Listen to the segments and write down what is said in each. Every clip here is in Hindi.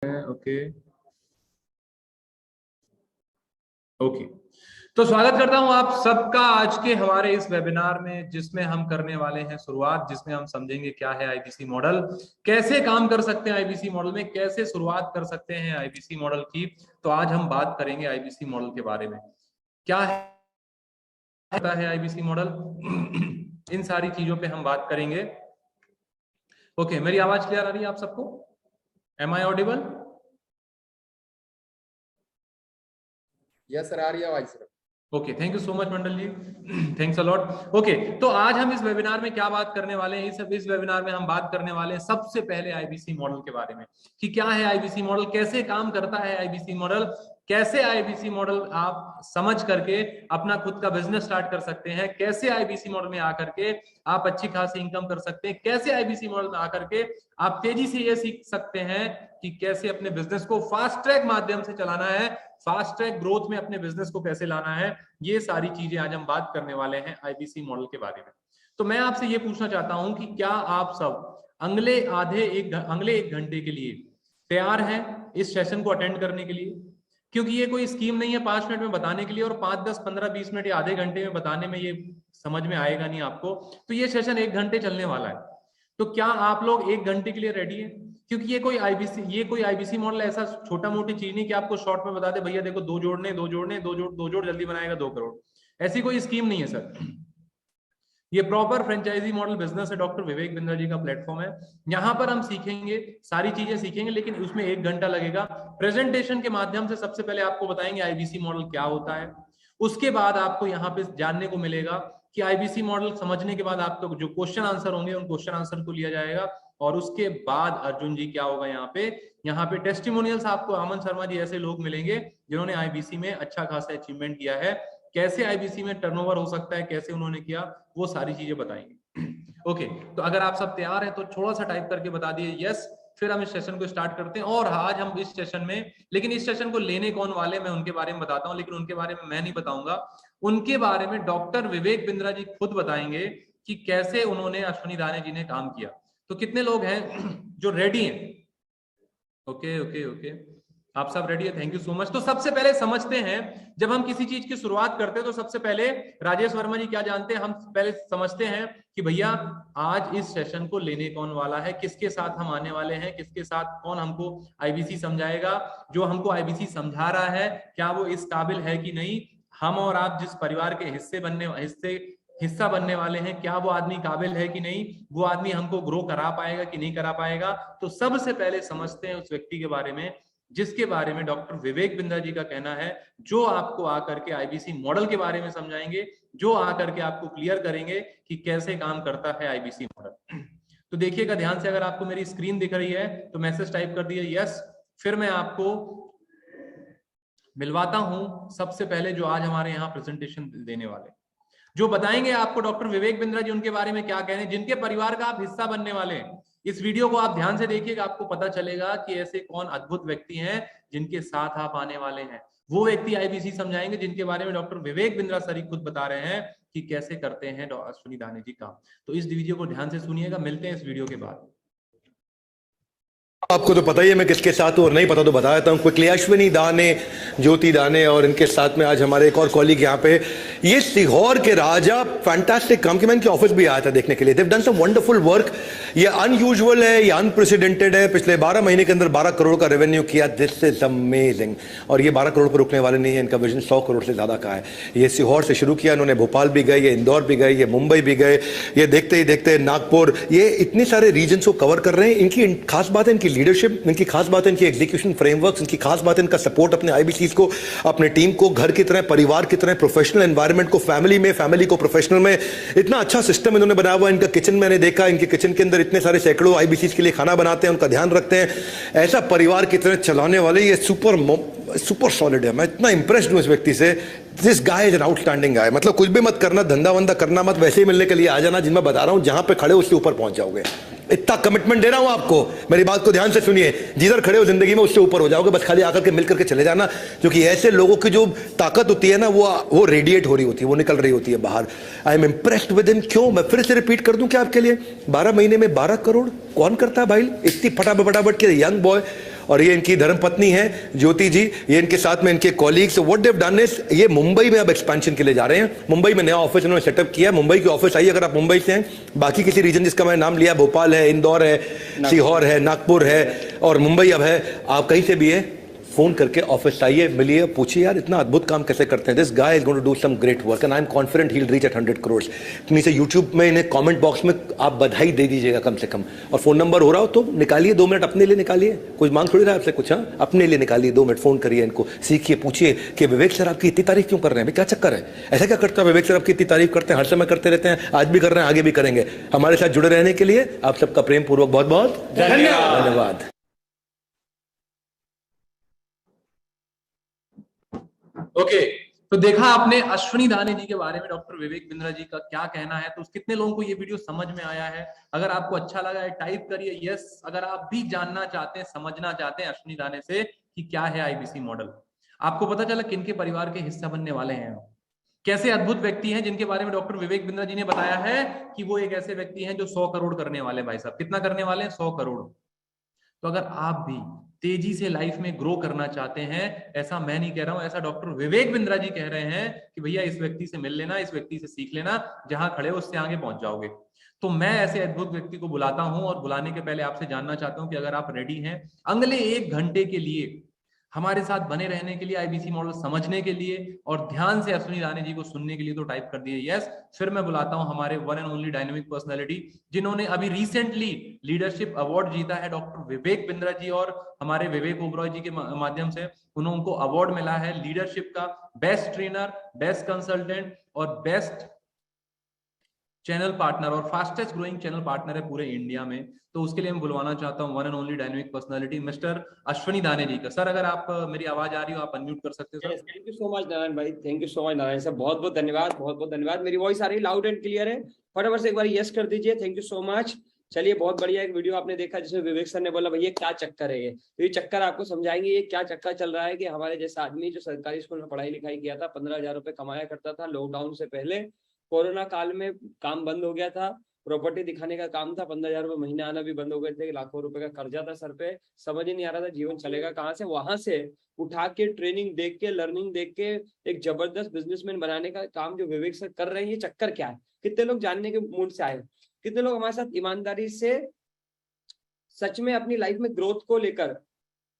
Okay okay. तो स्वागत करता हूं आप सबका आज के हमारे इस वेबिनार में, जिसमें हम करने वाले हैं शुरुआत, जिसमें हम समझेंगे क्या है आईबीसी मॉडल, कैसे काम कर सकते हैं आईबीसी मॉडल में, कैसे शुरुआत कर सकते हैं आईबीसी मॉडल की। तो आज हम बात करेंगे आईबीसी मॉडल के बारे में, क्या है आईबीसी मॉडल, इन सारी चीजों पे हम बात करेंगे। ओके, मेरी आवाज क्लियर आ रही है आप सबको? Am I audible? Yes sir, आ रही है आवाज sir. Okay, thank you so much Mandal ji, thanks a lot. Okay, तो आज हम इस वेबिनार में क्या बात करने वाले हैं? इस वेबिनार में हम बात करने वाले हैं सबसे पहले आईबीसी मॉडल के बारे में, कि क्या है आईबीसी मॉडल, कैसे काम करता है आईबीसी मॉडल, कैसे आईबीसी मॉडल आप समझ करके अपना खुद का बिजनेस स्टार्ट कर सकते हैं, कैसे आईबीसी मॉडल में आकर के आप अच्छी खासी इनकम कर सकते हैं, कैसे आईबीसी मॉडल में आकर के आप तेजी से ये सीख सकते हैं कि कैसे अपने बिजनेस को फास्ट ट्रैक माध्यम से चलाना है, फास्ट ट्रैक ग्रोथ में अपने बिजनेस को कैसे लाना है। ये सारी चीजें आज हम बात करने वाले हैं आईबीसी मॉडल के बारे में। तो मैं आपसे ये पूछना चाहता हूं कि क्या आप सब अगले एक घंटे के लिए तैयार हैं इस सेशन को अटेंड करने के लिए? क्योंकि ये कोई स्कीम नहीं है 5 मिनट में बताने के लिए, और 5, 10, 15, 20 मिनट या आधे घंटे में बताने में ये समझ में आएगा नहीं आपको। तो ये सेशन 1 घंटे चलने वाला है। तो क्या आप लोग 1 घंटे के लिए रेडी है? क्योंकि ये कोई आईबीसी मॉडल ऐसा छोटा मोटी चीज नहीं कि आपको शॉर्ट में बता दे भैया देखो दो जोड़ जल्दी बनाएगा 2 करोड़। ऐसी कोई स्कीम नहीं है सर। ये प्रॉपर फ्रेंचाइजी मॉडल बिजनेस है, डॉक्टर विवेक बिंद्रा जी का प्लेटफॉर्म है। यहाँ पर हम सीखेंगे, सारी चीजें सीखेंगे, लेकिन उसमें 1 घंटा लगेगा। प्रेजेंटेशन के माध्यम से सबसे पहले आपको बताएंगे आईबीसी मॉडल क्या होता है। उसके बाद आपको यहाँ पे जानने को मिलेगा कि आईबीसी मॉडल समझने के बाद आपको जो क्वेश्चन आंसर होंगे उन क्वेश्चन आंसर को लिया जाएगा। और उसके बाद अर्जुन जी क्या होगा, यहाँ पे टेस्टिमोनियल्स आपको अमन शर्मा जी ऐसे लोग मिलेंगे जिन्होंने आईबीसी में अच्छा खासा अचीवमेंट किया है, कैसे आईबीसी में टर्नओवर हो सकता है, कैसे उन्होंने किया, वो सारी चीजें बताएंगे। ओके, तो अगर आप सब तैयार हैं तो थोड़ा सा टाइप करके बता दिए यस, फिर हम इस सेशन को स्टार्ट करते हैं। और आज हम इस सेशन में, लेकिन इस सेशन को लेने कौन वाले मैं उनके बारे में बताता हूं, लेकिन उनके बारे में मैं नहीं बताऊंगा, उनके बारे में डॉक्टर विवेक बिंद्रा जी खुद बताएंगे कि कैसे उन्होंने अश्विनी दाने जी ने काम किया। तो कितने लोग हैं जो रेडी हैं? ओके ओके ओके, आप सब रेडी है, थैंक यू सो मच। तो सबसे पहले समझते हैं, जब हम किसी चीज की शुरुआत करते हैं तो सबसे पहले राजेश वर्मा जी क्या जानते हैं, हम पहले समझते हैं कि भैया आज इस सेशन को लेने कौन वाला है, किसके साथ हम आने वाले हैं, किसके साथ कौन हमको आईबीसी समझाएगा, जो हमको आईबीसी समझा रहा है क्या वो इस काबिल है कि नहीं, हम और आप जिस परिवार के हिस्सा बनने वाले हैं क्या वो आदमी काबिल है कि नहीं, वो आदमी हमको ग्रो करा पाएगा कि नहीं करा पाएगा। तो सबसे पहले समझते हैं उस व्यक्ति के बारे में जिसके बारे में डॉक्टर विवेक बिंद्रा जी का कहना है, जो आपको आकर के आईबीसी मॉडल के बारे में समझाएंगे, जो आकर के आपको क्लियर करेंगे कि कैसे काम करता है आईबीसी मॉडल। तो देखिएगा ध्यान से, अगर आपको मेरी स्क्रीन दिख रही है तो मैसेज टाइप कर दिए यस। फिर मैं आपको मिलवाता हूं सबसे पहले जो आज हमारे यहाँ प्रेजेंटेशन देने वाले, जो बताएंगे आपको डॉक्टर विवेक बिंद्रा जी उनके बारे में क्या कहने, जिनके परिवार का आप हिस्सा बनने वाले हैं। इस वीडियो को आप ध्यान से देखिएगा, आपको पता चलेगा कि ऐसे कौन अद्भुत व्यक्ति हैं जिनके साथ आप आने वाले हैं। वो व्यक्ति आईबीसी समझाएंगे जिनके बारे में डॉक्टर विवेक बिंद्रा सर ही खुद बता रहे हैं कि कैसे करते हैं अश्विनी दाने जी काम। तो इस वीडियो को ध्यान से सुनिएगा, मिलते हैं इस वीडियो के बाद। आपको तो पता ही है मैं किसके साथ हूँ, और नहीं पता तो बता देता हूँ क्विकली। अश्विनी दाने, ज्योति दाने, और इनके साथ में आज हमारे एक और कॉलीग यहाँ पे, ये सीहोर के राजा, फैंटास्टिक काम की। मैं इनके ऑफिस भी आया था देखने के लिए। They've done some wonderful work. ये अनयूजुअल है, ये अनप्रेसिडेंटेड है। पिछले 12 महीने के अंदर 12 करोड़ का रेवेन्यू किया। This is amazing. और ये 12 करोड़ पर रुकने वाले नहीं है, इनका विजन 100 करोड़ से ज्यादा का है। ये सीहोर से शुरू किया इन्होंने, भोपाल भी गए, ये इंदौर भी गए, ये मुंबई भी गए, ये देखते ही देखते नागपुर, ये इतने सारे रीजन को कवर कर रहे हैं। इनकी खास बात है इनकी लीडरशिप, इनकी खास बात है इनकी एग्जीक्यूशन फ्रेमवर्क, इनकी खास बात है इनका सपोर्ट अपने आईबीसीज को, अपने टीम को, घर की तरह, परिवार की तरह, प्रोफेशनल एनवायरनमेंट को फैमिली में, फैमिली को प्रोफेशनल में। इतना अच्छा सिस्टम इन्होंने बनाया हुआ। इनका किचन मैंने देखा, इनके किचन के अंदर इतने सारे सैकड़ों आईबीसीज के लिए खाना बनाते हैं, उनका ध्यान रखते हैं। ऐसा परिवार की तरह चलाने वाले ये सुपर सॉलिड है। मैं इतना इंप्रेस्ड हूं इस व्यक्ति से। This guy is an outstanding guy. मतलब कुछ भी मत करना, धंधा वंदा करना मत, वैसे ही मिलने के लिए आ जाना। जिन मैं बता रहा हूं जहां पे खड़े उससे ऊपर पहुंच जाओगे। इतना कमिटमेंट दे रहा हूं आपको, मेरी बात को ध्यान से सुनिए। जिधर खड़े हो जिंदगी में उससे ऊपर हो जाओगे। बस खाली आकर के मिल करके चले जाना, क्योंकि ऐसे लोगों की जो ताकत होती है ना, वो रेडिएट हो रही होती है, वो निकल रही होती है बाहर। I am impressed with him. क्यों? मैं फिर से रिपीट कर दूं क्या आपके लिए? 12 महीने में 12 करोड़ कौन करता है भाई? इतनी फटाफट के यंग बॉय, और ये इनकी धर्मपत्नी है ज्योति जी, ये इनके साथ में इनके colleagues. What they have done is, ये मुंबई में अब एक्सपेंशन के लिए जा रहे हैं। मुंबई में नया ऑफिस इन्होंने सेटअप किया। मुंबई की ऑफिस आई, अगर आप मुंबई से हैं, बाकी किसी रीजन जिसका मैंने नाम लिया, भोपाल है, इंदौर है, सीहोर है, नागपुर है और मुंबई अब है, आप कहीं से भी है, फोन करके ऑफिस आइए, मिलिए, पूछिए यार इतना अद्भुत काम कैसे करते हैं। This guy is going to do some great work and I am confident he will reach at 100 crore. नीचे यूट्यूब में इन्हें कमेंट बॉक्स में आप बधाई दे दीजिएगा कम से कम, और फोन नंबर हो रहा हो तो निकालिए 2 मिनट अपने लिए निकालिए, कोई मांग थोड़ी रहा है आपसे कुछ, हाँ अपने लिए निकालिए 2 मिनट, फोन करिए इनको, सीखिए, पूछिए कि विवेक सर आपकी इतनी तारीफ क्यों कर रहे हैं, क्या चक्कर है, ऐसा क्या करता है विवेक सर आपकी इतनी तारीफ करते हैं, हर समय करते रहते हैं, आज भी कर रहे हैं, आगे भी करेंगे। हमारे साथ जुड़े रहने के लिए आप सबका प्रेम पूर्वक बहुत बहुत धन्यवाद। ओके, तो देखा आपने अश्विनी दाने जी के बारे में डॉक्टर विवेक बिंद्रा जी का क्या कहना है। तो कितने लोगों को ये वीडियो समझ में आया है? अगर आपको अच्छा लगा है टाइप करिए यस। अगर आप भी जानना चाहते हैं, समझना चाहते हैं अश्विनी दाने से कि क्या है आईबीसी मॉडल, आपको पता चला किनके परिवार के हिस्सा बनने वाले हैं, कैसे अद्भुत व्यक्ति हैं जिनके बारे में डॉक्टर विवेक बिंद्रा जी ने बताया है कि वो एक ऐसे व्यक्ति हैं जो 100 करोड़ करने वाले। भाई साहब कितना करने वाले हैं? 100 करोड़। तो अगर आप भी तेजी से लाइफ में ग्रो करना चाहते हैं, ऐसा मैं नहीं कह रहा हूं, ऐसा डॉक्टर विवेक बिंद्रा जी कह रहे हैं कि भैया इस व्यक्ति से मिल लेना, इस व्यक्ति से सीख लेना, जहां खड़े हो उससे आगे पहुंच जाओगे। तो मैं ऐसे अद्भुत व्यक्ति को बुलाता हूं, और बुलाने के पहले आपसे जानना चाहता हूं कि अगर आप रेडी हैं अगले 1 घंटे के लिए हमारे साथ बने रहने के लिए, आईबीसी मॉडल समझने के लिए और ध्यान से अश्विनी दाने जी को सुनने के लिए, तो टाइप कर दिए यस। फिर मैं बुलाता हूं हमारे one and only dynamic personality जिन्होंने अभी रिसेंटली लीडरशिप अवार्ड जीता है, डॉक्टर विवेक बिंद्रा जी और हमारे विवेक ओबरॉय जी के माध्यम से उनको अवार्ड मिला है लीडरशिप का, बेस्ट ट्रेनर, बेस्ट कंसल्टेंट और बेस्ट चैनल पार्टनर और फास्टेस्ट ग्रोइंग चैनल पार्टनर है पूरे इंडिया में। तो उसके लिए मैं बुलवाना चाहता हूं one and only dynamic personality mister Ashwini दाने जी का। सर अगर आप मेरी आवाज आ रही हो आप अनम्यूट कर सकते हो sir. Thank you so much Narayan भाई, thank you so much Narayan sir, बहुत बहुत धन्यवाद, बहुत बहुत धन्यवाद। मेरी वॉइस आ रही है लाउड एंड क्लियर है? फटाफट से एक बार यस कर दीजिए, थैंक यू सो मच। चलिए बहुत बढ़िया एक वीडियो आपने देखा जिसमें विवेक सर ने बोला भैया क्या चक्कर है ये, तो ये चक्कर आपको समझाएंगे ये क्या चक्कर चल रहा है कि हमारे जैसा आदमी जो सरकारी स्कूल में पढ़ाई लिखाई किया था, 15,000 रुपए कमाया करता था, लॉकडाउन से पहले कोरोना काल में काम बंद हो गया था, प्रॉपर्टी दिखाने का काम था, 15,000 रुपए महीना आना भी बंद हो गए थे, लाखों रुपए का कर्जा था सर पे, समझ ही नहीं आ रहा था जीवन चलेगा कहाँ से। वहां से उठा के ट्रेनिंग देख के, लर्निंग देख के एक जबरदस्त बिजनेसमैन बनाने का काम जो विवेक सर कर रहे हैं, ये चक्कर क्या है? कितने लोग जानने के मूड से आए? कितने लोग हमारे साथ ईमानदारी से सच में अपनी लाइफ में ग्रोथ को लेकर,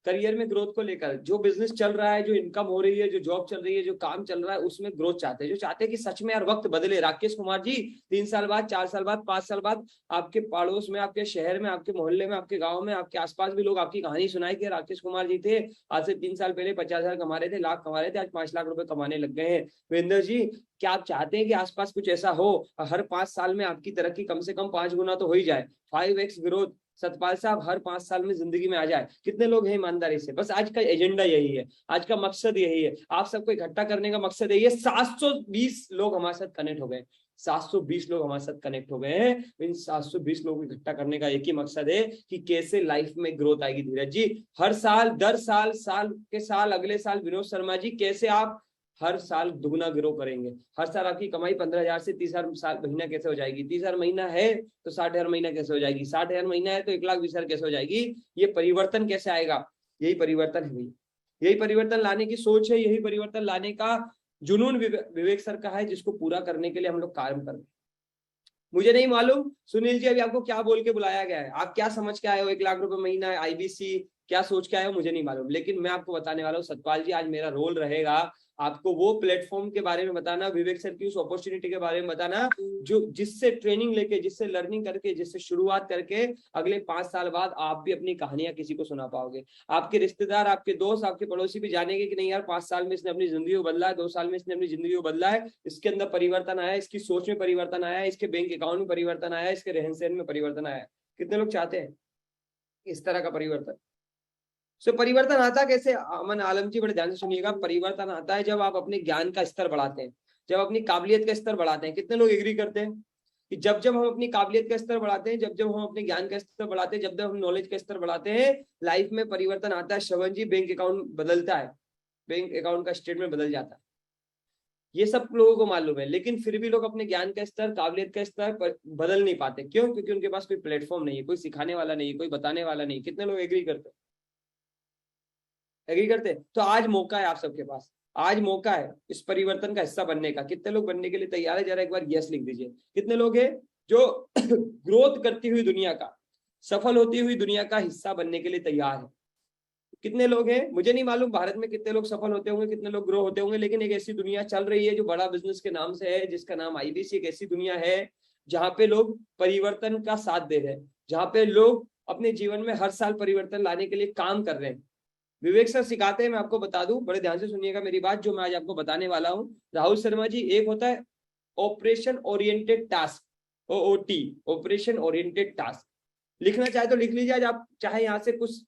करियर में ग्रोथ को लेकर, जो बिजनेस चल रहा है, जो इनकम हो रही है, जो जॉब चल रही है, जो काम चल रहा है, उसमें ग्रोथ चाहते हैं, जो चाहते हैं कि सच में यार वक्त बदले। राकेश कुमार जी 3 साल बाद, 4 साल बाद, 5 साल बाद आपके पड़ोस में, आपके शहर में, आपके मोहल्ले में, आपके गांव में, आपके आसपास भी लोग आपकी कहानी सुनाए कि राकेश कुमार जी थे, आज से 3 साल पहले 50,000 कमा रहे थे, लाख कमा रहे थे, आज 5 लाख रुपए कमाने लग गए हैं। वीरेंद्र जी क्या आप चाहते हैं कि आसपास कुछ ऐसा हो, हर 5 साल में आपकी तरक्की कम से कम 5 गुना तो हो ही जाए, 5x ग्रोथ सतपाल साहब हर 5 साल में जिंदगी में आ जाए? कितने लोग हैं ईमानदारी से? बस आज का एजेंडा यही है, आज का मकसद यही है, आप सबको इकट्ठा करने का मकसद यही है। 720 लोग हमारे साथ कनेक्ट हो गए, 720 लोग हमारे साथ कनेक्ट हो गए हैं। इन 720 लोगों को इकट्ठा करने का एक ही मकसद है कि कैसे लाइफ में ग्रोथ आएगी। धीरज जी हर साल, दर साल, साल के साल, अगले साल विनोद शर्मा जी कैसे आप हर साल दुगना ग्रो करेंगे। हर साल आपकी कमाई 15,000 से 30,000 साल महीना कैसे हो जाएगी? 30,000 महीना है तो 60,000 महीना कैसे हो जाएगी? 60,000 महीना है तो 1,20,000 कैसे हो जाएगी? ये परिवर्तन कैसे आएगा? यही परिवर्तन है भाई, यही परिवर्तन लाने की सोच है, यही परिवर्तन लाने का जुनून विवेक सर का है, जिसको पूरा करने के लिए हम लोग कार्य कर रहे हैं। मुझे नहीं मालूम सुनील जी अभी आपको क्या बोल के बुलाया गया है, आप क्या समझ के आए हो, 1 लाख रुपए महीना आईबीसी क्या सोच के आए हो, मुझे नहीं मालूम। लेकिन मैं आपको बताने वाला हूँ सतपाल जी, आज मेरा रोल रहेगा आपको वो प्लेटफॉर्म के बारे में बताना, विवेक सर की उस अपॉर्चुनिटी के बारे में बताना, जो जिससे ट्रेनिंग लेके, जिससे लर्निंग करके, जिससे शुरुआत करके अगले 5 साल बाद आप भी अपनी कहानियां किसी को सुना पाओगे। आपके रिश्तेदार, आपके दोस्त, आपके पड़ोसी भी जानेंगे कि नहीं यार 5 साल में इसने अपनी जिंदगी को बदला है, 2 साल में इसने अपनी जिंदगी को बदला है, इसके अंदर परिवर्तन आया, इसकी सोच में परिवर्तन आया, इसके बैंक अकाउंट में परिवर्तन आया, इसके रहन सहन में परिवर्तन आया। कितने लोग चाहते हैं इस तरह का परिवर्तन? सो परिवर्तन आता कैसे? अमन आलम जी बड़े ध्यान से सुनिएगा। परिवर्तन आता है जब आप अपने ज्ञान का स्तर बढ़ाते हैं, जब अपनी काबिलियत का स्तर बढ़ाते हैं। कितने लोग एग्री करते हैं कि जब हम अपनी काबिलियत का स्तर बढ़ाते हैं, जब हम अपने ज्ञान का स्तर बढ़ाते हैं, जब हम नॉलेज का स्तर बढ़ाते हैं, लाइफ में परिवर्तन आता है। श्रवण जी बैंक अकाउंट बदलता है, बैंक अकाउंट का स्टेटमेंट बदल जाता है, ये सब लोगों को मालूम है। लेकिन फिर भी लोग अपने ज्ञान का स्तर, काबिलियत का स्तर बदल नहीं पाते। क्यों? क्योंकि उनके पास कोई प्लेटफॉर्म नहीं है, कोई सिखाने वाला नहीं है, कोई बताने वाला नहीं। कितने लोग एग्री करते हैं? एग्री करते हैं? तो आज मौका है आप सबके पास, आज मौका है इस परिवर्तन का हिस्सा बनने का। कितने लोग बनने के लिए तैयार है? जरा एक बार यस लिख दीजिए। कितने लोग हैं जो ग्रोथ करती हुई दुनिया का, सफल होती हुई दुनिया का हिस्सा बनने के लिए तैयार है? कितने लोग हैं? मुझे नहीं मालूम भारत में कितने लोग सफल होते होंगे, कितने लोग ग्रो होते होंगे, लेकिन एक ऐसी दुनिया चल रही है जो बड़ा बिजनेस के नाम से है, जिसका नाम आईबीसी। एक ऐसी दुनिया है जहां पे लोग परिवर्तन का साथ दे रहे हैं, जहां पे लोग अपने जीवन में हर साल परिवर्तन लाने के लिए काम कर रहे हैं। विवेक सर सिखाते हैं, मैं आपको बता दूं, बड़े ध्यान से सुनिएगा मेरी बात जो मैं आज आपको बताने वाला हूं। राहुल शर्मा जी, एक होता है operation oriented task, OOT, operation oriented task. लिखना चाहे तो लिख लीजिए। आज आप चाहे यहाँ से कुछ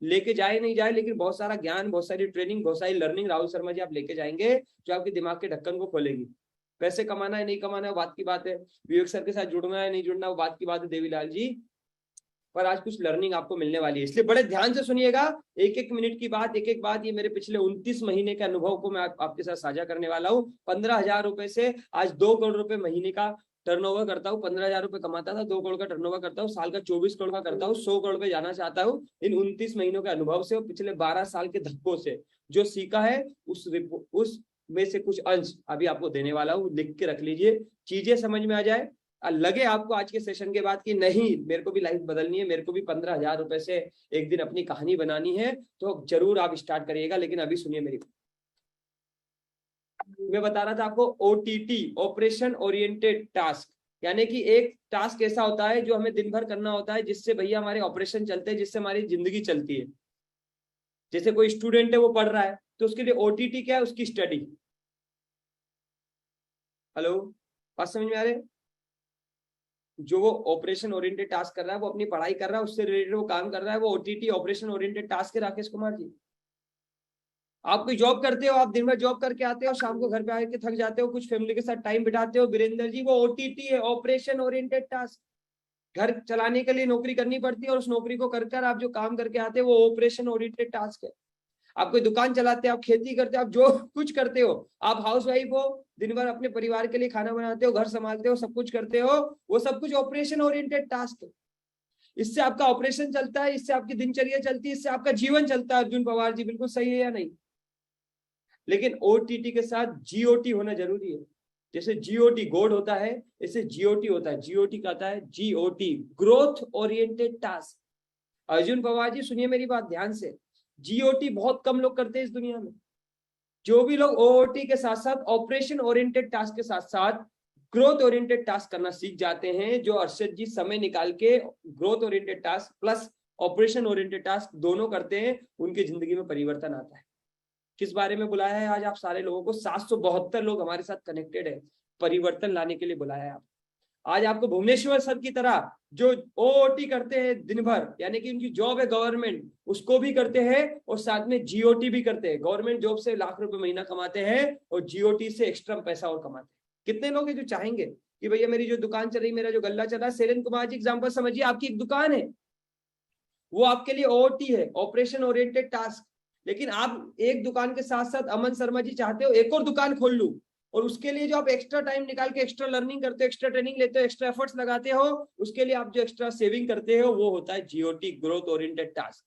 लेके जाए नहीं जाए, लेकिन बहुत सारा ज्ञान, बहुत सारी ट्रेनिंग, बहुत सारी लर्निंग राहुल शर्मा जी आप लेके जाएंगे जो आपके दिमाग के ढक्कन को खोलेगी। पैसे कमाना है नहीं कमाना है वो बात की बात है, विवेक सर के साथ जुड़ना है नहीं जुड़ना वो बात की बात है देवीलाल जी, पर आज कुछ लर्निंग आपको मिलने वाली है, इसलिए बड़े ध्यान से सुनिएगा। एक एक मिनट की बात, एक एक बात, ये मेरे पिछले 29 महीने के अनुभव को मैं आपके साथ साझा करने वाला हूँ। 15,000 रुपए से आज 2 करोड़ रुपए महीने का टर्नओवर करता हूँ। 15,000 रुपए कमाता था, 2 करोड़ का टर्नओवर करता हूँ, साल का 24 करोड़ का करता हूँ, 100 करोड़ पे जाना चाहता हूँ। इन 29 महीनों के अनुभव से और पिछले 12 साल के धक्कों से जो सीखा है उस में से कुछ अंश अभी आपको देने वाला हूँ। लिख के रख लीजिए, चीजें समझ में आ जाए। लगे आपको आज के सेशन के बाद कि नहीं मेरे को भी लाइफ बदलनी है, मेरे को भी 15,000 रुपए से एक दिन अपनी कहानी बनानी है, तो जरूर आप स्टार्ट करिएगा। लेकिन अभी सुनिए मेरी, मैं बता रहा था आपको OTT, ऑपरेशन ओरिएंटेड टास्क, यानी कि एक टास्क ऐसा होता है जो हमें दिन भर करना होता है, जिससे भैया हमारे ऑपरेशन चलते हैं, जिससे हमारी जिंदगी चलती है। जैसे कोई स्टूडेंट है वो पढ़ रहा है, तो उसके लिए OTT क्या है? उसकी स्टडी। हेलो, बात समझ में आ रहे है? जो वो ऑपरेशन ओरिएंटेड टास्क कर रहा है, वो अपनी पढ़ाई कर रहा है, उससे रिलेटेड वो काम कर रहा है, वो OTT, ऑपरेशन ओरिएंटेड टास्क है। राकेश कुमार जी, आप कोई जॉब करते हो, आप दिन भर जॉब करके आते हो, शाम को घर पे आके थक जाते हो, कुछ फैमिली के साथ टाइम बिताते हो, वीरेंद्र जी वो OTT है, ऑपरेशन ओरिएंटेड टास्क। घर चलाने के लिए नौकरी करनी पड़ती है और उस नौकरी को कर आप जो काम करके आते हो वो ऑपरेशन ओरिएंटेड टास्क है। आप कोई दुकान चलाते हो, आप खेती करते हो, आप जो कुछ करते हो, आप हाउस वाइफ हो, दिन भर अपने परिवार के लिए खाना बनाते हो, घर संभालते हो, सब कुछ करते हो, वो सब कुछ ऑपरेशन ओरिएंटेड टास्क है। इससे आपका ऑपरेशन चलता है, इससे आपकी दिनचर्या चलती है, इससे आपका जीवन चलता है। अर्जुन पवार जी बिल्कुल सही है या नहीं? लेकिन OTT के साथ GOT होना जरूरी है। जैसे GOT गॉड होता है, ऐसे GOT होता है। GOT का आता है GOT, growth oriented task. Arjun Pawar ji सुनिए मेरी बात ध्यान से, GOT बहुत कम लोग करते हैं इस दुनिया में। जो भी लोग OOT के साथ साथ ऑपरेशन ओरिएंटेड टास्क के साथ साथ ग्रोथ ओरिएंटेड टास्क करना सीख जाते हैं, जो अर्षद जी समय निकाल के growth oriented task plus operation oriented task दोनों करते हैं, उनकी जिंदगी में परिवर्तन आता है। किस बारे में बुलाया है आज आप सारे लोगों को? 772 लोग हमारे साथ कनेक्टेड है, परिवर्तन लाने के लिए बुलाया है आप। आज आपको भुवनेश्वर सर की तरह जो OOT करते हैं दिन भर, यानी कि उनकी जॉब है गवर्नमेंट, उसको भी करते हैं और साथ में GOT भी करते हैं। गवर्नमेंट जॉब से लाख रुपए महीना कमाते हैं और GOT से एक्स्ट्रा पैसा और कमाते हैं। कितने लोग हैं जो चाहेंगे कि भैया मेरी जो दुकान चल रही, मेरा जो गल्ला चल रहा है, सेलन कुमार जी एग्जाम्पल समझिए, आपकी एक दुकान है, वो आपके लिए OOT है, ऑपरेशन ओरिएंटेड टास्क। लेकिन आप एक दुकान के साथ साथ अमन शर्मा जी चाहते हो एक और दुकान खोल लूं, और उसके लिए जो आप एक्स्ट्रा टाइम निकाल के एक्स्ट्रा लर्निंग करते हो, एक्स्ट्रा ट्रेनिंग लेते हो, एक्स्ट्रा एफर्ट्स लगाते हो, उसके लिए आप जो एक्स्ट्रा सेविंग करते हो वो होता है GOT, ग्रोथ ओरिएंटेड टास्क।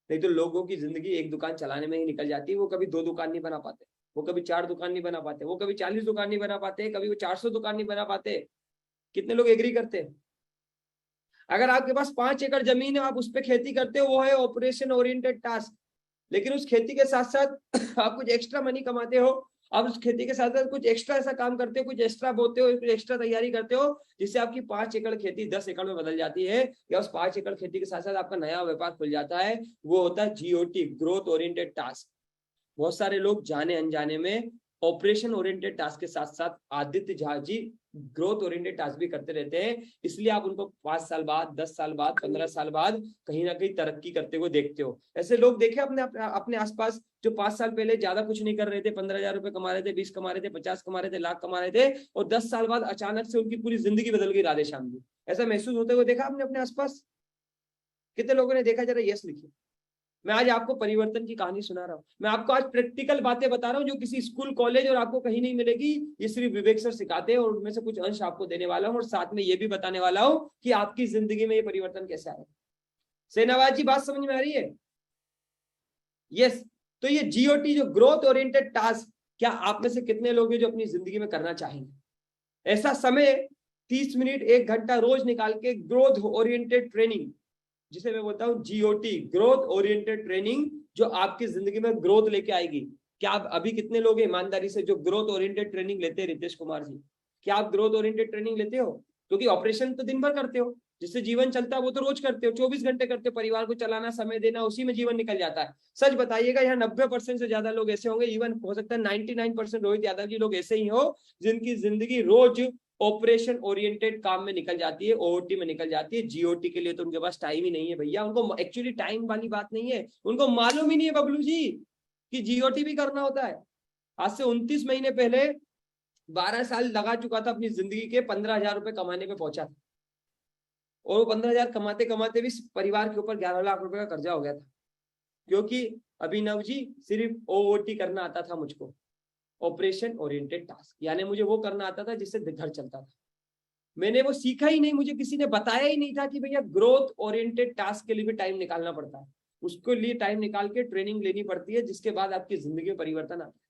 नहीं तो लोगों की जिंदगी एक दुकान चलाने में ही निकल जाती है। वो कभी 2 दुकान नहीं बना पाते, वो कभी 4 दुकान नहीं बना पाते, वो कभी 40 दुकान नहीं बना पाते, कभी वो 400 दुकान नहीं बना पाते। कितने लोग एग्री करते हैं? अगर आपके पास 5 एकड़ जमीन है, आप उस पर खेती करते हो, वो है ऑपरेशन ओरिएंटेड टास्क। लेकिन उस खेती के साथ साथ आप कुछ एक्स्ट्रा मनी कमाते हो, आप उस खेती के साथ साथ कुछ एक्स्ट्रा ऐसा काम करते हो, कुछ एक्स्ट्रा बोते हो, कुछ एक्स्ट्रा तैयारी करते हो, जिससे आपकी 5 एकड़ खेती 10 एकड़ में बदल जाती है, या उस 5 एकड़ खेती के साथ साथ आपका नया व्यापार खुल जाता है। वो होता है GOT, ग्रोथ ओरिएंटेड टास्क। बहुत सारे लोग जाने अनजाने में ऑपरेशन ओरिएंटेड टास्क के साथ साथ Aditya Jha ji growth oriented task भी करते रहते हैं, इसलिए आप उनको 5 साल बाद, 10 साल बाद, 15 साल बाद कहीं ना कहीं तरक्की करते हुए देखते हो। ऐसे लोग देखे अपने आसपास जो 5 साल पहले ज्यादा कुछ नहीं कर रहे थे, 15,000 रुपए कमा रहे थे, 20 कमा रहे थे, 50 कमा रहे थे, लाख कमा रहे थे, और 10 साल बाद अचानक से उनकी पूरी जिंदगी बदल गई राधे श्याम जी। ऐसा महसूस होते हुए देखा आपने अपने आसपास? कितने लोगों ने देखा? जरा यस लिखिए। मैं आज आपको परिवर्तन की कहानी सुना रहा हूं, मैं आपको आज प्रैक्टिकल बातें बता रहा हूं जो किसी स्कूल, कॉलेज और आपको कहीं नहीं मिलेगी। ये सिर्फ विवेक सर सिखाते हैं, और उनमें से कुछ अंश आपको देने वाला हूं, और साथ में ये भी बताने वाला हूं कि आपकी जिंदगी में ये परिवर्तन कैसे आए। सेनावाज जी बात समझ में आ रही है? यस, तो ये GOT जो ग्रोथ ओरिएंटेड टास्क, क्या आप में से कितने लोग हैं जो अपनी जिंदगी में करना चाहेंगे? ऐसा समय 30 मिनट 1 घंटा रोज निकाल के ग्रोथ ओरिएंटेड ट्रेनिंग, जिसे मैं बोलता हूं GOT ग्रोथ ओरिएंटेड ट्रेनिंग, जो आपकी जिंदगी में ग्रोथ लेके आएगी। क्या आप अभी कितने लोग हैं ईमानदारी से जो ग्रोथ ओरिएंटेड ट्रेनिंग लेते हैं? रितेश कुमार जी, क्या आप ग्रोथ ओरिएंटेड ट्रेनिंग लेते हो? क्योंकि ऑपरेशन तो दिन भर करते हो, जिससे जीवन चलता है वो तो रोज करते हो, 24 घंटे करते हो, परिवार को चलाना, समय देना, उसी में जीवन निकल जाता है। सच बताइएगा, यहाँ 90% से ज्यादा लोग ऐसे होंगे, इवन हो सकता है 99% रोहित यादव जी लोग ऐसे ही हो, जिनकी जिंदगी रोज ऑपरेशन ओरिएंटेड काम में निकल जाती है, OOT में निकल जाती है। GOT के लिए तो उनके पास टाइम ही नहीं है भैया। उनको एक्चुअली टाइम वाली बात नहीं है, उनको मालूम ही नहीं है बबलू जी कि GOT भी करना होता है। आज से 29 महीने पहले 12 साल लगा चुका था अपनी जिंदगी के, 15,000 रुपए कमाने पे पहुंचा था, और वो 15,000 कमाते कमाते भी परिवार के ऊपर 11 लाख रुपए का कर्जा हो गया था, क्योंकि अभिनव जी सिर्फ OOT करना आता था मुझको, ऑपरेशन ओरिएंटेड टास्क, यानी मुझे वो करना आता था जिससे घर चलता था। मैंने वो सीखा ही नहीं, मुझे किसी ने बताया ही नहीं था कि भैया ग्रोथ ओरिएंटेड टास्क के लिए भी टाइम निकालना पड़ता है, उसके लिए टाइम निकाल के ट्रेनिंग लेनी पड़ती है, जिसके बाद आपकी जिंदगी में परिवर्तन आता है।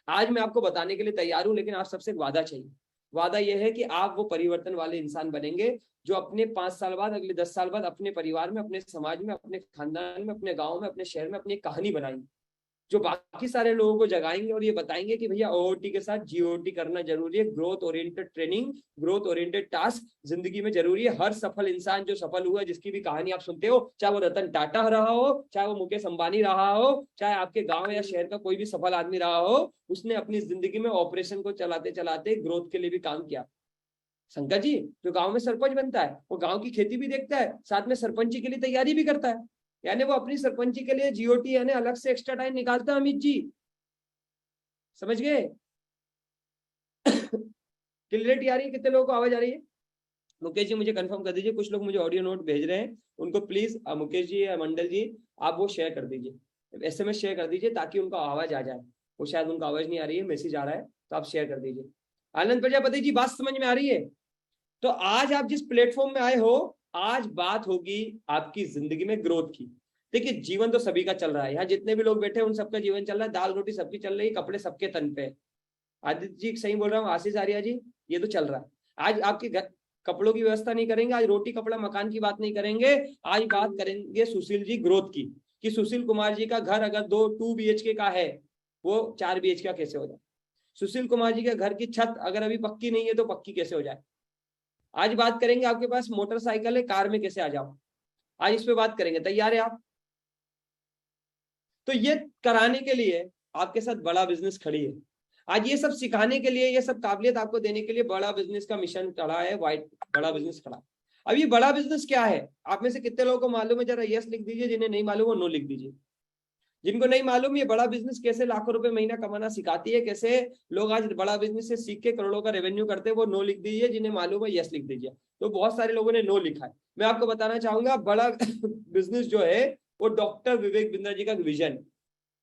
आज मैं आपको बताने के लिए तैयार हूं, लेकिन आप सबसे एक वादा चाहिए। वादा यह है कि आप वो परिवर्तन वाले इंसान बनेंगे जो अपने 5 साल बाद, अगले 10 साल बाद अपने परिवार में, अपने समाज में, अपने खानदान में, अपने गांव में, अपने शहर में अपनी कहानी बनाएंगे, जो बाकी सारे लोगों को जगाएंगे और ये बताएंगे कि भैया OOT के साथ GOT करना जरूरी है। Growth oriented training, growth oriented task जिंदगी में जरूरी है। हर सफल इंसान जो सफल हुआ, जिसकी भी कहानी आप सुनते हो, चाहे वो रतन टाटा रहा हो, चाहे वो मुकेश अंबानी रहा हो, चाहे आपके गांव या शहर का कोई भी सफल आदमी रहा हो, उसने अपनी जिंदगी में ऑपरेशन को चलाते चलाते ग्रोथ के लिए भी काम किया। शंकर जी जो गांव में सरपंच बनता है, वो गांव की खेती भी देखता है, साथ में सरपंची के लिए तैयारी भी करता है, यानी वो अपनी सरपंची के लिए GOT यानी अलग से एक्स्ट्रा टाइम निकालता है। अमित जी समझ गए? क्लियरिटी आ रही है? कितने लोगों को आवाज आ रही है? मुकेश जी मुझे कंफर्म कर दीजिए, कुछ लोग मुझे ऑडियो नोट भेज रहे हैं, उनको प्लीज मुकेश जी या मंडल जी आप वो शेयर कर दीजिए, SMS शेयर कर दीजिए, ताकि उनका आवाज आ जाए। वो शायद उनका आवाज नहीं आ रही है, मैसेज आ रहा है, तो आप शेयर कर दीजिए। आनंद प्रजापति जी बात समझ में आ रही है? तो आज आप जिस प्लेटफॉर्म में आए हो, आज बात होगी आपकी जिंदगी में ग्रोथ की। देखिए जीवन तो सभी का चल रहा है, यहाँ जितने भी लोग बैठे हैं उन सबका जीवन चल रहा है, दाल रोटी सबकी चल रही है, कपड़े सबके तन पे। आदित्य जी सही बोल रहा हूँ, आशीष आर्या जी, ये तो चल रहा है। आज आपके घर कपड़ों की व्यवस्था नहीं करेंगे, आज रोटी कपड़ा मकान की बात नहीं करेंगे, आज बात करेंगे सुशील जी ग्रोथ की, कि सुशील कुमार जी का घर अगर 2 BHK का है, वो 4 BHK का कैसे हो जाए। सुशील कुमार जी के घर की छत अगर अभी पक्की नहीं है तो पक्की कैसे हो जाए। आज बात करेंगे आपके पास मोटरसाइकिल है, कार में कैसे आ जाओ, आज इस पे बात करेंगे। तैयार है आप? तो ये कराने के लिए आपके साथ बड़ा बिजनेस खड़ी है। आज ये सब सिखाने के लिए, ये सब काबिलियत आपको देने के लिए बड़ा बिजनेस का मिशन खड़ा है, बड़ा बिजनेस खड़ा। अब ये बड़ा बिजनेस क्या है, आप में से कितने लोगों को मालूम है? जरा यस लिख दीजिए, जिन्हें नहीं मालूम वो नो लिख दीजिए। जिनको नहीं मालूम ये बड़ा बिजनेस कैसे लाखों रुपए महीना कमाना सिखाती है, कैसे लोग आज बड़ा बिजनेस से सीख के करोड़ों का रेवेन्यू करते हैं, वो नो लिख दीजिए। जिन्हें मालूम है यस लिख दीजिए। तो बहुत सारे लोगों ने नो लिखा है। मैं आपको बताना चाहूंगा, बड़ा बिजनेस जो है वो डॉक्टर विवेक बिंद्रा जी का विजन,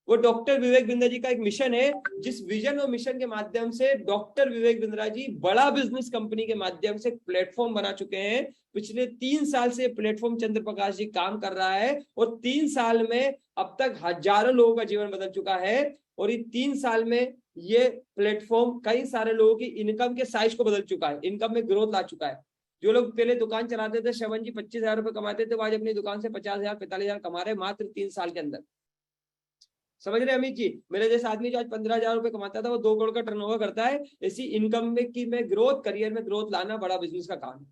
वो डॉक्टर विवेक बिंद्रा जी का एक मिशन है, जिस विजन और मिशन के माध्यम से डॉक्टर विवेक बिंद्रा जी बड़ा बिजनेस कंपनी के माध्यम से प्लेटफॉर्म बना चुके हैं। पिछले 3 साल से प्लेटफॉर्म चंद्र प्रकाश जी काम कर रहा है, और 3 साल में अब तक हजारों लोगों का जीवन बदल चुका है। और ये 3 साल में ये प्लेटफॉर्म कई सारे लोगों की इनकम के साइज को बदल चुका है, इनकम में ग्रोथ ला चुका है। जो लोग पहले दुकान चलाते थे, श्रवण जी 25,000 रुपए कमाते थे, वो आज अपनी दुकान से 50,000 45,000 कमा रहे मात्र 3 साल के अंदर। समझ रहे अमित जी? मेरे जैसे आदमी जो आज 15,000 रुपए कमाता था, वो 2 करोड़ का टर्नओवर करता है। ऐसी इनकम में ग्रोथ, करियर में ग्रोथ लाना बड़ा बिजनेस का काम है।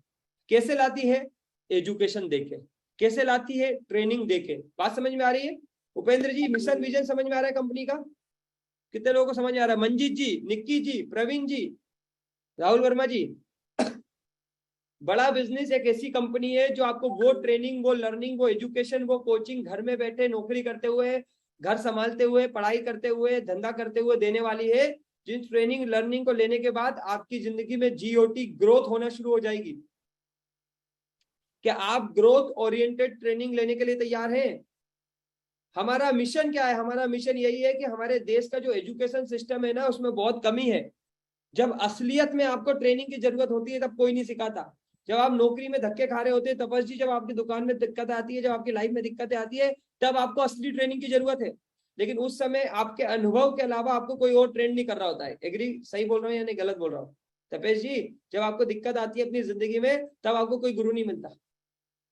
कैसे लाती है? एजुकेशन देके। कैसे लाती है? ट्रेनिंग देके। बात समझ में आ रही है? उपेंद्र जी मिशन विजन समझ में आ रहा है कंपनी का? कितने लोगों को समझ आ रहा है? मंजीत जी, निक्की जी, प्रवीण जी, राहुल वर्मा जी। बड़ा बिजनेस एक ऐसी कंपनी है जो आपको वो ट्रेनिंग, वो लर्निंग, वो एजुकेशन, वो कोचिंग घर में बैठे नौकरी करते हुए, घर संभालते हुए, पढ़ाई करते हुए, धंधा करते हुए देने वाली है। जिन ट्रेनिंग लर्निंग को लेने के बाद आपकी जिंदगी में GOT ग्रोथ होना शुरू हो जाएगी। क्या आप ग्रोथ ओरिएंटेड ट्रेनिंग लेने के लिए तैयार हैं? हमारा मिशन क्या है? हमारा मिशन यही है कि हमारे देश का जो एजुकेशन सिस्टम है ना, उसमें बहुत कमी है। जब असलियत में आपको ट्रेनिंग की जरूरत होती है तब कोई नहीं सिखाता। जब आप नौकरी में धक्के खा रहे होते हैं, तपस जी, जब आपकी दुकान में दिक्कत आती है, जब आपकी लाइफ में दिक्कतें आती है, तब आपको असली ट्रेनिंग की जरूरत है। लेकिन उस समय आपके अनुभव के अलावा आपको कोई और ट्रेंड नहीं कर रहा होता है। एग्री, सही बोल रहा हूँ या नहीं गलत बोल रहा हूँ? तपेश जी, जब आपको दिक्कत आती है अपनी जिंदगी में तब आपको कोई गुरु नहीं मिलता।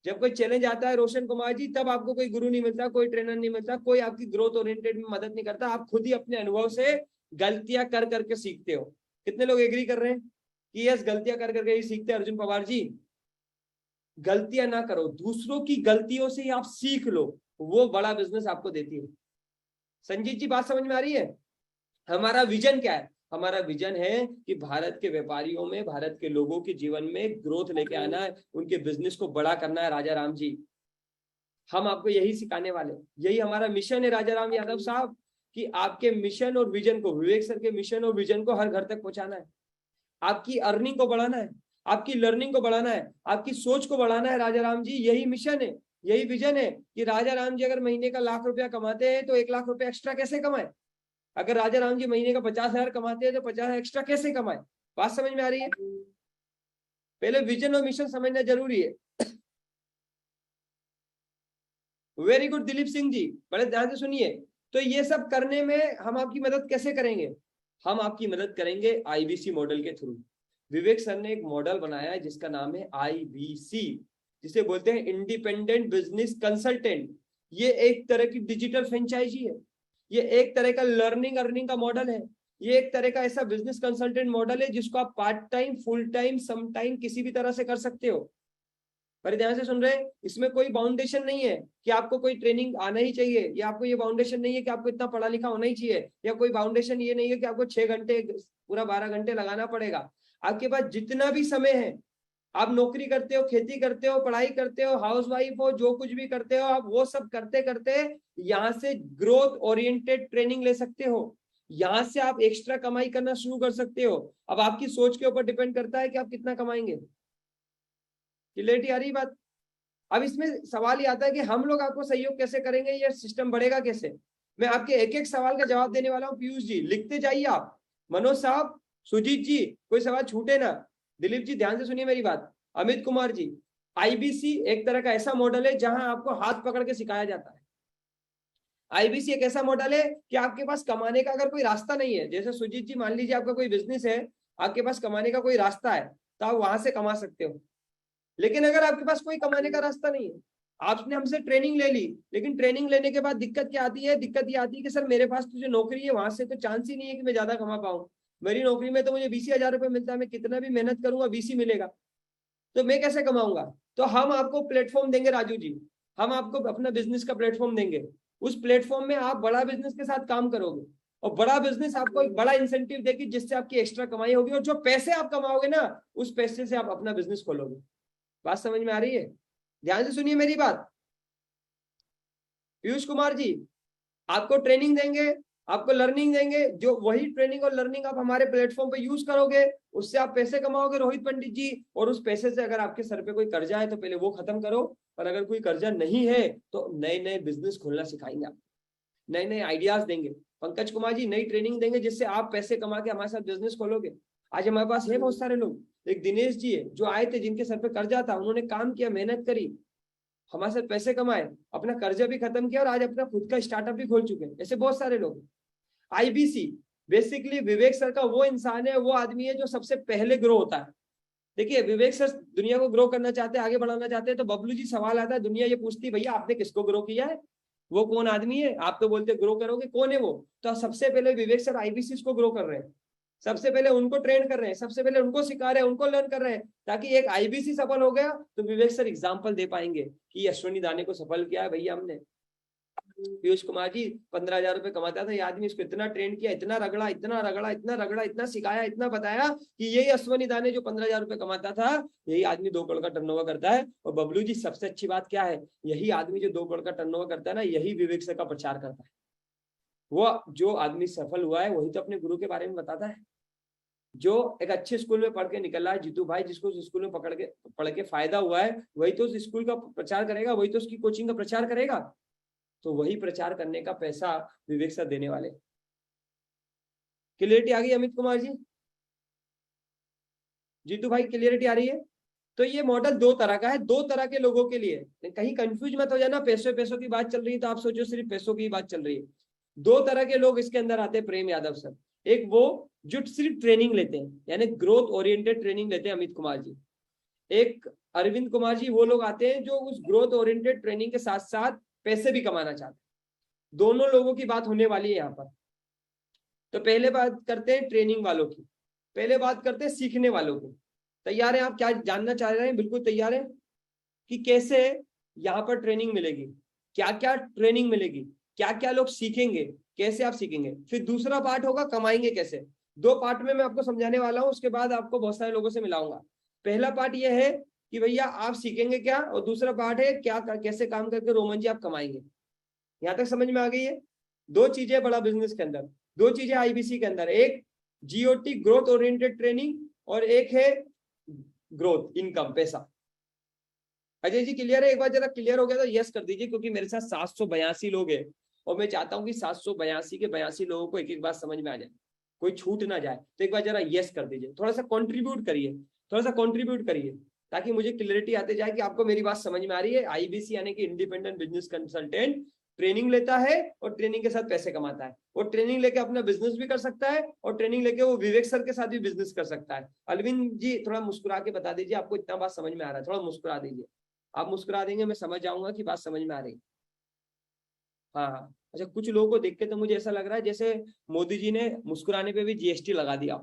जब कोई चैलेंज आता है रोशन कुमार जी, तब आपको कोई गुरु नहीं मिलता, कोई ट्रेनर नहीं मिलता, कोई आपकी ग्रोथ ओरिएंटेड में मदद नहीं करता। आप खुद ही अपने अनुभव से गलतियां कर करके सीखते हो। कितने लोग एग्री कर रहे हैं कि यस, गलतियां कर करके ही सीखते हैं? अर्जुन पवार जी, गलतियां ना करो, दूसरों की गलतियों से ही आप सीख लो, वो बड़ा बिजनेस आपको देती है। संजीत जी, बात समझ में आ रही है? हमारा विजन क्या है? हमारा विजन है कि भारत के व्यापारियों में, भारत के लोगों के जीवन में ग्रोथ लेके आना है, उनके बिजनेस को बड़ा करना है। राजा राम जी, हम आपको यही सिखाने वाले, यही हमारा मिशन है राजा राम यादव साहब, कि आपके मिशन और विजन को, विवेक सर के मिशन और विजन को हर घर तक पहुंचाना है। आपकी अर्निंग को बढ़ाना है, आपकी लर्निंग को बढ़ाना है, आपकी सोच को बढ़ाना है। राजा राम जी, यही मिशन है, यही विजन है कि राजा राम जी अगर महीने का 1,00,000 रुपया कमाते हैं तो 1,00,000 रुपया एक्स्ट्रा कैसे कमाए? अगर राजा राम जी महीने का 50,000 कमाते हैं तो 50,000 एक्स्ट्रा कैसे कमाए? बात समझ में आ रही है? पहले विजन और मिशन समझना जरूरी है। वेरी गुड दिलीप सिंह जी, बड़े ध्यान से सुनिए। तो ये सब करने में हम आपकी मदद कैसे करेंगे? हम आपकी मदद करेंगे आईबीसी मॉडल के थ्रू। विवेक सर ने एक मॉडल बनाया है जिसका नाम है आईबीसी, जिसे बोलते हैं इंडिपेंडेंट बिजनेस कंसल्टेंट। ये एक तरह की डिजिटल फ्रेंचाइजी है, ये एक तरह का लर्निंग अर्निंग का मॉडल है, ये एक तरह का ऐसा बिजनेस कंसल्टेंट मॉडल है जिसको आप part time, full time, some time किसी भी तरह से कर सकते हो। पर ध्यान से सुन रहे हैं, इसमें कोई बाउंडेशन नहीं है कि आपको कोई ट्रेनिंग आना ही चाहिए, या आपको ये बाउंडेशन नहीं है कि आपको इतना पढ़ा लिखा होना ही चाहिए, या कोई बाउंडेशन ये नहीं है कि आपको 6 घंटे पूरा 12 घंटे लगाना पड़ेगा। आपके पास जितना भी समय है, आप नौकरी करते हो, खेती करते हो, पढ़ाई करते हो, हाउसवाइफ हो, जो कुछ भी करते हो, आप वो सब करते करते यहाँ से ग्रोथ ओरिएंटेड ट्रेनिंग ले सकते हो। यहाँ से आप एक्स्ट्रा कमाई करना शुरू कर सकते हो। अब आपकी सोच के ऊपर डिपेंड करता है कि आप कितना कमाएंगे। क्लियरिटी आ रही बात? अब इसमें सवाल ये आता है कि हम लोग आपको सहयोग कैसे करेंगे, ये सिस्टम बढ़ेगा कैसे? मैं आपके एक एक सवाल का जवाब देने वाला हूँ। पीयूष जी लिखते जाइए आप, मनोज साहब, सुजीत जी, कोई सवाल छूटे ना। दिलीप जी ध्यान से सुनिए मेरी बात। अमित कुमार जी, आईबीसी एक तरह का ऐसा मॉडल है जहां आपको हाथ पकड़ के सिखाया जाता है। आईबीसी एक ऐसा मॉडल है कि आपके पास कमाने का अगर कोई रास्ता नहीं है, जैसे सुजीत जी मान लीजिए आपका कोई बिजनेस है, आपके पास कमाने का कोई रास्ता है तो आप वहां से कमा सकते हो। लेकिन अगर आपके पास कोई कमाने का रास्ता नहीं है, आपने हमसे ट्रेनिंग ले ली, लेकिन ट्रेनिंग लेने के बाद दिक्कत क्या आती है? दिक्कत ये आती है कि सर मेरे पास तो जो नौकरी है वहां से तो चांस ही नहीं है कि मैं ज्यादा कमा पाऊं। मेरी नौकरी में तो मुझे 20,000 रुपए मिलता है, मैं कितना भी मेहनत करूंगा 20 ही मिलेगा, तो मैं कैसे कमाऊंगा? तो हम आपको प्लेटफॉर्म देंगे राजू जी, हम आपको अपना बिजनेस का प्लेटफॉर्म देंगे। उस प्लेटफॉर्म में आप बड़ा बिजनेस के साथ काम करोगे और बड़ा बिजनेस आपको एक बड़ा इंसेंटिव देगी जिससे आपकी एक्स्ट्रा कमाई होगी, और जो पैसे आप कमाओगे ना उस पैसे से आप अपना बिजनेस खोलोगे। बात समझ में आ रही है? ध्यान से सुनिए मेरी बात। पीयूष कुमार जी, आपको ट्रेनिंग देंगे, आपको लर्निंग देंगे, जो वही ट्रेनिंग और लर्निंग आप हमारे प्लेटफॉर्म पे यूज करोगे, उससे आप पैसे कमाओगे रोहित पंडित जी। और उस पैसे से अगर आपके सर पे कोई कर्जा है तो पहले वो खत्म करो, और अगर कोई कर्जा नहीं है तो नए नए बिजनेस खोलना सिखाएंगे, आप नए नए आइडियाज देंगे। पंकज कुमार जी, नई ट्रेनिंग देंगे जिससे आप पैसे कमा के हमारे साथ बिजनेस खोलोगे। आज हमारे पास है बहुत सारे लोग, एक दिनेश जी है जो आए थे, जिनके सर पे कर्जा था, उन्होंने काम किया, मेहनत करी, हमारे साथ पैसे कमाए, अपना कर्जा भी खत्म किया और आज अपना खुद का स्टार्टअप भी खोल चुके हैं। ऐसे बहुत सारे लोग। आईबीसी बेसिकली विवेक सर का वो इंसान है, वो आदमी है जो सबसे पहले ग्रो होता है। देखिए विवेक सर दुनिया को ग्रो करना चाहते हैं, आगे बढ़ाना चाहते हैं, तो बबलू जी सवाल आता है, दुनिया ये पूछती भैया आपने किसको ग्रो किया है, वो कौन आदमी है? आप तो बोलते ग्रो करोगे, कौन है वो? तो सबसे पहले विवेक सर आईबीसी को ग्रो कर रहे हैं, सबसे पहले उनको ट्रेन कर रहे हैं, सबसे पहले उनको सिखा रहे हैं, उनको लर्न कर रहे हैं, ताकि एक आईबीसी सफल हो गया तो विवेक सर एग्जांपल दे पाएंगे कि अश्विनी दाने को सफल किया है भैया हमने। पीयूष कुमार जी 15,000 रुपए कमाता था ये आदमी, इसको इतना ट्रेन किया, इतना रगड़ा, इतना रगड़ा, इतना रगड़ा, इतना सिखाया, इतना बताया कि यही अश्विनी दाने जो 15,000 रुपए कमाता था, यही आदमी 2 करोड़ का टर्नओवर करता है। और बबलू जी सबसे अच्छी बात क्या है, यही आदमी जो 2 करोड़ का टर्नओवर करता है ना, यही विवेक सर का प्रचार करता है। वो जो आदमी सफल हुआ है वही तो अपने गुरु के बारे में बताता है। जो एक अच्छे स्कूल में पढ़ के निकला है जीतू भाई, जिसको उस स्कूल में पढ़ के फायदा हुआ है, वही तो उस स्कूल का प्रचार करेगा, वही तो उसकी कोचिंग का प्रचार करेगा। तो वही प्रचार करने का पैसा विवेक सर देने वाले। क्लियरिटी आ गई अमित कुमार जी? जीतू भाई क्लियरिटी आ रही है? तो ये मॉडल 2 तरह का है, 2 तरह के लोगों के लिए। कहीं कंफ्यूज मत हो जाना, पैसों की बात चल रही है तो आप सोचो सिर्फ पैसों की बात चल रही है। दो तरह के लोग इसके अंदर आते हैं प्रेम यादव सर। एक वो जो सिर्फ ट्रेनिंग लेते हैं, यानी ग्रोथ ओरिएंटेड ट्रेनिंग लेते हैं, अमित कुमार जी। एक अरविंद कुमार जी, वो लोग आते हैं जो उस ग्रोथ ओरिएंटेड ट्रेनिंग के साथ साथ पैसे भी कमाना चाहते हैं। दोनों लोगों की बात होने वाली है यहाँ पर। तो पहले बात करते हैं ट्रेनिंग वालों की, पहले बात करते हैं सीखने वालों की। तैयार हैं आप? क्या जानना चाह रहे हैं? बिल्कुल तैयार हैं कि कैसे यहाँ पर ट्रेनिंग मिलेगी, क्या क्या ट्रेनिंग मिलेगी, क्या क्या लोग सीखेंगे, कैसे आप सीखेंगे। फिर दूसरा पार्ट होगा कमाएंगे कैसे। दो पार्ट में मैं आपको समझाने वाला हूँ, उसके बाद आपको बहुत सारे लोगों से मिलाऊंगा। पहला पार्ट यह है कि भैया आप सीखेंगे क्या, और दूसरा पार्ट है क्या कैसे काम करके रोमन जी आप कमाएंगे। यहाँ तक समझ में आ गई है? दो चीजें बड़ा बिजनेस के अंदर, दो चीजें आईबीसी के अंदर, एक जीओटी ग्रोथ ओरिएंटेड ट्रेनिंग और एक है ग्रोथ इनकम पैसा। अजय जी क्लियर है? एक बार जरा क्लियर हो गया तो यस कर दीजिए, क्योंकि मेरे साथ 782 लोग हैं और मैं चाहता हूं कि 782 के 82 लोगों को एक एक बात समझ में आ जाए, कोई छूट ना जाए। तो एक बार जरा यस कर दीजिए, थोड़ा सा कंट्रीब्यूट करिए, थोड़ा सा कंट्रीब्यूट करिए, ताकि मुझे क्लियरिटी आते जाए कि आपको मेरी बात समझ में आ रही है। आईबीसी यानी कि इंडिपेंडेंट बिजनेस कंसल्टेंट ट्रेनिंग लेता है और ट्रेनिंग के साथ पैसे कमाता है। वो ट्रेनिंग लेके अपना बिजनेस भी कर सकता है और ट्रेनिंग लेके वो विवेक सर के साथ भी बिजनेस कर सकता है। अरविंद जी थोड़ा मुस्कुरा के बता दीजिए आपको इतना बात समझ में आ रहा है, थोड़ा मुस्कुरा दीजिए। आप मुस्कुरा देंगे मैं समझ जाऊंगा कि बात समझ में आ रही है। हाँ अच्छा, कुछ लोगों को देख के तो मुझे ऐसा लग रहा है जैसे मोदी जी ने मुस्कुराने पे भी जीएसटी लगा दिया।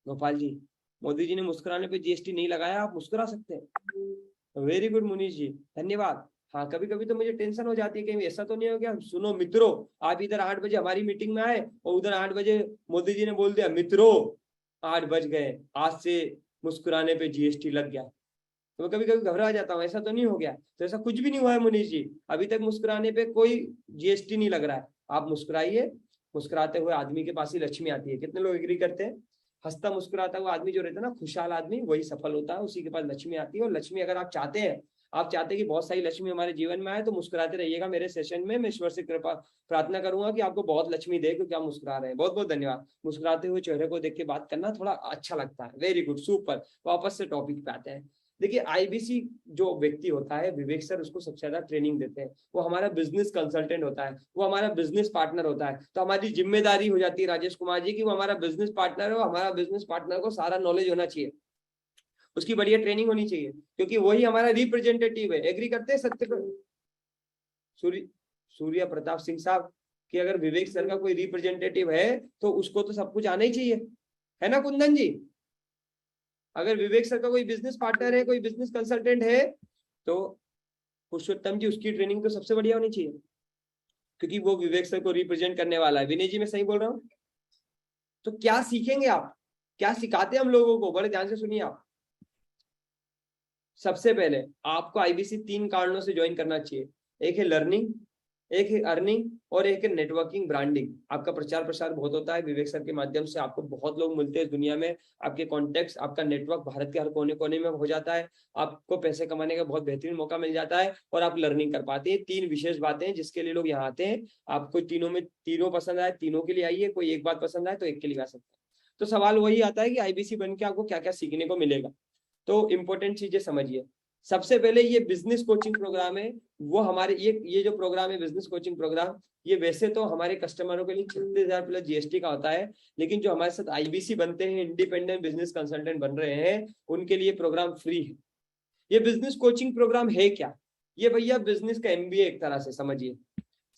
गोपाल जी, मोदी जी ने मुस्कुराने पे जीएसटी नहीं लगाया, आप मुस्कुरा सकते हैं। वेरी गुड मुनीष जी, धन्यवाद। हाँ कभी कभी तो मुझे टेंशन हो जाती है कहीं ऐसा तो नहीं हो गया। सुनो मित्रों, आप इधर 8 बजे हमारी मीटिंग में आए और उधर 8 बजे मोदी जी ने बोल दिया मित्रों 8 बज गए, आज से मुस्कुराने पे जीएसटी लग गया। तो कभी कभी घबरा जाता हूँ, ऐसा तो नहीं हो गया। तो ऐसा कुछ भी नहीं हुआ है मुनीष जी, अभी तक मुस्कुराने पे कोई जीएसटी नहीं लग रहा है। आप मुस्कुराइए, मुस्कुराते हुए आदमी के पास ही लक्ष्मी आती है। कितने लोग एग्री करते हैं? हंसता मुस्कुराता हुआ आदमी जो रहता है ना, खुशहाल आदमी, वही सफल होता है, उसी के पास लक्ष्मी आती है। और लक्ष्मी अगर आप चाहते हैं, आप चाहते हैं कि बहुत सारी लक्ष्मी हमारे जीवन में आए, तो मुस्कुराते रहिएगा। मेरे सेशन में मैं ईश्वर से कृपा प्रार्थना करूंगा कि आपको बहुत लक्ष्मी दे, क्योंकि आप मुस्कुरा रहे हैं। बहुत बहुत धन्यवाद। मुस्कुराते हुए चेहरे को देख के बात करना थोड़ा अच्छा लगता है। Very good, super. वापस से टॉपिक पे आते हैं। देखिए आईबीसी जो व्यक्ति होता है, विवेक सर उसको सबसे ज्यादा ट्रेनिंग देते हैं। वो हमारा बिजनेस कंसल्टेंट होता है, वो हमारा बिजनेस पार्टनर होता है। तो हमारी जिम्मेदारी हो जाती है राजेश कुमार जी की, वो हमारा बिजनेस पार्टनर है। हमारा बिजनेस पार्टनर को सारा नॉलेज होना चाहिए, उसकी बढ़िया ट्रेनिंग होनी चाहिए, क्योंकि वही हमारा रिप्रेजेंटेटिव है। एग्री करते हैं सत्य पर? सूर्य प्रताप सिंह साहब कि अगर विवेक सर का कोई रिप्रेजेंटेटिव है तो उसको तो सब कुछ आना ही चाहिए, है ना कुंदन जी? अगर विवेक सर का कोई बिजनेस पार्टनर है, कोई बिजनेस कंसल्टेंट है, तो पुरुषोत्तम जी उसकी ट्रेनिंग तो सबसे बढ़िया होनी चाहिए, क्योंकि वो विवेक सर को रिप्रेजेंट करने वाला है। विनय जी मैं सही बोल रहा हूँ? तो क्या सीखेंगे आप, क्या सिखाते हैं हम लोगों को? बड़े ध्यान से सुनिए आप। सबसे पहले आपको आईबीसी 3 कारणों से ज्वाइन करना चाहिए। एक है लर्निंग, एक है अर्निंग और एक है नेटवर्किंग ब्रांडिंग। आपका प्रचार प्रसार बहुत होता है विवेक सर के माध्यम से, आपको बहुत लोग मिलते हैं दुनिया में, आपके कॉन्टेक्ट्स, आपका नेटवर्क भारत के हर कोने कोने में हो जाता है, आपको पैसे कमाने का बहुत बेहतरीन मौका मिल जाता है और आप लर्निंग कर पाते हैं। 3 विशेष बातें जिसके लिए लोग यहाँ आते हैं। आपको तीनों में तीनों पसंद आए, तीनों के लिए आइए। कोई एक बात पसंद आए तो एक के लिए आ सकता है। तो सवाल वही आता है कि आईबीसी बन के आपको क्या क्या सीखने को मिलेगा। तो इंपॉर्टेंट चीजें समझिए। सबसे पहले ये बिजनेस कोचिंग प्रोग्राम है, वो हमारे ये जो प्रोग्राम है बिजनेस कोचिंग प्रोग्राम, ये वैसे तो हमारे कस्टमरों के लिए 36,000 प्लस जीएसटी का होता है, लेकिन जो हमारे साथ आईबीसी बनते हैं, इंडिपेंडेंट बिजनेस कंसल्टेंट बन रहे हैं, उनके लिए प्रोग्राम फ्री है। ये बिजनेस कोचिंग प्रोग्राम है क्या? ये भैया बिजनेस का एमबीए एक तरह से समझिए।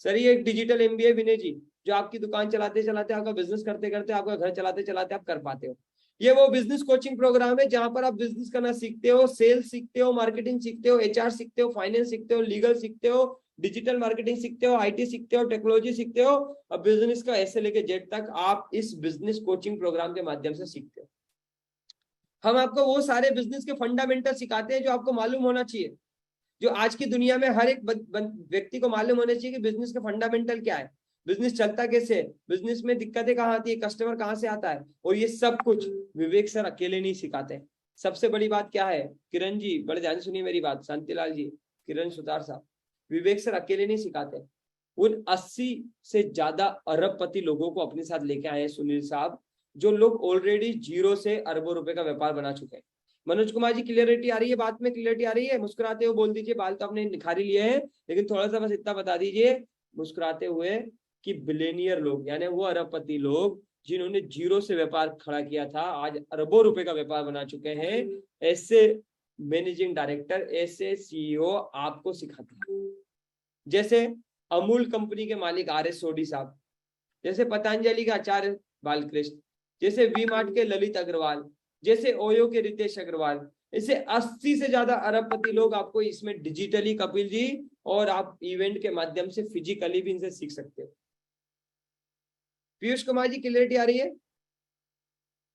सर ये एक डिजिटल एमबीए विनय जी, जो आपकी दुकान चलाते चलाते, आपका बिजनेस करते करते, आपका घर चलाते चलाते आप कर पाते हो। ये वो बिजनेस कोचिंग प्रोग्राम है जहां पर आप बिजनेस करना सीखते हो, सेल्स सीखते हो, मार्केटिंग सीखते हो, एचआर सीखते हो, फाइनेंस सीखते हो, लीगल सीखते हो, डिजिटल मार्केटिंग सीखते हो, आईटी सीखते हो, टेक्नोलॉजी सीखते हो, और बिजनेस का ऐसे लेके जेड तक आप इस बिजनेस कोचिंग प्रोग्राम के माध्यम से सीखते हो। हम आपको वो सारे बिजनेस के फंडामेंटल सिखाते हैं जो आपको मालूम होना चाहिए, जो आज की दुनिया में हर एक व्यक्ति को मालूम होना चाहिए कि बिजनेस के फंडामेंटल क्या है, बिजनेस चलता कैसे है, बिजनेस में दिक्कतें कहाँ आती है, कस्टमर कहाँ से आता है। और ये सब कुछ विवेक सर अकेले नहीं सिखाते। सबसे बड़ी बात क्या है, किरण जी बड़े ध्यान से सुनिए मेरी बात, शांतिलाल जी, किरण सुतार साहब, विवेक सर अकेले नहीं सिखाते। उन 80 से ज्यादा अरबपति लोगों को अपने साथ लेके आए हैं सुनील साहब, जो लोग ऑलरेडी 0 से अरबों रुपए का व्यापार बना चुके हैं। मनोज कुमार जी क्लियरिटी आ रही है? बात में क्लियरिटी आ रही है? मुस्कुराते हुए बोल दीजिए। बाल तो आपने निखारी लिए हैं, लेकिन थोड़ा सा बस इतना बता दीजिए मुस्कुराते हुए कि बिलियनियर लोग यानी वो अरबपति लोग जिन्होंने जीरो से व्यापार खड़ा किया था आज अरबों रुपए का व्यापार बना चुके हैं, ऐसे मैनेजिंग डायरेक्टर, ऐसे सीईओ आपको सिखाते हैं। जैसे अमूल कंपनी के मालिक आर.एस. सोडी साहब, जैसे पतंजलि के आचार्य बालकृष्ण, जैसे वी मार्ट के ललित अग्रवाल, जैसे ओयो के रितेश अग्रवाल, ऐसे 80 से ज्यादा अरबपति लोग आपको इसमें डिजिटली, कपिल जी, और आप इवेंट के माध्यम से फिजिकली भी इनसे सीख सकते हो। पीयूष कुमार जी, क्लियरिटी आ रही है?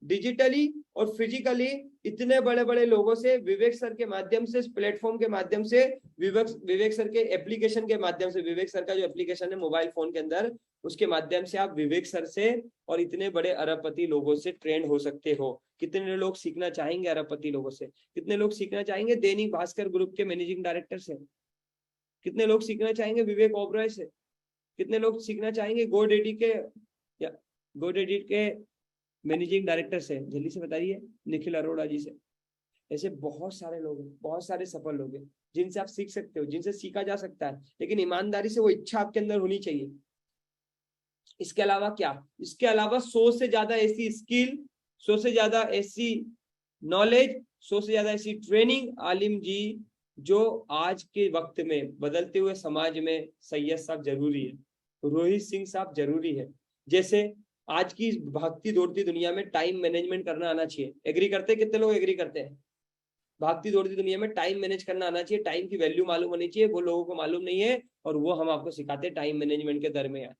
डिजिटली और फिजिकली इतने बड़े बड़े लोगों से, विवेक सर के माध्यम से, प्लेटफॉर्म के माध्यम से, विवेक सर के एप्लीकेशन के माध्यम से, विवेक सर का जो एप्लीकेशन है मोबाइल फोन के अंदर, उसके माध्यम से आप विवेक सर से और इतने बड़े अरबपति लोगों से ट्रेंड हो सकते हो। कितने लोग सीखना चाहेंगे अरबपति लोगों से? कितने लोग सीखना चाहेंगे दैनिक भास्कर ग्रुप के मैनेजिंग डायरेक्टर से? कितने लोग सीखना चाहेंगे विवेक ओबरॉय से? कितने लोग सीखना चाहेंगे गोडेडी के मैनेजिंग डायरेक्टर से? जल्दी से बताइए, निखिल अरोड़ा जी से। ऐसे बहुत सारे लोग हैं, बहुत सारे सफल लोग हैं जिनसे आप सीख सकते हो, जिनसे सीखा जा सकता है, लेकिन ईमानदारी से वो इच्छा आपके अंदर होनी चाहिए। इसके अलावा क्या? इसके अलावा 100 से ज्यादा ऐसी स्किल, 100 से ज्यादा ऐसी नॉलेज, 100 से ज्यादा ऐसी ट्रेनिंग आलिम जी जो आज के वक्त में बदलते हुए समाज में सैयद साहब जरूरी है, रोहित सिंह साहब जरूरी है। जैसे आज की भागती दौड़ती दुनिया में टाइम मैनेजमेंट करना आना चाहिए। एग्री करते हैं? कितने लोग एग्री करते हैं? भागती दौड़ती दुनिया में टाइम मैनेज करना आना चाहिए, टाइम की वैल्यू मालूम होनी चाहिए, वो लोगों को मालूम नहीं है और वो हम आपको सिखाते हैं टाइम मैनेजमेंट के दरमियान।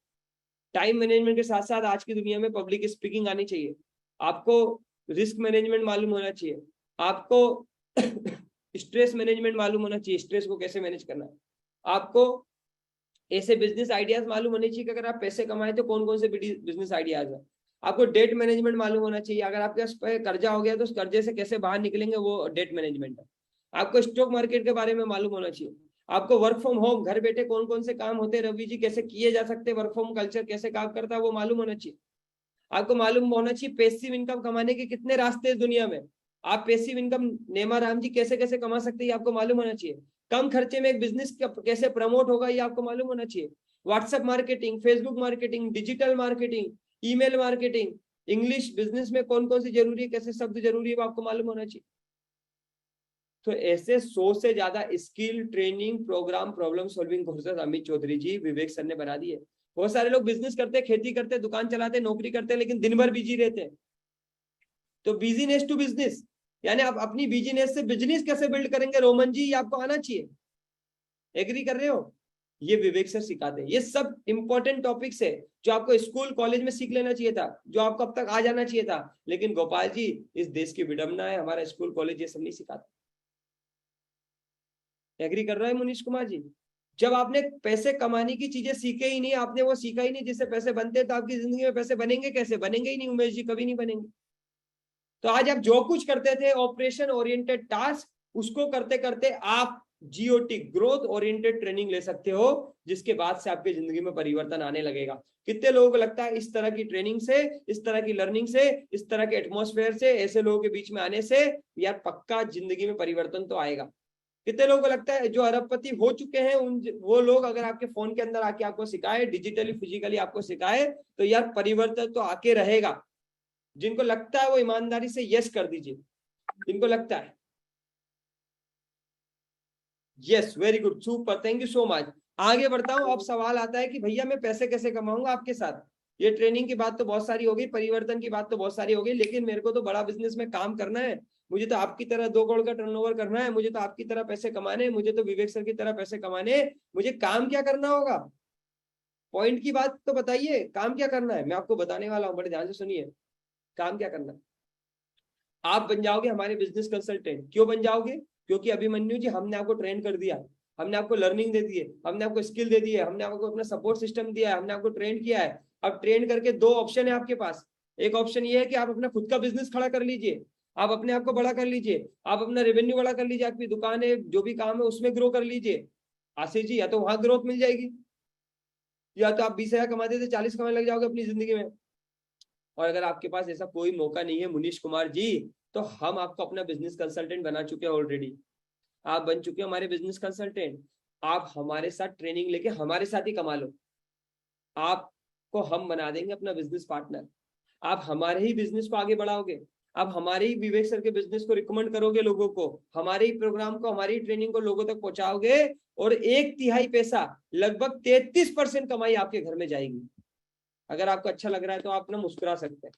टाइम मैनेजमेंट के साथ साथ आज की दुनिया में पब्लिक स्पीकिंग आनी चाहिए, आपको रिस्क मैनेजमेंट मालूम होना चाहिए, आपको स्ट्रेस मैनेजमेंट मालूम होना चाहिए, स्ट्रेस को कैसे मैनेज करना है, आपको ऐसे बिजनेस आइडियाज मालूम होने चाहिए कि अगर आप पैसे कमाए तो कौन कौन से बिजनेस आइडियाज है, आपको डेट मैनेजमेंट मालूम होना चाहिए, अगर आपके पास कर्जा हो गया तो उस कर्जे से कैसे बाहर निकलेंगे, वो डेट मैनेजमेंट है, आपको स्टॉक मार्केट के बारे में मालूम होना चाहिए, आपको वर्क फ्रॉम होम घर बैठे कौन कौन से काम होते हैं रवि जी, कैसे किए जा सकते हैं, वर्क फ्रॉम कल्चर कैसे काम करता है वो मालूम होना चाहिए, आपको मालूम होना चाहिए पैसिव इनकम कमाने के कितने रास्ते हैं दुनिया में, आप पैसिव इनकम नेमा राम जी कैसे कैसे कमा सकते हैं आपको मालूम होना चाहिए, कम खर्चे में एक बिजनेस कैसे प्रमोट होगा ये आपको मालूम होना चाहिए, WhatsApp marketing, Facebook marketing, digital marketing, email marketing, English business में कौन कौन सी जरूरी है, कैसे शब्द जरूरी है वो आपको मालूम होना चाहिए। तो ऐसे 100 से ज्यादा skill training program problem solving courses Amit Chaudhary ji, Vivek sir ने बना दिए। बहुत सारे लोग बिजनेस करते, खेती करते, दुकान चलाते, नौकरी करते, लेकिन दिन भर बिजी रहते हैं। तो बिजीनेस टू बिजनेस, यानी आप अपनी बिजीनेस से बिजनेस कैसे बिल्ड करेंगे रोमन जी, ये आपको आना चाहिए। एग्री कर रहे हो? ये विवेक सर सिखाते हैं। ये सब इंपॉर्टेंट टॉपिक्स है जो आपको स्कूल कॉलेज में सीख लेना चाहिए था, जो आपको अब तक आ जाना चाहिए था, लेकिन गोपाल जी इस देश की विडंबना है, हमारा स्कूल कॉलेज ये सब नहीं सिखाता। एग्री कर रहा है मुनीश कुमार जी? जब आपने पैसे कमाने की चीजें सीखे ही नहीं, आपने वो सीखा ही नहीं जिससे पैसे बनते हैं, तो आपकी जिंदगी में पैसे बनेंगे कैसे? बनेंगे ही नहीं उमेश जी, कभी नहीं बनेंगे। तो आज आप जो कुछ करते थे ऑपरेशन ओरिएंटेड टास्क, उसको करते करते आप जीओटी ग्रोथ ओरिएंटेड ट्रेनिंग ले सकते हो, जिसके बाद से आपकी जिंदगी में परिवर्तन आने लगेगा। कितने लोगों को लगता है इस तरह की ट्रेनिंग से, इस तरह की लर्निंग से, इस तरह के एटमॉस्फेयर से, ऐसे लोगों के बीच में आने से यार पक्का जिंदगी में परिवर्तन तो आएगा? कितने लोगों को लगता है जो अरबपति हो चुके हैं वो लोग अगर आपके फोन के अंदर आके आपको सिखाए, डिजिटली फिजिकली आपको सिखाए, तो यार परिवर्तन तो आके रहेगा? जिनको लगता है वो ईमानदारी से यस कर दीजिए, जिनको लगता है। Yes, very good, super, thank you so much. आगे बढ़ता हूं। अब सवाल आता है कि भैया मैं पैसे कैसे कमाऊंगा आपके साथ? ये ट्रेनिंग की बात तो बहुत सारी हो गई, परिवर्तन की बात तो बहुत सारी हो गई, लेकिन मेरे को तो बड़ा बिजनेस में काम करना है, मुझे तो आपकी तरह 2 करोड़ का टर्नओवर करना है, मुझे तो आपकी तरह पैसे कमाने, मुझे तो विवेक सर की तरह पैसे कमाने, मुझे काम क्या करना होगा? पॉइंट की बात तो बताइए, काम क्या करना है? मैं आपको बताने वाला हूं, बड़े ध्यान से सुनिए। काम क्या करना है? आप बन जाओगे हमारे बिजनेस कंसल्टेंट। क्यों बन जाओगे? क्योंकि अभिमन्यु जी हमने आपको ट्रेन कर दिया, हमने आपको लर्निंग दे दी है, हमने आपको स्किल दे दी है, हमने आपको अपना सपोर्ट सिस्टम दिया है, हमने आपको ट्रेन किया है। अब ट्रेन करके 2 ऑप्शन है आपके पास। एक ऑप्शन ये है कि आप अपना खुद का बिजनेस खड़ा कर लीजिए, आप अपने आप को बड़ा कर लीजिए, आप अपना रेवेन्यू बड़ा कर लीजिए, आपकी दुकान है, जो भी काम है उसमें ग्रो कर लीजिए। आशीष जी, या तो वहां ग्रोथ मिल जाएगी, या तो आप 20,000 कमाते थे 40 कमाने लग जाओगे अपनी जिंदगी में। और अगर आपके पास ऐसा कोई मौका नहीं है मुनीश कुमार जी, तो हम आपको अपना बिजनेस कंसल्टेंट बना चुके हैं ऑलरेडी। आप बन चुके हो हमारे बिजनेस कंसल्टेंट। आप हमारे साथ ट्रेनिंग लेके हमारे साथ ही कमा लो। आप को हम बना देंगे अपना बिजनेस पार्टनर। आप हमारे ही बिजनेस को आगे बढ़ाओगे, आप हमारे ही विवेक सर के बिजनेस को रिकमेंड करोगे लोगों को, हमारे ही प्रोग्राम को, हमारी ट्रेनिंग को लोगों तक पहुंचाओगे, और 1/3 पैसा, लगभग 33% कमाई आपके घर में जाएगी। अगर आपको अच्छा लग रहा है तो आप ना मुस्कुरा सकते हैं,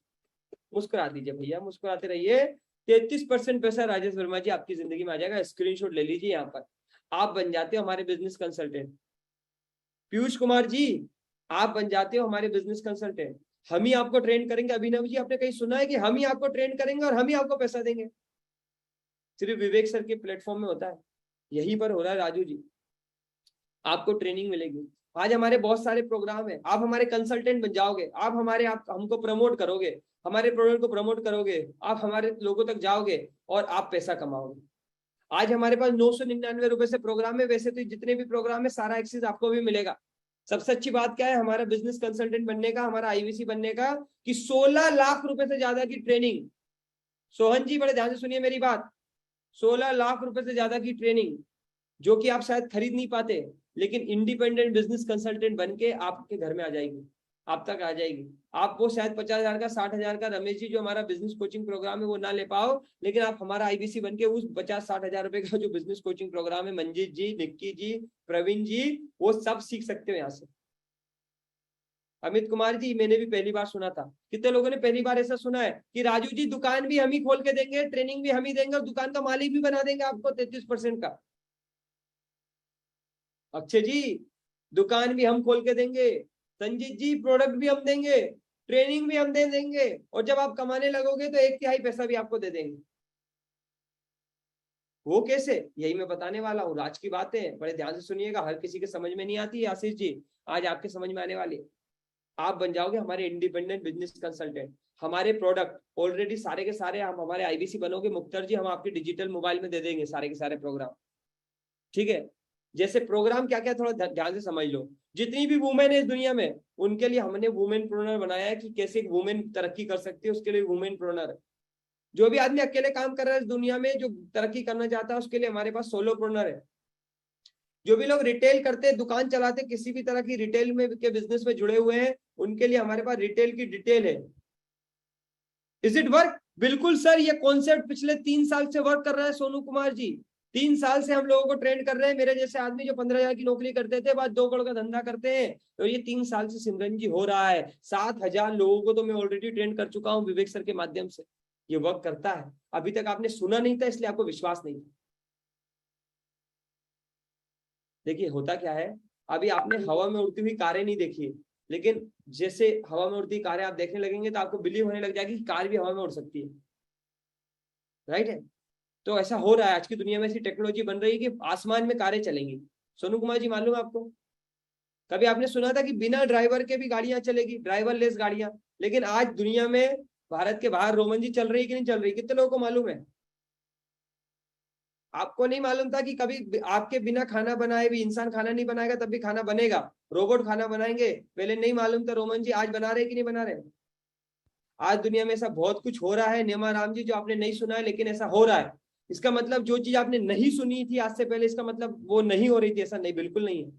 मुस्कुरा दीजिए भैया, मुस्कुराते रहिए। 33% पैसा राजेश वर्मा जी आपकी जिंदगी में आ जाएगा। स्क्रीनशॉट ले लीजिए, यहाँ पर आप बन जाते हो हमारे बिजनेस कंसल्टेंट। पीयूष कुमार जी, आप बन जाते हो हमारे बिजनेस कंसल्टेंट। हम ही आपको ट्रेन करेंगे। अभिनव जी, आपने कहीं सुना है कि हम ही आपको ट्रेन करेंगे और हम ही आपको पैसा देंगे? सिर्फ विवेक सर के प्लेटफॉर्म में होता है, यहीं पर हो रहा है राजू जी। आपको ट्रेनिंग मिलेगी। आज हमारे बहुत सारे प्रोग्राम है, आप हमारे कंसल्टेंट बन जाओगे, आप हमको प्रमोट करोगे, हमारे प्रोडक्ट को प्रमोट करोगे, आप हमारे लोगों तक जाओगे और आप पैसा कमाओगे। आज हमारे पास 999 रुपए से प्रोग्राम है। वैसे तो जितने भी प्रोग्राम है सारा एक्सेस आपको भी मिलेगा। सबसे अच्छी बात क्या है हमारा बिजनेस कंसल्टेंट बनने का, हमारा आईवीसी बनने का, कि 16 लाख रुपए से ज्यादा की ट्रेनिंग। सोहन जी बड़े ध्यान से सुनिए मेरी बात, 16 लाख रुपए से ज्यादा की ट्रेनिंग, जो कि आप शायद खरीद नहीं पाते, लेकिन इंडिपेंडेंट बिजनेस कंसल्टेंट बन के आपके घर में आ जाएगी, आप तक आ जाएगी। आप वो शायद 50,000 का, 60,000 का, रमेश जी जो हमारा बिजनेस कोचिंग प्रोग्राम है वो ना ले पाओ, लेकिन आप हमारा आईबीसी बन के उस 50-60 हजार रुपए का जो बिजनेस कोचिंग प्रोग्राम है, मंजीत जी, निक्की जी, प्रवीण जी, वो सब सीख सकते हो यहाँ से। अमित कुमार जी, मैंने भी पहली बार सुना था। कितने लोगों ने पहली बार ऐसा सुना है कि राजू जी दुकान भी हम ही खोल के देंगे, ट्रेनिंग भी हम ही देंगे और दुकान का मालिक भी बना देंगे आपको 33% का? अक्षय जी, दुकान भी हम खोल के देंगे, संजीत जी प्रोडक्ट भी हम देंगे, ट्रेनिंग भी हम दे देंगे, और जब आप कमाने लगोगे तो 1/3 पैसा भी आपको दे देंगे। वो कैसे, यही मैं बताने वाला हूँ। आज की बातें हैं, बड़े ध्यान से सुनिएगा, हर किसी के समझ में नहीं आती है। आशीष जी, आज आपके समझ में आने वाली है। आप बन जाओगे हमारे इंडिपेंडेंट बिजनेस कंसल्टेंट। हमारे प्रोडक्ट ऑलरेडी सारे के सारे हम हमारे आईबीसी बनोगे, मुख्तर जी हम आपके डिजिटल मोबाइल में दे देंगे सारे के सारे प्रोग्राम। ठीक है, जैसे प्रोग्राम क्या क्या थोड़ा ध्यान से समझ लो। जितनी भी वुमेन है इस दुनिया में, उनके लिए हमने वुमेन प्रोनर बनाया है कि कैसे एक वुमेन तरक्की कर सकती है, उसके लिए वुमेन प्रोनर है। जो भी आदमी अकेले काम कर रहा है इस दुनिया में, जो तरक्की करना चाहता है, उसके लिए हमारे पास सोलो प्रोनर है। जो भी लोग रिटेल करते हैं, दुकान चलाते, किसी भी तरह की रिटेल में के बिजनेस में जुड़े हुए हैं, उनके लिए हमारे पास रिटेल की डिटेल है। Is it work? बिल्कुल सर, ये कॉन्सेप्ट पिछले 3 साल से वर्क कर रहा है सोनू कुमार जी। 3 साल से हम लोगों को ट्रेन कर रहे हैं। मेरे जैसे आदमी जो 15,000 की नौकरी करते थे, बाद 2 करोड़ का धंधा करते हैं, तो ये 3 साल से सिमरन जी हो रहा है। 7,000 लोगों को तो मैं ऑलरेडी ट्रेन कर चुका हूँ विवेक सर के माध्यम से। ये वर्क करता है। अभी तक आपने सुना नहीं था, इसलिए आपको विश्वास नहीं था। देखिए होता क्या है, अभी आपने हवा में उड़ती हुई कारें नहीं देखी, लेकिन जैसे हवा में उड़ती कारें आप देखने लगेंगे तो आपको बिलीव होने लग जाएगी कि कार भी हवा में उड़ सकती है। राइट है? तो ऐसा हो रहा है, आज की दुनिया में ऐसी टेक्नोलॉजी बन रही है कि आसमान में कारें चलेंगी। सोनू कुमार जी, मालूम है आपको? कभी आपने सुना था कि बिना ड्राइवर के भी गाड़ियां चलेगी, ड्राइवरलेस गाड़ियां? लेकिन आज दुनिया में भारत के बाहर रोमन जी चल रही है कि नहीं चल रही? कितने लोगों को मालूम है? आपको नहीं मालूम था कि कभी आपके बिना खाना बनाए भी इंसान खाना नहीं बनाएगा तब भी खाना बनेगा, रोबोट खाना बनाएंगे? पहले नहीं मालूम था रोमन जी, आज बना रहे कि नहीं बना रहे? आज दुनिया में ऐसा बहुत कुछ हो रहा है नेमा राम जी, जो आपने नहीं सुना है, लेकिन ऐसा हो रहा है। इसका मतलब जो चीज आपने नहीं सुनी थी आज से पहले, इसका मतलब वो नहीं हो रही थी, ऐसा नहीं, बिल्कुल नहीं है।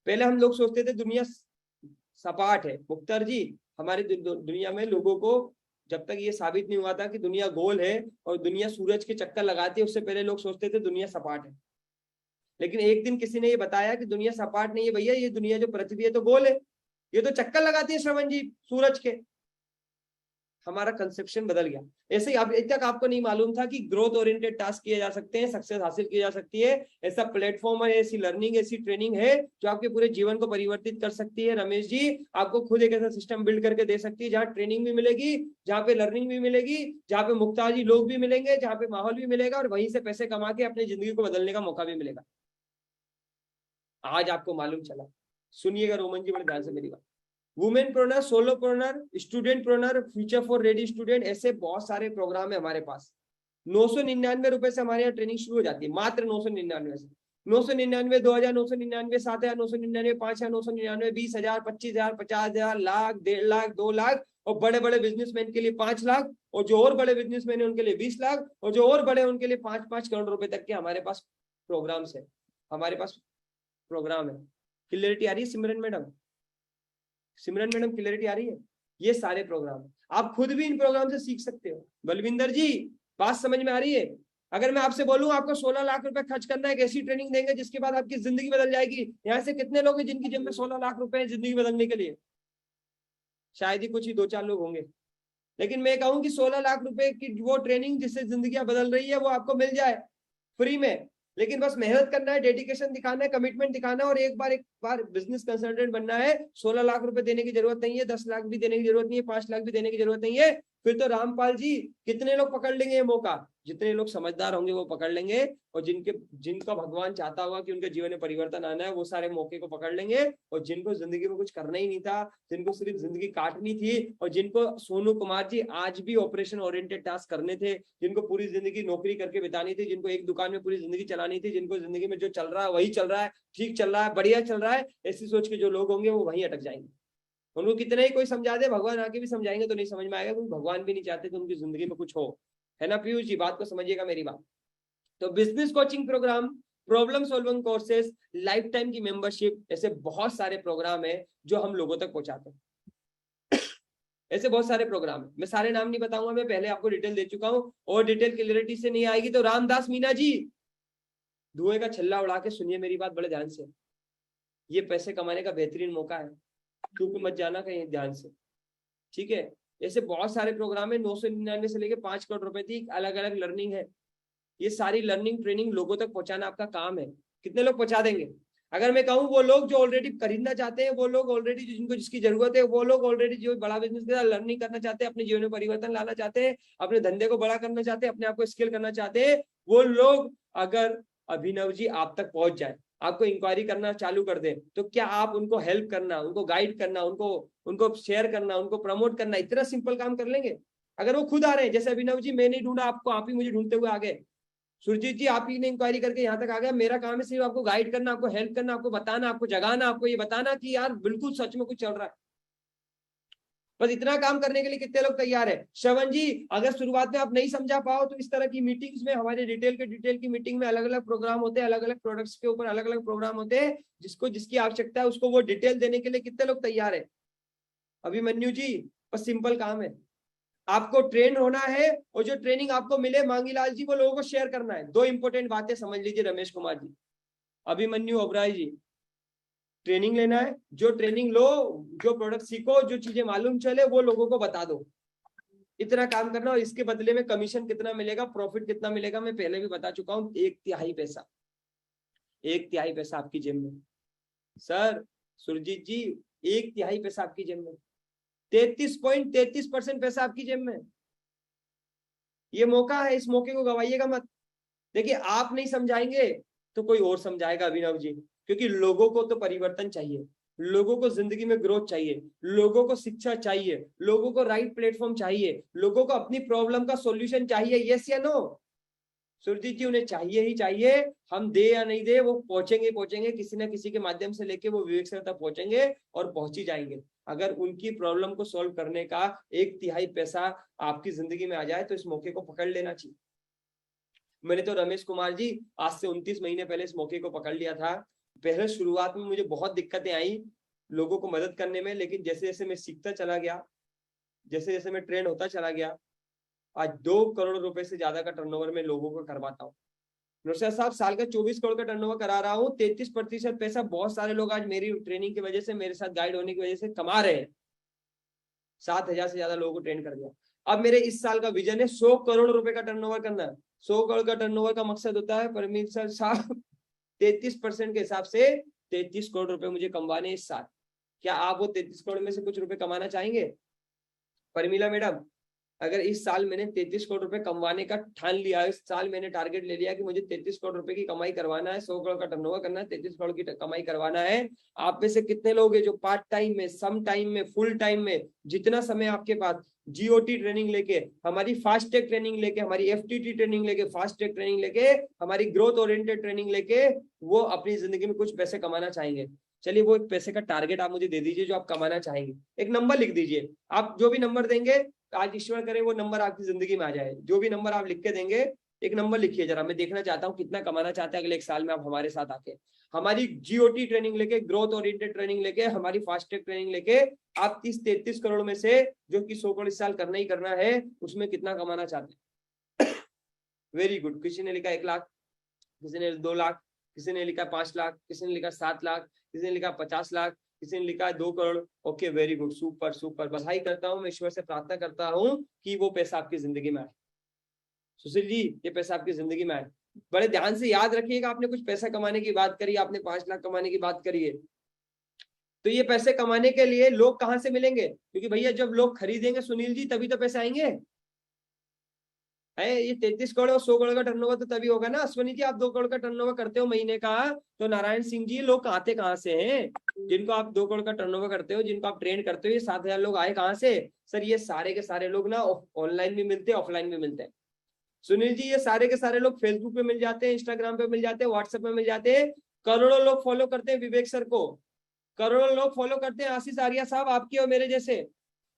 पहले हम लोग सोचते थे दुनिया सपाट है। मुख्तार जी, हमारी दुनिया में लोगों को जब तक ये साबित नहीं हुआ था कि दुनिया गोल है और दुनिया सूरज के चक्कर लगाती है, उससे पहले लोग सोचते थे दुनिया सपाट है। लेकिन एक दिन किसी ने ये बताया कि दुनिया सपाट नहीं है भैया, ये दुनिया जो पृथ्वी है तो गोल है, ये तो चक्कर लगाती है श्रवण जी सूरज के। हमारा कंसेप्शन बदल गया। ऐसे ही अभी तक आपको नहीं मालूम था कि ग्रोथ ओरिएंटेड टास्क किए जा सकते हैं, सक्सेस हासिल की जा सकती है। ऐसा प्लेटफॉर्म है, ऐसी लर्निंग, ऐसी ट्रेनिंग है जो आपके पूरे जीवन को परिवर्तित कर सकती है। रमेश जी आपको खुद एक ऐसा सिस्टम बिल्ड करके दे सकती है जहाँ ट्रेनिंग भी मिलेगी, जहाँ पे लर्निंग भी मिलेगी, जहाँ पे मुक्ताजी लोग भी मिलेंगे, जहाँ पे माहौल भी मिलेगा, और वहीं से पैसे कमा के अपनी जिंदगी को बदलने का मौका भी मिलेगा। आज आपको मालूम चला। सुनिएगा रोमन जी बड़े ध्यान से मेरी बात। Womenpreneur, solopreneur, studentpreneur, future for ready student, ऐसे बहुत सारे प्रोग्राम है हमारे पास। 999 रुपए से हमारे यहाँ ट्रेनिंग शुरू हो जाती है, मात्र 999 से। 999, 2,999, 7,999, 5,999, 20,000, 25,000, 50,000, लाख, 1.5 लाख, 2 लाख, और बड़े बड़े बिजनेसमैन के लिए 5 लाख, और जो और बड़े बिजनेसमैन है उनके लिए 20 लाख, और जो और बड़े उनके लिए 5-5 करोड़ रुपए तक के हमारे पास प्रोग्राम्स है। हमारे पास प्रोग्राम है। क्लियरिटी आ रही है सिमरन मैडम? सिमरन मैडम क्लियरिटी आ रही है? ये सारे प्रोग्राम आप खुद भी इन प्रोग्राम से सीख सकते हो। बलविंदर जी बात समझ में आ रही है? अगर मैं आपसे बोलूं आपको 16 लाख रुपए खर्च करना है, एक ऐसी ट्रेनिंग देंगे जिसके बाद आपकी जिंदगी बदल जाएगी, यहाँ से कितने लोग हैं जिनकी जेब में 16 लाख रुपए हैं जिंदगी बदलने के लिए? शायद ही कुछ ही 2-4 लोग होंगे। लेकिन मैं कहूं कि 16 लाख रुपए की वो ट्रेनिंग जिससे जिंदगी बदल रही है वो आपको मिल जाए फ्री में। लेकिन बस मेहनत करना है, डेडिकेशन दिखाना है, कमिटमेंट दिखाना है और एक बार बिजनेस कंसल्टेंट बनना है। 16 लाख रुपए देने की जरूरत नहीं है, 10 लाख भी देने की जरूरत नहीं है, 5 लाख भी देने की जरूरत नहीं है। फिर तो रामपाल जी कितने लोग पकड़ लेंगे ये मौका? जितने लोग समझदार होंगे वो पकड़ लेंगे, और जिनका भगवान चाहता होगा कि उनके जीवन में परिवर्तन आना है वो सारे मौके को पकड़ लेंगे। और जिनको जिंदगी में कुछ करना ही नहीं था, जिनको सिर्फ जिंदगी काटनी थी, और जिनको सोनू कुमार जी आज भी ऑपरेशन ओरिएंटेड टास्क करने थे, जिनको पूरी जिंदगी नौकरी करके बितानी थी, जिनको एक दुकान में पूरी जिंदगी चलानी थी, जिनको जिंदगी में जो चल रहा है वही चल रहा है, ठीक चल रहा है, बढ़िया चल रहा है, ऐसी सोच के जो लोग होंगे वो वहीं अटक जाएंगे। उनको कितना ही कोई समझा दे, भगवान आके भी समझाएंगे तो नहीं समझ में आएगा, क्योंकि भगवान भी नहीं चाहते कि उनकी जिंदगी में कुछ हो। है ना पीयूष जी? बात को समझिएगा मेरी बात। तो business coaching programme, problem solving courses, lifetime की मेंबरशिप, ऐसे बहुत सारे प्रोग्राम है जो हम लोगों तक पहुंचाते हैं। ऐसे बहुत सारे प्रोग्राम है, मैं सारे नाम नहीं बताऊंगा, मैं पहले आपको डिटेल दे चुका हूं, और डिटेल क्लियरिटी से नहीं आएगी तो रामदास मीना जी धुएं का छल्ला उड़ा के सुनिए मेरी बात बड़े ध्यान से। ये पैसे कमाने का बेहतरीन मौका है, क्योंकि मत जाना कहीं ध्यान से, ठीक है? ऐसे बहुत सारे प्रोग्राम है, 999 से लेके 5 करोड़ रुपए की अलग अलग लर्निंग है। ये सारी लर्निंग ट्रेनिंग लोगों तक पहुंचाना आपका काम है। कितने लोग पहुंचा देंगे? अगर मैं कहूँ वो लोग जो ऑलरेडी खरीदना चाहते हैं, वो लोग ऑलरेडी जिनको जिसकी जरूरत है, वो लोग ऑलरेडी जो बड़ा बिजनेस के साथ लर्निंग करना चाहते हैं, अपने जीवन में परिवर्तन लाना चाहते हैं, अपने धंधे को बड़ा करना चाहते हैं, अपने आप को स्केल करना चाहते हैं, वो लोग अगर अभिनव जी आप तक पहुंच जाए, आपको इंक्वायरी करना चालू कर दे, तो क्या आप उनको हेल्प करना, उनको गाइड करना, उनको शेयर करना, उनको प्रमोट करना, इतना सिंपल काम कर लेंगे? अगर वो खुद आ रहे हैं, जैसे अभिनव जी मैं नहीं ढूंढा आपको, आप ही मुझे ढूंढते हुए आ गए, सुरजीत जी आप ही ने इंक्वायरी करके यहाँ तक आ गया, मेरा काम है सिर्फ आपको गाइड करना, आपको हेल्प करना, आपको बताना, आपको जगाना, आपको ये बताना कि यार बिल्कुल सच में कुछ चल रहा है। बस इतना काम करने के लिए कितने लोग तैयार है? श्रवण जी अगर शुरुआत में आप नहीं समझा पाओ तो इस तरह की मीटिंग्स में, हमारे डिटेल की मीटिंग में अलग अलग प्रोग्राम होते हैं, अलग अलग प्रोडक्ट्स के ऊपर अलग अलग प्रोग्राम होते हैं, जिसको जिसकी आवश्यकता है उसको वो डिटेल देने के लिए कितने लोग तैयार है? अभिमन्यु जी बस सिंपल काम है, आपको ट्रेन होना है, और जो ट्रेनिंग आपको मिले मांगीलाल जी वो लोगों को शेयर करना है। 2 इंपॉर्टेंट बातें समझ लीजिए रमेश कुमार जी, अभिमन्यु ओबराय जी, ट्रेनिंग लेना है, जो ट्रेनिंग लो, जो प्रोडक्ट सीखो, जो चीजें मालूम चले वो लोगों को बता दो, इतना काम करना। और इसके बदले में कमीशन कितना मिलेगा, प्रॉफिट कितना मिलेगा, मैं पहले भी बता चुका हूं, 1/3 पैसा, 1/3 पैसा आपकी जेब में। सर सुरजीत जी 1/3 पैसा आपकी जेब में, 33.33% पैसा आपकी जेब में। ये मौका है, इस मौके को गवाइएगा मत। देखिए आप नहीं समझाएंगे तो कोई और समझाएगा अभिनव जी, क्योंकि लोगों को तो परिवर्तन चाहिए, लोगों को जिंदगी में ग्रोथ चाहिए, लोगों को शिक्षा चाहिए, लोगों को राइट प्लेटफॉर्म चाहिए, लोगों को अपनी प्रॉब्लम का सॉल्यूशन चाहिए। यस या नो? सुरजीत जी उन्हें चाहिए ही चाहिए, हम दे या नहीं दे वो पहुंचेंगे, किसी ना किसी के माध्यम से लेके वो विवेक सर तक पहुंचेंगे और पहुंच ही जाएंगे। अगर उनकी प्रॉब्लम को सॉल्व करने का 1/3 पैसा आपकी जिंदगी में आ जाए तो इस मौके को पकड़ लेना चाहिए। मैंने तो रमेश कुमार जी आज से 29 महीने पहले इस मौके को पकड़ लिया था। पहले शुरुआत में मुझे बहुत दिक्कतें आई लोगों को मदद करने में, लेकिन जैसे जैसे मैं सीखता चला गया, जैसे जैसे मैं ट्रेन होता चला गया, आज 2 करोड़ रुपए से ज्यादा का टर्नओवर मैं लोगों को करवाता हूँ। नौशाद साहब साल का 24 करोड़ का टर्नओवर करा रहा हूँ, 33% पैसा बहुत सारे लोग आज मेरी ट्रेनिंग की वजह से, मेरे साथ गाइड होने की वजह से कमा रहे हैं। 7,000 से ज्यादा लोगों को ट्रेन कर दिया। अब मेरे इस साल का विजन है 100 करोड़ रुपए का टर्नओवर करना है। 100 करोड़ का टर्नओवर का मकसद होता है परमेश्वर साहब 33% के हिसाब से 33 करोड़ रुपए मुझे कमवाने इस साल। क्या आप वो 33 करोड़ में से कुछ रुपए कमाना चाहेंगे? परमीला मैडम अगर इस साल मैंने 33 करोड़ रुपए कमवाने का ठान लिया, इस साल मैंने टारगेट ले लिया कि मुझे 33 करोड़ रुपए की कमाई करवाना है, 100 करोड़ का टर्नओवर करना है, 33 करोड़ की कमाई करवाना है। आप में से कितने लोग हैं जो पार्ट टाइम में, सम टाइम में, फुल टाइम में, जितना समय आपके पास जीओटी ट्रेनिंग लेके, हमारी फास्ट ट्रैक ट्रेनिंग लेके, हमारी एफटीटी ट्रेनिंग लेके, फास्ट ट्रैक ट्रेनिंग लेके, हमारी ग्रोथ ओरिएंटेड ट्रेनिंग लेके वो अपनी जिंदगी में कुछ पैसे कमाना चाहेंगे? चलिए वो एक पैसे का टारगेट आप मुझे दे दीजिए जो आप कमाना चाहेंगे। एक नंबर लिख दीजिए, आप जो भी नंबर देंगे आज ईश्वर करे वो नंबर आपकी जिंदगी में आ जाए। जो भी नंबर आप लिख के देंगे एक नंबर लिखिए जरा, मैं देखना चाहता हूँ कितना कमाना चाहते हैं अगले 1 साल में आप हमारे साथ आके। हमारी GOT ट्रेनिंग लेके, ग्रोथ ओरिएंटेड ट्रेनिंग लेके, हमारी फास्ट ट्रैक ट्रेनिंग लेके आप 30-33 करोड़ में से जो कि 100 करोड़ इस साल करना ही करना है, उसमें कितना कमाना चाहते हैं? Very good. किसी ने लिखा 1 लाख, किसी ने 2 लाख, किसी ने लिखा 5 लाख, किसी ने लिखा 7 लाख, किसी ने लिखा 50 लाख, किसी ने लिखा 2 crore. Okay, very good, super super, बधाई करता हूँ। मैं ईश्वर से प्रार्थना करता हूँ कि वो पैसा आपकी जिंदगी में आए। सुशील जी, ये पैसा आपकी जिंदगी में आए। बड़े ध्यान से याद रखिएगा, आपने कुछ पैसा कमाने की बात करी, आपने 5 लाख कमाने की बात करी है, तो ये पैसे कमाने के लिए लोग कहाँ से मिलेंगे? क्योंकि भैया जब लोग खरीदेंगे सुनील जी, तभी तो पैसे आएंगे। है ये 33 करोड़ और 100 करोड़ का टर्नओवर तो तभी होगा ना। अश्वनी जी, आप 2 करोड़ का टर्नओवर करते हो महीने का, तो नारायण सिंह जी, लोग आते कहाँ से हैं? जिनको आप 2 करोड़ का टर्नओवर करते हो, जिनको आप ट्रेन करते हो, ये 7,000 लोग आए कहाँ से? सर ये सारे के सारे लोग ना ऑनलाइन भी मिलते हैं, ऑफलाइन भी मिलते हैं। सुनील जी, ये सारे के सारे लोग फेसबुक पे मिल जाते हैं, इंस्टाग्राम पे मिल जाते हैं, व्हाट्सएप पे मिल जाते हैं। करोड़ों लोग फॉलो करते हैं विवेक सर को, करोड़ों लोग फॉलो करते हैं आशीष आर्या साहब, आपके और मेरे जैसे।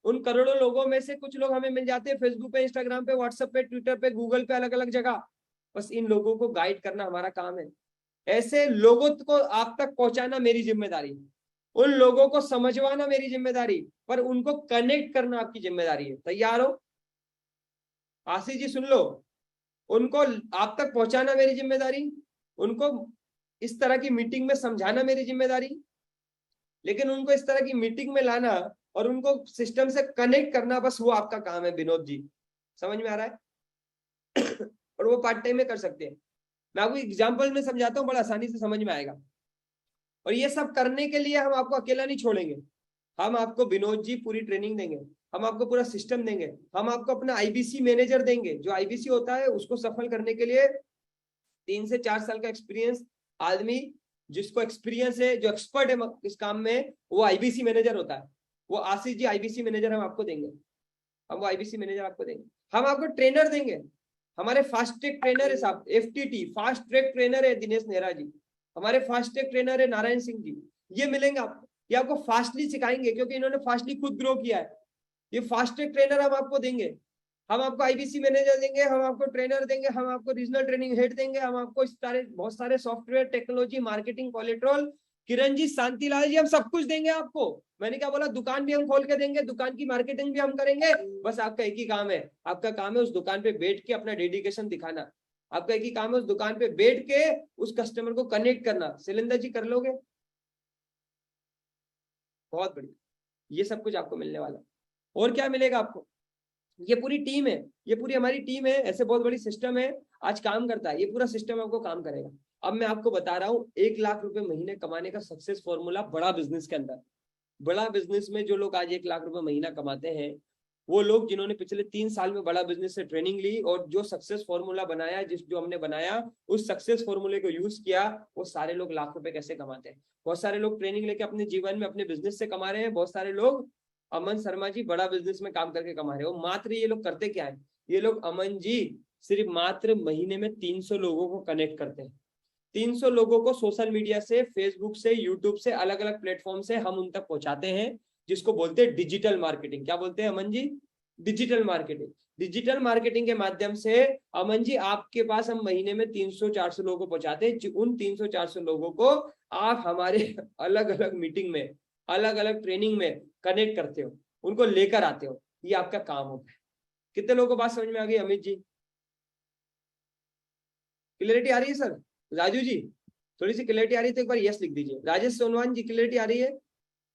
उन करोड़ों लोगों में से कुछ लोग हमें मिल जाते हैं फेसबुक पे, इंस्टाग्राम पे, व्हाट्सएप पे, ट्विटर पे, गूगल पे, अलग अलग जगह। बस इन लोगों को गाइड करना हमारा काम है। ऐसे लोगों को आप तक पहुंचाना मेरी जिम्मेदारी, उन लोगों को समझवाना मेरी जिम्मेदारी, पर उनको कनेक्ट करना आपकी जिम्मेदारी है। तैयार हो? आशीष जी सुन लो, उनको आप तक पहुंचाना मेरी जिम्मेदारी, उनको इस तरह की मीटिंग में समझाना मेरी जिम्मेदारी, लेकिन उनको इस तरह की मीटिंग में लाना और उनको सिस्टम से कनेक्ट करना, बस वो आपका काम है। विनोद जी, समझ में आ रहा है? और वो पार्ट टाइम में कर सकते हैं। मैं आपको एग्जांपल में समझाता हूँ, बड़ा आसानी से समझ में आएगा। और ये सब करने के लिए हम आपको अकेला नहीं छोड़ेंगे, हम आपको विनोद जी पूरी ट्रेनिंग देंगे, हम आपको पूरा सिस्टम देंगे, हम आपको अपना IBC मैनेजर देंगे। जो IBC होता है उसको सफल करने के लिए 3 से 4 साल का एक्सपीरियंस आदमी, जिसको एक्सपीरियंस है, जो एक्सपर्ट है इस काम में, वो IBC मैनेजर होता है। वो आशीष जी IBC मैनेजर हम आपको देंगे, हम वो IBC मैनेजर आपको देंगे। हम आपको ट्रेनर देंगे, हमारे फास्ट ट्रैक ट्रेनर है साहब, FTT फास्ट ट्रैक ट्रेनर है दिनेश नेहरा जी, हमारे फास्ट ट्रैक ट्रेनर है नारायण सिंह जी। ये मिलेंगे आपको, ये आपको फास्टली सिखाएंगे, क्योंकि इन्होंने फास्टली खुद ग्रो किया है। ये फास्ट ट्रैक ट्रेनर हम आपको देंगे, हम आपको IBC मैनेजर देंगे, हम आपको ट्रेनर देंगे, हम आपको रीजनल ट्रेनिंग हेड देंगे, हम आपको इस सारे बहुत सारे software, technology, marketing, collateral, Kiran ji, Shantilal जी, हम सब कुछ देंगे आपको। मैंने क्या बोला? दुकान भी हम खोल के देंगे, दुकान की मार्केटिंग भी हम करेंगे। बस आपका एक ही काम है, आपका काम है उस दुकान पे बैठ के अपना डेडिकेशन दिखाना। आपका एक ही काम है उस दुकान पे बैठ के उस कस्टमर को कनेक्ट करना। शैलेंद्र जी कर लोगे? बहुत बढ़िया, ये सब कुछ आपको मिलने वाला। और क्या मिलेगा आपको? ये पूरी टीम है, ये पूरी हमारी टीम है, ऐसे बहुत बड़ी सिस्टम है, आज काम करता है। ये पूरा सिस्टम आपको काम करेगा। अब मैं आपको बता रहा हूँ 1 लाख रुपए महीने कमाने का सक्सेस फॉर्मूला बड़ा बिजनेस के अंदर। बड़ा बिजनेस में जो लोग आज 1 लाख रुपए महीना कमाते हैं, वो लोग जिन्होंने पिछले 3 साल में बड़ा बिजनेस से ट्रेनिंग ली और जो सक्सेस फॉर्मूला बनाया, जो हमने बनाया, उस सक्सेस फॉर्मूले को यूज किया, वो सारे लोग लाख रुपए कैसे कमाते हैं। बहुत सारे लोग ट्रेनिंग लेके अपने जीवन में अपने बिजनेस से कमा रहे हैं, बहुत सारे लोग, अमन शर्मा जी, बड़ा बिजनेस में काम करके कमा रहे हो। मात्र ये लोग करते क्या है? ये लोग, अमन जी, सिर्फ मात्र महीने में 300 लोगों को कनेक्ट करते हैं। 300 लोगों को सोशल मीडिया से, फेसबुक से, यूट्यूब से, अलग अलग प्लेटफॉर्म से हम उन तक पहुंचाते हैं, जिसको बोलते हैं डिजिटल मार्केटिंग। क्या बोलते हैं Aman ji? Digital marketing. Digital marketing के माध्यम से अमन जी आपके पास हम महीने में 300-400 लोगों को पहुंचाते हैं। उन 300-400 लोगों को आप हमारे अलग अलग मीटिंग में, अलग अलग ट्रेनिंग में कनेक्ट करते हो, उनको लेकर आते हो। ये आपका काम होता है। कितने लोगों को बात समझ में आ गई? अमित जी क्लियरिटी आ रही है? सर राजू जी थोड़ी सी क्लियरिटी आ रही है तो एक बार यस लिख दीजिए। राजेश सोनवान जी क्लियरिटी आ रही है?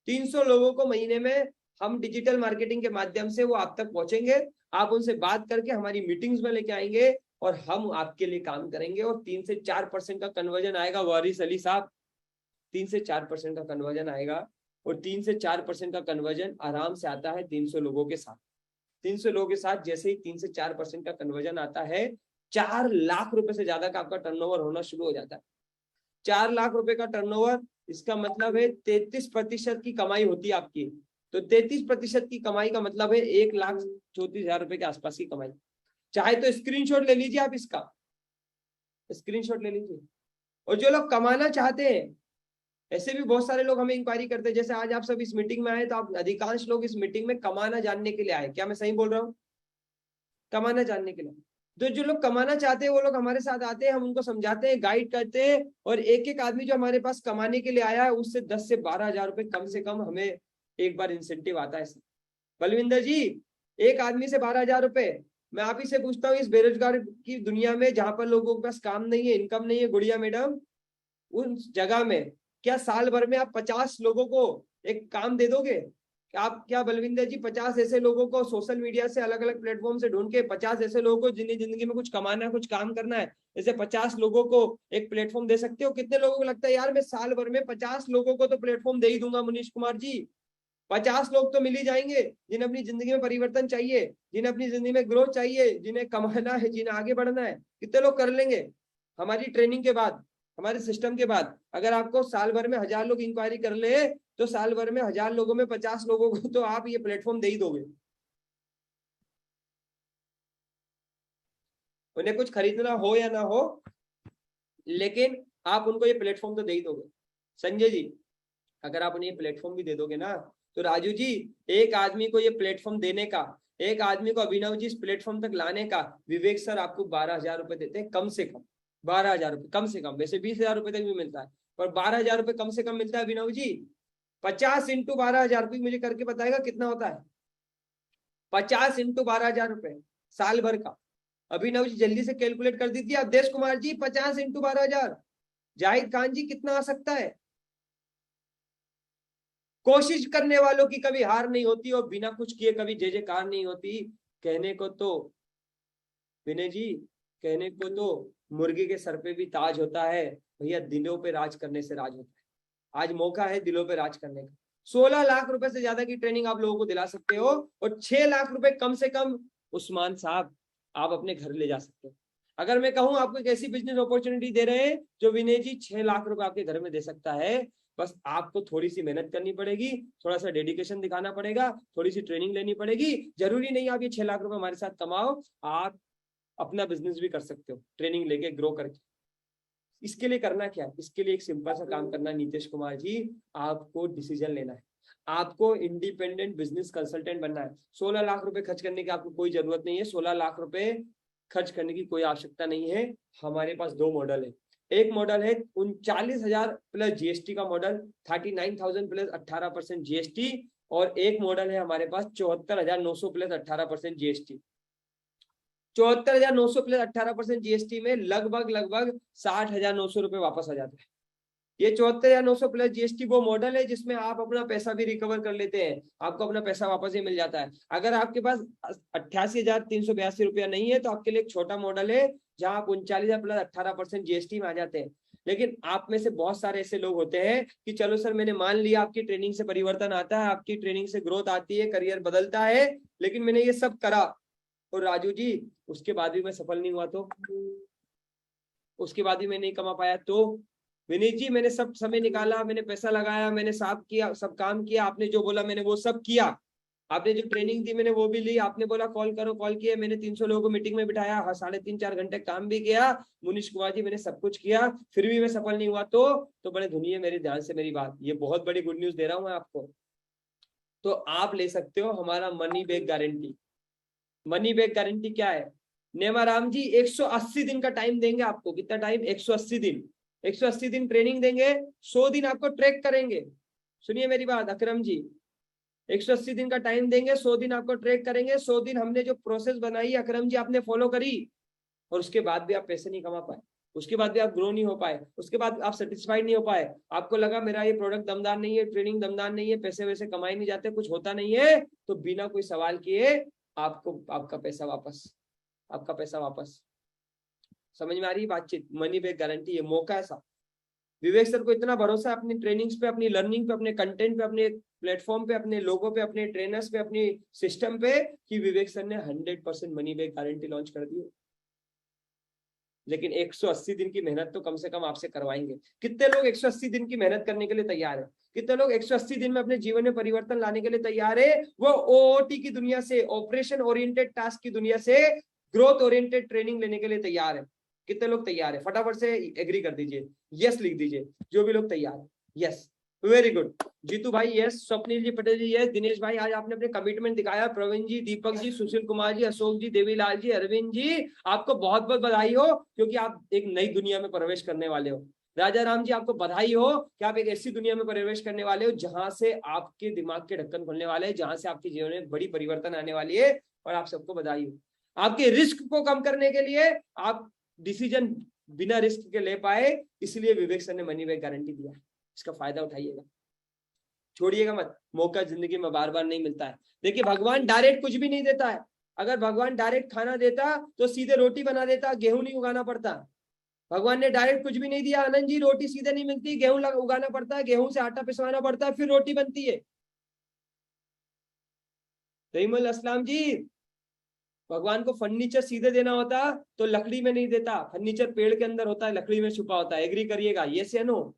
300 लोगों को महीने में हम डिजिटल मार्केटिंग के माध्यम से वो आप तक पहुंचेंगे, आप उनसे बात करके हमारी मीटिंग्स में लेके आएंगे और हम आपके लिए काम करेंगे और 3 से 4% का कन्वर्जन आएगा। वारिस अली साहब, 3 से 4% का कन्वर्जन आएगा और 3 से 4% का कन्वर्जन आराम से आता है 300 लोगों के साथ। 300 लोगों के साथ जैसे ही 3 से 4% का कन्वर्जन आता है, 4 लाख रुपए से ज्यादा का आपका टर्नओवर होना शुरू हो जाता है। 4 लाख रुपए का टर्नओवर, इसका मतलब है 33% की कमाई होती है आपकी। तो 33% की कमाई का मतलब है 1,34,000 रुपए के आसपास की कमाई। चाहे तो स्क्रीनशॉट ले लीजिए, आप इसका स्क्रीनशॉट ले लीजिए। और जो लोग कमाना चाहते हैं, ऐसे भी बहुत सारे लोग हमें इंक्वायरी करते हैं, जैसे आज आप सब इस मीटिंग में आए तो आप अधिकांश लोग इस मीटिंग में कमाना जानने के लिए आए। क्या मैं सही बोल रहा हूँ? कमाना जानने के लिए। तो जो लोग कमाना चाहते हैं वो लोग हमारे साथ आते हैं, हम उनको समझाते हैं, गाइड करते हैं, और एक एक आदमी जो हमारे पास कमाने के लिए आया है उससे 10 से 12 हजार रुपए कम से कम हमें एक बार इंसेंटिव आता है। बलविंदर जी, एक आदमी से 12 हजार रुपए। मैं आप ही से पूछता हूँ, इस बेरोजगार की दुनिया में जहां पर लोगों के पास काम नहीं है, इनकम नहीं है, गुड़िया मैडम, उस जगह में क्या साल भर में आप 50 लोगों को एक काम दे दोगे? आप क्या बलविंदर जी 50 ऐसे लोगों को सोशल मीडिया से, अलग अलग प्लेटफॉर्म से ढूंढ के 50 ऐसे लोगों को जिन्हें जिंदगी में कुछ कमाना है, कुछ काम करना है, ऐसे 50 लोगों को एक प्लेटफॉर्म दे सकते हो? कितने लोगों को लगता है यार मैं साल भर में 50 लोगों को तो प्लेटफॉर्म दे ही दूंगा मनीष कुमार जी? 50 लोग तो मिल ही जाएंगे जिन्हें अपनी जिंदगी में परिवर्तन चाहिए, जिन्हें अपनी जिंदगी में ग्रोथ चाहिए, जिन्हें कमाना है, जिन्हें आगे बढ़ना है। कितने लोग कर लेंगे? हमारी ट्रेनिंग के बाद, हमारे सिस्टम के बाद अगर आपको साल भर में 1000 लोग इंक्वायरी कर ले, तो साल भर में 1000 लोगों में 50 लोगों को तो आप ये प्लेटफॉर्म दे ही दोगे। उन्हें कुछ खरीदना हो या ना हो, लेकिन आप उनको ये प्लेटफॉर्म तो दे ही दोगे। संजय जी, अगर आप उन्हें ये प्लेटफॉर्म भी दे दोगे ना, तो राजू जी, एक आदमी को ये प्लेटफॉर्म देने का, एक आदमी को अभिनव जी इस प्लेटफॉर्म तक लाने का, विवेक सर आपको 12 हजार रुपए देते हैं कम से कम। 12 हजार रुपए कम से कम, वैसे 20 हजार रुपए तक भी मिलता है, पर 12 हजार रुपए कम से कम मिलता है अभिनव जी। 50 इंटू 12 हजार रुपये मुझे करके बताएगा कितना होता है? 50 इंटू 12 हजार रुपए साल भर का। अभिनव जी जल्दी से कैलकुलेट कर दीजिए। अवधेश कुमार जी 50 इंटू 12 हजार। जाहिद खान जी कितना आ सकता है? कोशिश करने वालों की कभी हार नहीं होती और बिना कुछ किए कभी जय जयकार नहीं होती। कहने को तो विनय जी, कहने को तो मुर्गे के सर पे भी ताज होता है भैया, दिलों पे राज करने से राज होता है। आज मौका है दिलों पे राज करने का। 16 लाख रुपए से ज्यादा की ट्रेनिंग आप लोगों को दिला सकते हो, और 6 लाख रुपए कम से कम उस्मान साहब आप अपने घर ले जा सकते हो। अगर मैं कहूं आपको एक ऐसी बिजनेस अपॉर्चुनिटी दे रहे हैं जो विनय जी 6 लाख रुपए आपके घर में दे सकता है, बस आपको थोड़ी सी मेहनत करनी पड़ेगी, थोड़ा सा डेडिकेशन दिखाना पड़ेगा, थोड़ी सी ट्रेनिंग लेनी पड़ेगी। जरूरी नहीं आप ये 6 लाख रुपए हमारे साथ कमाओ, आप अपना बिजनेस भी कर सकते हो ट्रेनिंग लेके, ग्रो करके। इसके लिए करना क्या है? इसके लिए एक सिंपल सा काम करना है नीतीश कुमार जी, आपको डिसीजन लेना है, आपको इंडिपेंडेंट बिजनेस कंसल्टेंट बनना है। 16 लाख रुपए खर्च करने की आपको कोई जरूरत नहीं है, 16 लाख रुपए खर्च करने की कोई आवश्यकता नहीं है। हमारे पास 2 मॉडल है। एक मॉडल है 39,000 प्लस जीएसटी का मॉडल, 39,000 प्लस 18% जीएसटी, और एक मॉडल है हमारे पास 74,900 प्लस 18% जीएसटी। 74,900 प्लस 18% जीएसटी में लगभग 60,900 रुपए वापस आ जाता है। ये 74,900 प्लस जीएसटी वो मॉडल है जिसमें आप अपना पैसा भी रिकवर कर लेते हैं, आपको अपना पैसा वापस ही मिल जाता है। अगर आपके पास 88,382 रुपया नहीं है तो आपके लिए एक छोटा मॉडल है जहां आप 39,000 प्लस 18% जीएसटी में आ जाते हैं। लेकिन आप में से बहुत सारे ऐसे लोग होते हैं कि चलो सर मैंने मान लिया आपकी ट्रेनिंग से परिवर्तन आता है, आपकी ट्रेनिंग से ग्रोथ आती है, करियर बदलता है, लेकिन मैंने ये सब करा और राजू जी उसके बाद भी मैं सफल नहीं हुआ, तो उसके बाद भी मैं नहीं कमा पाया, तो विनीत जी मैंने सब समय निकाला, मैंने पैसा लगाया, मैंने सब काम किया, आपने जो बोला मैंने वो सब किया, आपने जो ट्रेनिंग दी मैंने वो भी ली, आपने बोला कॉल करो कॉल किया, मैंने 300 लोगों को मीटिंग में बिठाया, 3.5-4 घंटे काम भी किया, मुनीश कुमार जी मैंने सब कुछ किया, फिर भी मैं सफल नहीं हुआ, तो बड़े धुनिए मेरे ध्यान से मेरी बात, ये बहुत बड़ी गुड न्यूज दे रहा हूं मैं आपको। तो आप ले सकते हो हमारा money back guarantee. Money back guarantee क्या है? नेमाराम जी 180 दिन का टाइम देंगे आपको। कितना टाइम? 180 दिन। 180 दिन ट्रेनिंग देंगे, 100 दिन आपको ट्रैक करेंगे। सुनिए मेरी बात अकरम जी, 180 दिन का टाइम देंगे, 100 दिन आपको ट्रैक करेंगे। 100 दिन हमने जो प्रोसेस बनाई अकरम जी आपने फॉलो करी, और उसके बाद भी आप पैसे नहीं कमा पाए, उसके बाद भी आप ग्रो नहीं हो पाए, उसके बाद आप सेटिस्फाइड नहीं हो पाए, आपको लगा मेरा ये प्रोडक्ट दमदार नहीं है, ट्रेनिंग दमदार नहीं है, पैसे वैसे कमाए नहीं जाते, कुछ होता नहीं है, तो बिना कोई सवाल किए आपको आपका पैसा वापस। समझ में आ रही बातचीत? मनी बैक गारंटी, ये मौका है साहब। विवेक सर को इतना भरोसा है अपनी ट्रेनिंग्स पे, अपनी लर्निंग पे, अपने कंटेंट पे, अपने प्लेटफॉर्म पे, अपने लोगों पे, अपने ट्रेनर्स पे, अपनी सिस्टम पे, कि विवेक सर ने 100% मनी बैक गारंटी लॉन्च कर दी। लेकिन 180 दिन की मेहनत तो कम से कम आपसे करवाएंगे। कितने लोग 180 दिन की मेहनत करने के लिए तैयार है? कितने लोग 180 दिन में अपने जीवन में परिवर्तन लाने के लिए तैयार है? वो ओओटी की दुनिया से, ऑपरेशन ओरिएंटेड टास्क की दुनिया से ग्रोथ ओरिएंटेड ट्रेनिंग लेने के लिए तैयार है? कितने लोग तैयार है? फटाफट से एग्री कर दीजिए, यस लिख दीजिए जो भी लोग तैयार है। यस, वेरी गुड जीतू भाई, यस। स्वप्निल जी पटेल जी, यस। दिनेश भाई, आज आपने अपने कमिटमेंट दिखाया। प्रवीण जी, दीपक जी, सुशील कुमार जी, अशोक जी, देवीलाल जी, अरविंद जी, आपको बहुत बहुत बधाई हो, क्योंकि आप एक नई दुनिया में प्रवेश करने वाले हो। राजा राम जी, आपको बधाई हो कि आप एक ऐसी दुनिया में प्रवेश करने वाले हो जहां से आपके दिमाग के ढक्कन खुलने वाले हैं, जहां से आपके जीवन में बड़ी परिवर्तन आने वाली है। और आप सबको बधाई हो। आपके रिस्क को कम करने के लिए आप डिसीजन बिना रिस्क के ले पाए, इसलिए विवेक सर ने मनी बैक गारंटी दिया है। इसका फायदा उठाइएगा, छोड़िएगा मत। मौका जिंदगी में बार बार नहीं मिलता है। देखिए, भगवान डायरेक्ट कुछ भी नहीं देता है। अगर भगवान डायरेक्ट खाना देता तो सीधे रोटी बना देता, गेहूं नहीं उगाना पड़ता। भगवान ने डायरेक्ट कुछ भी नहीं दिया। आनंद जी, रोटी सीधे नहीं मिलती, गेहूं उगाना पड़ता है, गेहूं से आटा पिसवाना पड़ता है, फिर रोटी बनती है। रहीमुल अस्लाम जी, भगवान को फर्नीचर सीधे देना होता तो लकड़ी में नहीं देता। फर्नीचर पेड़ के अंदर होता है, लकड़ी में छुपा होता है। एग्री करिएगा, यस या नो?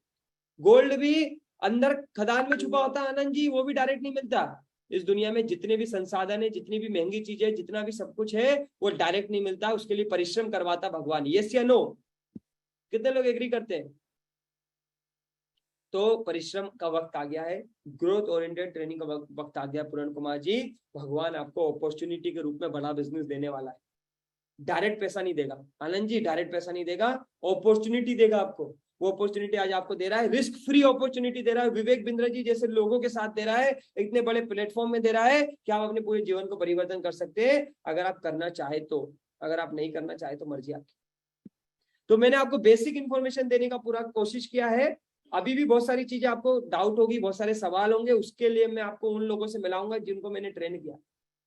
गोल्ड भी अंदर खदान में छुपा होता है आनंद जी, वो भी डायरेक्ट नहीं मिलता। इस दुनिया में जितने भी संसाधन है, जितनी भी महंगी चीजें, जितना भी सब कुछ है, वो डायरेक्ट नहीं मिलता। उसके लिए परिश्रम करवाता भगवान। यस या नो? कितने लोग एग्री करते हैं? तो परिश्रम का वक्त आ गया है, ग्रोथ ओरिएंटेड ट्रेनिंग का वक्त आ गया। पूर्ण कुमार जी, भगवान आपको अपॉर्चुनिटी के रूप में बड़ा बिजनेस देने वाला है। डायरेक्ट पैसा नहीं देगा आनंद जी, डायरेक्ट पैसा नहीं देगा, अपॉर्चुनिटी देगा आपको। वो अपॉर्चुनिटी आज आपको दे रहा है, रिस्क फ्री अपॉर्चुनिटी दे रहा है। विवेक बिंद्रा जी जैसे लोगों के साथ दे रहा है, इतने बड़े प्लेटफॉर्म में दे रहा है कि आप अपने पूरे जीवन को परिवर्तन कर सकते हैं, अगर आप करना चाहे तो। अगर आप नहीं करना चाहे तो मर्जी आपकी। तो मैंने आपको बेसिक इंफॉर्मेशन देने का पूरा कोशिश किया है। अभी भी बहुत सारी चीजें आपको डाउट होगी, बहुत सारे सवाल होंगे, उसके लिए मैं आपको उन लोगों से मिलाऊंगा जिनको मैंने ट्रेन किया,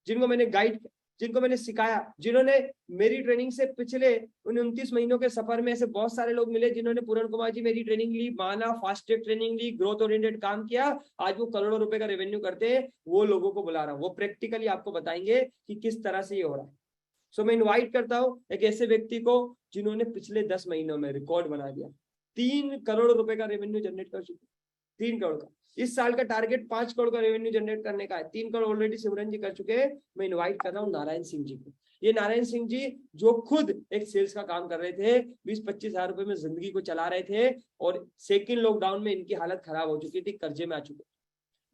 जिनको मैंने गाइड किया, जिनको मैंने सिखाया, जिन्होंने मेरी ट्रेनिंग से पिछले उन 29 महीनों के सफर में ऐसे बहुत सारे लोग मिले जिन्होंने पूर्ण कुमार जी मेरी ट्रेनिंग ली, माना, फास्ट ट्रैक ट्रेनिंग ली, ग्रोथ ओरिएंटेड काम किया, आज वो करोड़ों रुपए का रेवेन्यू करते हैं। वो लोगों को बुला रहा हूँ, वो प्रैक्टिकली आपको बताएंगे कि किस तरह से ये हो रहा है। सो मैं इन्वाइट करता हूँ एक ऐसे व्यक्ति को जिन्होंने पिछले 10 महीनों में रिकॉर्ड बना दिया, 3 करोड़ रुपए का रेवेन्यू जनरेट कर चुके, 3 करोड़ का। इस साल का टारगेट 5 करोड़ का रेवेन्यू जनरेट करने का है, 3 करोड़ ऑलरेडी सिमरन जी कर चुके हैं। मैं इनवाइट कर रहा हूँ नारायण सिंह जी को। ये नारायण सिंह जी जो खुद एक सेल्स का काम कर रहे थे, 20-25 हजार रुपए में जिंदगी को चला रहे थे, और सेकेंड लॉकडाउन में इनकी हालत खराब हो चुकी थी, कर्जे में आ चुके।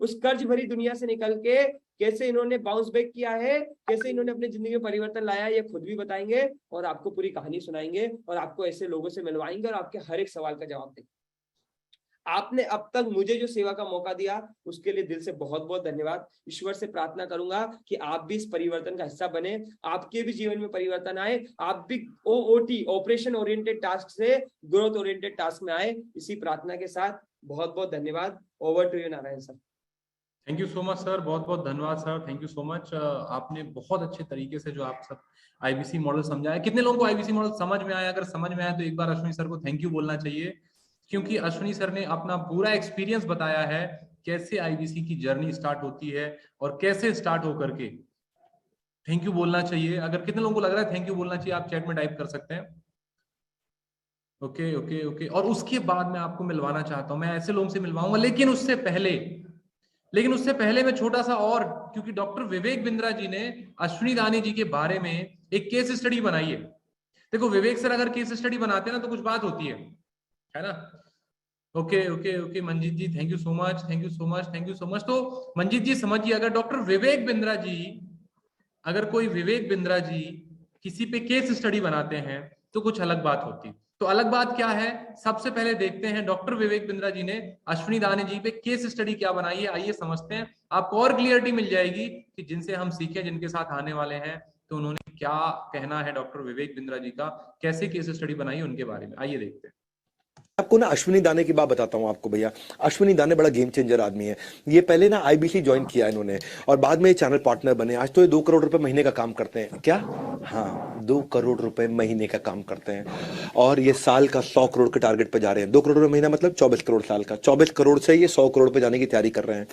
उस कर्ज भरी दुनिया से निकल के कैसे इन्होंने बाउंस बैक किया है, कैसे इन्होंने अपनी जिंदगी में परिवर्तन लाया, ये खुद भी बताएंगे और आपको पूरी कहानी सुनाएंगे और आपको ऐसे लोगों से मिलवाएंगे और आपके हर एक सवाल का जवाब देंगे। आपने अब तक मुझे जो सेवा का मौका दिया उसके लिए दिल से बहुत बहुत धन्यवाद। ईश्वर से प्रार्थना करूंगा कि आप भी इस परिवर्तन का हिस्सा बने, आपके भी जीवन में परिवर्तन आए, आप भी OOT ऑपरेशन ओरिएंटेड टास्क से ग्रोथ ओरिएंटेड टास्क में आए। इसी प्रार्थना के साथ बहुत बहुत धन्यवाद। Over to you Narayan sir. Thank you so much sir, बहुत बहुत धन्यवाद sir, thank you so much. आपने बहुत अच्छे तरीके से जो आप सब आईबीसी मॉडल समझाया। कितने लोगों को आईबीसी मॉडल समझ में आया? अगर समझ में आया तो एक बार अश्विनी सर को थैंक यू बोलना चाहिए, क्योंकि अश्विनी सर ने अपना पूरा एक्सपीरियंस बताया है कैसे आईबीसी की जर्नी स्टार्ट होती है और कैसे स्टार्ट होकर के थैंक यू बोलना चाहिए। अगर कितने लोगों को लग रहा है थैंक यू बोलना चाहिए, आप चैट में टाइप कर सकते हैं। Okay okay okay. और उसके बाद मैं आपको मिलवाना चाहता हूं, मैं ऐसे लोगों से मिलवाऊंगा, लेकिन उससे पहले मैं छोटा सा, और क्योंकि डॉक्टर विवेक बिंद्रा जी ने अश्विनी दानी जी के बारे में एक केस स्टडी बनाई है। देखो, विवेक सर अगर केस स्टडी बनाते हैं ना तो कुछ बात होती है ना। Okay okay okay Manjeet ji, thank you so much, thank you so much, thank you so much. तो मंजीत जी समझिए, अगर डॉक्टर विवेक बिंद्रा जी, अगर कोई विवेक बिंद्रा जी किसी पे केस स्टडी बनाते हैं तो कुछ अलग बात होती। तो अलग बात क्या है, सबसे पहले देखते हैं डॉक्टर विवेक बिंद्रा जी ने अश्विनी दानी जी पे केस स्टडी क्या बनाई है। आइए समझते हैं, आपको और क्लियरिटी मिल जाएगी कि जिनसे हम सीखे, जिनके साथ आने वाले हैं, तो उन्होंने क्या कहना है डॉक्टर विवेक बिंद्रा जी का, कैसे केस स्टडी बनाई है उनके बारे में। आइए देखते हैं। आपको ना अश्विनी दाने की बात बताता हूं आपको भैया। अश्विनी दाने बड़ा गेम चेंजर आदमी है। ये पहले ना आईबीसी ज्वाइन किया इन्होंने और बाद में चैनल पार्टनर बने। आज तो ये 2 करोड़ रुपए महीने का काम करते हैं। क्या? हाँ, 2 करोड़ रुपए महीने का काम करते हैं और ये साल का 100 करोड़ के टारगेट पे जा रहे हैं। 2 करोड़ महीना मतलब 24 करोड़ साल का। 24 करोड़ से ये 100 करोड़ पे जाने की तैयारी कर रहे हैं।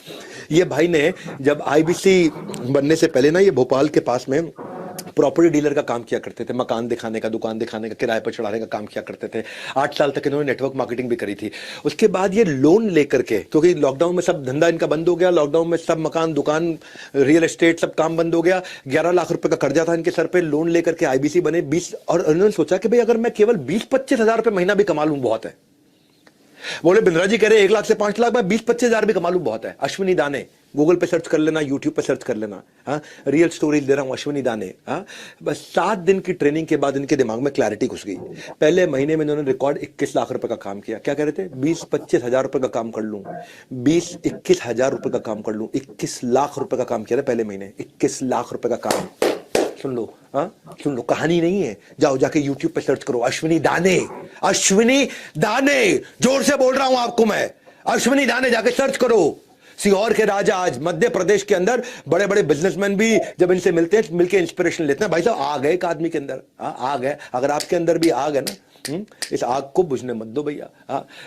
ये भाई ने जब आईबीसी बनने से पहले ना, ये भोपाल के पास में प्रॉपर्टी डीलर का काम किया करते थे, मकान दिखाने का, दुकान दिखाने का, किराए पर चढ़ाने का काम किया करते थे। 8 साल तक इन्होंने नेटवर्क मार्केटिंग भी करी थी। उसके बाद ये लोन लेकर के, क्योंकि लॉकडाउन में सब धंधा इनका बंद हो गया, लॉकडाउन में सब मकान, दुकान, रियल एस्टेट सब काम बंद हो गया। 11 लाख रुपए का कर्जा था इनके सर पे। लोन लेकर के आईबीसी बने 20, और उन्होंने सोचा कि भाई अगर मैं केवल 20-25 हजार रुपए महीना भी कमा लूं बहुत है। बोले बिंद्रा जी कह रहे 1 लाख से 5 लाख, मैं 20-25 हजार भी कमा लूं बहुत है। अश्विनी दाने गूगल पे सर्च कर लेना, यूट्यूब पे सर्च कर लेना। हाँ, रियल स्टोरीज दे रहा हूं, अश्विनी दाने। हाँ, बस 7 दिन की ट्रेनिंग के बाद इनके दिमाग में क्लैरिटी घुस गई। पहले महीने में इन्होंने रिकॉर्ड 21 लाख रुपए का काम किया। क्या कह रहे थे? 20-25 हजार रुपए का काम कर लूं, 20-21 हजार रुपए का काम कर लूं। 21 लाख रुपए का काम किया था पहले महीने, 21 लाख रुपए का काम। सुन लो, हाँ सुन लो, कहानी नहीं है, जाओ जाके YouTube पे सर्च करो, अश्विनी दाने, अश्विनी दाने, जोर से बोल रहा हूं आपको मैं, अश्विनी दाने जाके सर्च करो। सीहोर के राजा आज मध्य प्रदेश के अंदर बड़े बड़े बिजनेसमैन भी जब इनसे मिलते हैं, मिलके इंस्पिरेशन लेते हैं। भाई साहब आ गए एक आदमी के अंदर, आ गए, अगर आपके अंदर भी आ गए ना, इस आग को बुझने मत दो भैया।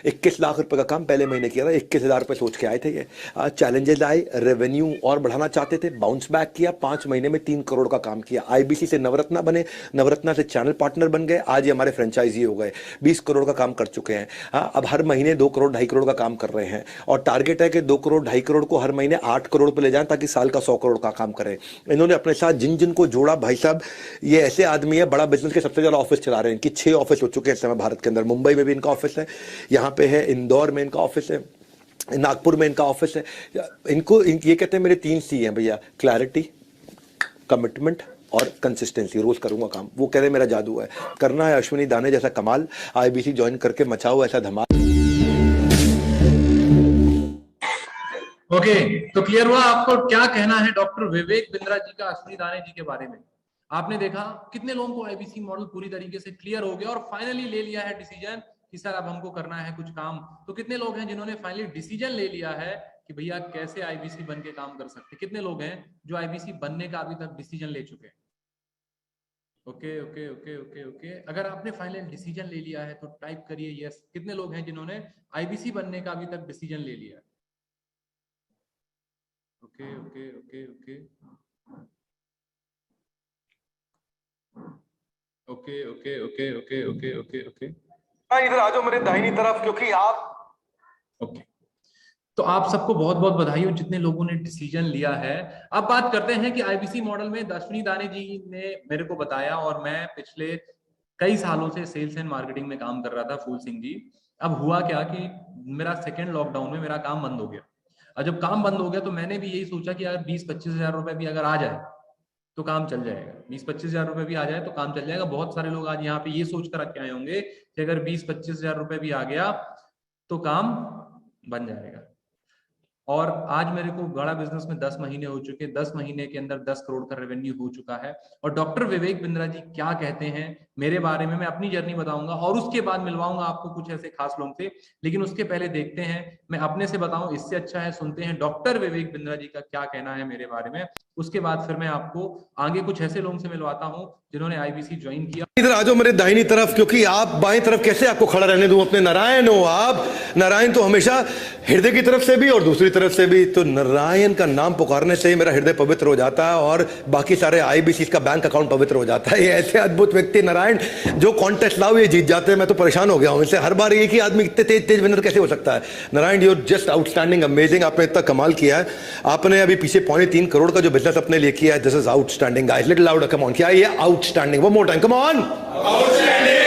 21 लाख रुपए का काम पहले महीने किया था, 21,000 रुपए सोच के आए थे ये। चैलेंजेस आए, रेवेन्यू और बढ़ाना चाहते थे, बाउंस बैक किया, 5 महीने में 3 करोड़ का काम किया। आईबीसी से नवरत्ना बने, नवरत्ना से चैनल पार्टनर बन गए, आज ये हमारे फ्रेंचाइजी हो गए, 20 करोड़ का काम कर चुके हैं। अब हर महीने 2 करोड़ 2.5 करोड़ का काम कर रहे हैं और टारगेट है कि 2 करोड़ 2.5 करोड़ को हर महीने 8 करोड़ पे ले जाएं ताकि साल का 100 करोड़ का काम करें। इन्होंने अपने साथ जिन जिन को जोड़ा, भाई साहब ये ऐसे आदमी है, बड़ा बिजनेस के सबसे ज्यादा ऑफिस चला रहे हैं। इनकी 6 ऑफिस हो चुके हैं इस समय भारत के अंदर। मुंबई में भी इनका ऑफिस है, यहां पे है, इंदौर में इनका ऑफिस है, नागपुर में इनका ऑफिस है। इनको ये कहते हैं मेरे 3 सी हैं भैया, क्लैरिटी, कमिटमेंट और कंसिस्टेंसी। रोज करूंगा काम, वो कह रहे मेरा जादू है। करना है अश्विनी दाने जैसा कमाल, आईबीसी ज्वाइन करके मचाओ ऐसा धमाल। ओके, तो क्लियर हुआ आपको क्या कहना है डॉक्टर विवेक बिंद्रा जी का अश्विनी दाने जी के बारे में। आपने देखा कितने लोगों को आईबीसी मॉडल पूरी तरीके से क्लियर हो गया और फाइनली ले लिया है डिसीजन कि सर अब हमको करना है कुछ काम। तो कितने लोग हैं जिन्होंने फाइनली डिसीजन ले लिया है कि भैया कैसे आईबीसी बन के काम कर सकते। कितने लोग हैं जो आईबीसी बनने का अभी तक डिसीजन ले चुके हैं? Okay okay okay okay okay, अगर आपने फाइनल डिसीजन ले लिया है तो टाइप करिए यस। कितने लोग हैं जिन्होंने आईबीसी बनने का अभी तक डिसीजन ले लिया है? Okay okay okay okay okay okay okay okay okay okay okay, इधर आ जाओ मेरे दाहिनी तरफ, क्योंकि आप ओके। तो आप सबको बहुत बहुत बधाई हो जितने लोगों ने डिसीजन लिया है। अब बात करते हैं कि आईबीसी मॉडल में अश्विनी दाने जी ने मेरे को बताया और मैं पिछले कई सालों से सेल्स एंड मार्केटिंग में काम कर रहा था, फूल सिंह जी। अब हुआ क्या कि मेरा सेकेंड लॉकडाउन में मेरा काम बंद हो गया। और जब काम बंद हो गया तो मैंने भी यही सोचा कि अगर 20-25 हजार रुपए भी अगर आ जाए तो काम चल जाएगा। 20-25 हजार रुपए भी आ जाए तो काम चल जाएगा। बहुत सारे लोग आज यहाँ पे ये सोच कर रखे आए होंगे कि अगर 20-25 हजार रुपए भी आ गया तो काम बन जाएगा। और आज मेरे को बड़ा बिजनेस में 10 महीने हो चुके, 10 महीने के अंदर 10 करोड़ का रेवेन्यू हो चुका है। और डॉक्टर विवेक बिंद्रा जी क्या कहते हैं मेरे बारे में, मैं अपनी जर्नी बताऊंगा और उसके बाद मिलवाऊंगा आपको कुछ ऐसे खास लोगों से। लेकिन उसके पहले देखते हैं, मैं अपने से बताऊं इससे अच्छा है सुनते हैं डॉक्टर विवेक बिंद्रा जी का क्या कहना है मेरे बारे में। उसके बाद फिर मैं आपको आगे कुछ ऐसे लोगों से मिलवाता हूं जिन्होंने आईबीसी ज्वाइन किया। इधर आ जाओ मेरे दाहिनी तरफ, क्योंकि आप बाएं तरफ कैसे आपको खड़ा रहने दूं। अपने नारायण हो आप, नारायण तो हमेशा हृदय की तरफ से भी और दूसरी तरफ से भी। तो नारायण का नाम पुकारने से ही मेरा हृदय पवित्र हो जाता है और बाकी सारे आईबीसी का बैंक अकाउंट पवित्र हो जाता है। ये ऐसे अद्भुत व्यक्ति नारायण जो कॉन्टेस्ट लाओ ये जीत जाते हैं। मैं तो परेशान हो गया हूं इनसे, हर बार एक ही आदमी इतने तेज तेज विनर कैसे हो सकता है। Narayan you just outstanding, amazing. आपने इतना कमाल किया है। आपने अभी पीछे 3.25 करोड़ का जो बिजनेस अपने लिए किया है, this is outstanding guys. Little louder, come on. क्या ये outstanding? One more time, come on.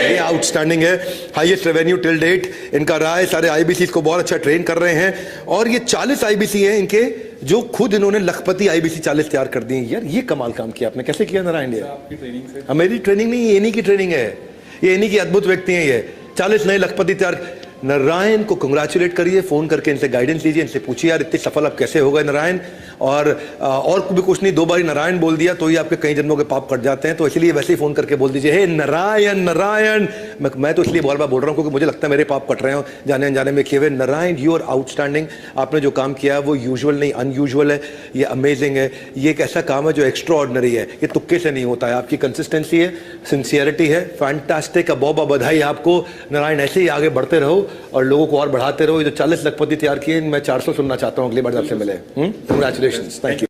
ये आउटस्टैंडिंग है। हाईएस्ट रेवेन्यू टिल डेट इनका रहा है। सारे आईबीसी को बहुत अच्छा ट्रेन कर रहे हैं और ये 40 आईबीसी हैं इनके, जो खुद इन्होंने लखपति आईबीसी 40 तैयार कर दिए। यार ये कमाल काम किया आपने, कैसे किया नारायण? ये आपकी ट्रेनिंग से? मेरी ट्रेनिंग नहीं, ये इन्हीं की ट्रेनिंग है। ये इन्हीं की अद्भुत व्यक्ति हैं। ये 40 नए लखपति तैयार। नारायण को कंग्रेचुलेट करिए, फोन करके इनसे गाइडेंस लीजिए, इनसे पूछिए यार इतने सफल आप कैसे हो गए नारायण। और भी कुछ नहीं, 2 बार नारायण बोल दिया तो ही आपके कई जन्मों के पाप कट जाते हैं। तो इसलिए वैसे ही फोन करके बोल दीजिए, हे नारायण नारायण। मैं तो इसलिए बार बार बोल रहा हूं क्योंकि मुझे लगता है मेरे पाप कट रहे हो जाने अनजाने में किए हुए। Narayan you are outstanding. आपने जो काम किया है वो यूजुअल नहीं, अनयूजुअल है। ये अमेजिंग है। ये एक ऐसा काम है जो एक्स्ट्रा ऑर्डिनरी है, ये तुक्के से नहीं होता है। आपकी कंसिस्टेंसी है, सिंसियरिटी है, फैंटास्टिक। बहुत बहुत बधाई आपको नारायण। ऐसे ही आगे बढ़ते रहो और लोगों को और बढ़ाते रहो। ये जो 40 लखपति तैयार किए, मैं 400 सुनना चाहता हूँ अगली बार आपसे मिले। Congratulations, thank you.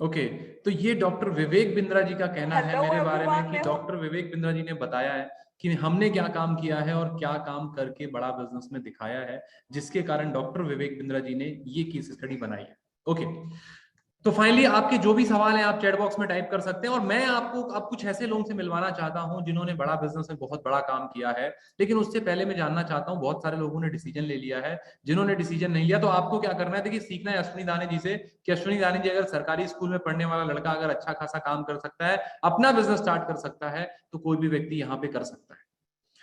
ओके, तो ये डॉक्टर विवेक बिंद्रा जी का कहना है मेरे बारे में कि डॉक्टर विवेक बिंद्रा जी ने बताया है कि हमने क्या काम किया है और क्या काम करके बड़ा बिजनेस में दिखाया है, जिसके कारण डॉक्टर विवेक बिंद्रा जी ने ये केस स्टडी बनाई है। ओके, तो फाइनली आपके जो भी सवाल हैं आप चैट बॉक्स में टाइप कर सकते हैं, और मैं आपको अब कुछ ऐसे लोगों से मिलवाना चाहता हूं जिन्होंने बड़ा बिजनेस में बहुत बड़ा काम किया है। लेकिन उससे पहले मैं जानना चाहता हूं, बहुत सारे लोगों ने डिसीजन ले लिया है, जिन्होंने डिसीजन नहीं लिया तो आपको क्या करना है। देखिए सीखना है अश्विनी दाने जी से कि अश्विनी दाने जी अगर सरकारी स्कूल में पढ़ने वाला लड़का अगर अच्छा खासा काम कर सकता है, अपना बिजनेस स्टार्ट कर सकता है, तो कोई भी व्यक्ति यहाँ पे कर सकता है।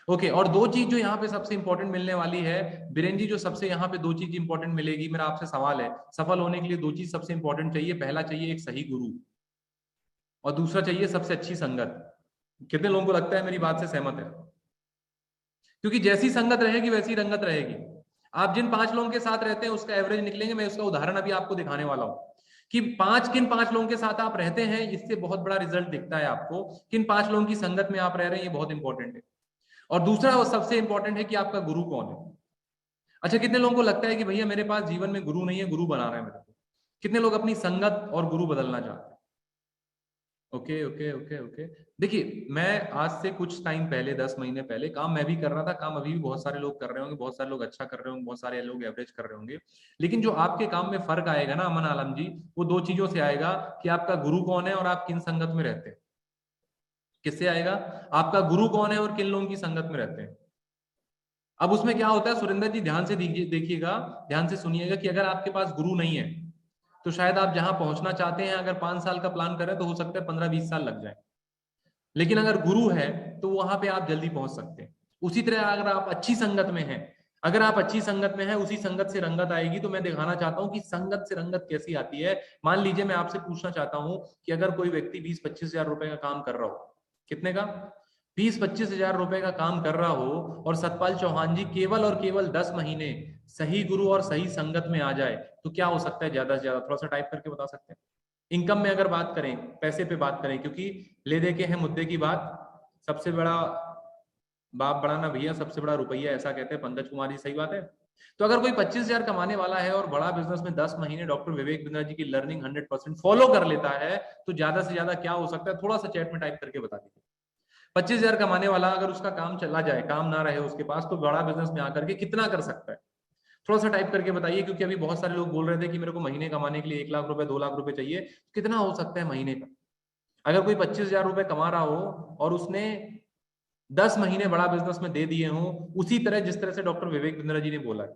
ओके और दो चीज जो यहाँ पे सबसे इंपॉर्टेंट मिलने वाली है बीरेन जी, जो सबसे यहाँ पे दो चीज इंपॉर्टेंट मिलेगी, मेरा आपसे सवाल है, सफल होने के लिए दो चीज सबसे इंपॉर्टेंट चाहिए। पहला चाहिए एक सही गुरु, और दूसरा चाहिए सबसे अच्छी संगत। कितने लोगों को लगता है मेरी बात से सहमत है? क्योंकि जैसी संगत रहेगी वैसी रंगत रहेगी। आप जिन 5 लोगों के साथ रहते हैं उसका एवरेज निकलेंगे। मैं उसका उदाहरण अभी आपको दिखाने वाला हूं कि किन 5 लोगों के साथ आप रहते हैं, इससे बहुत बड़ा रिजल्ट दिखता है आपको। किन 5 लोगों की संगत में आप रह रहे हैं, ये बहुत इंपॉर्टेंट है। और दूसरा वो सबसे इंपॉर्टेंट है कि आपका गुरु कौन है। अच्छा, कितने लोगों को लगता है कि भैया मेरे पास जीवन में गुरु नहीं है, गुरु बनाना है मेरे को? कितने लोग अपनी संगत और गुरु बदलना चाहते हैं? Okay okay okay okay. देखिए मैं आज से कुछ टाइम पहले, 10 महीने पहले काम मैं भी कर रहा था, काम अभी भी बहुत सारे लोग कर रहे होंगे, बहुत सारे लोग अच्छा कर रहे होंगे, बहुत सारे लोग एवरेज कर रहे होंगे। लेकिन जो आपके काम में फर्क आएगा ना अमन आलम जी, वो दो चीजों से आएगा कि आपका गुरु कौन है और आप किन संगत में रहते हैं। किससे आएगा? आपका गुरु कौन है और किन लोगों की संगत में रहते हैं। अब उसमें क्या होता है सुरेंद्र जी, ध्यान से देखिएगा, ध्यान से सुनिएगा कि अगर आपके पास गुरु नहीं है तो शायद आप जहां पहुंचना चाहते हैं, अगर 5 साल का प्लान करें तो हो सकता है 15-20 साल लग जाए। लेकिन अगर गुरु है तो वहां पे आप जल्दी पहुंच सकते हैं। उसी तरह अगर आप अच्छी संगत में हैं, अगर आप अच्छी संगत में हैं, उसी संगत से रंगत आएगी। तो मैं दिखाना चाहता हूं कि संगत से रंगत कैसी आती है। मान लीजिए मैं आपसे पूछना चाहता हूं कि अगर कोई व्यक्ति 20-25 हजार रुपए का काम कर रहा हो, कितने का? 20-25 हजार रुपए का काम कर रहा हो, और सतपाल चौहान जी केवल और केवल 10 महीने सही गुरु और सही संगत में आ जाए, तो क्या हो सकता है ज्यादा से ज्यादा? थोड़ा सा टाइप करके बता सकते हैं। इनकम में अगर बात करें, पैसे पे बात करें, क्योंकि ले दे के है मुद्दे की बात। सबसे बड़ा बाप बड़ा ना भैया, सबसे बड़ा रुपया, ऐसा कहते हैं पंकज कुमार जी, सही बात है। तो अगर कोई 25 हजार कमाने वाला है और बड़ा बिजनेस में 10 महीने डॉक्टर विवेक बिंद्रा जी की लर्निंग 100% फॉलो कर लेता है, तो ज्यादा से ज्यादा क्या हो सकता है? थोड़ा सा चैट में टाइप करके बता दीजिए। 25 हजार कमाने वाला अगर उसका काम चला जाए, काम ना रहे उसके पास, तो बड़ा बिजनेस में आकर के कितना कर सकता है? थोड़ा सा टाइप करके बताइए, क्योंकि अभी बहुत सारे लोग बोल रहे थे कि मेरे को महीने कमाने के लिए 1 लाख रुपए 2 लाख रुपए चाहिए। कितना हो सकता है महीने का? अगर कोई 25 हजार रुपए कमा रहा हो और उसने 10 महीने बड़ा बिजनेस में दे दिए हों, उसी तरह जिस तरह से डॉक्टर विवेक बिंद्रा जी ने बोला है।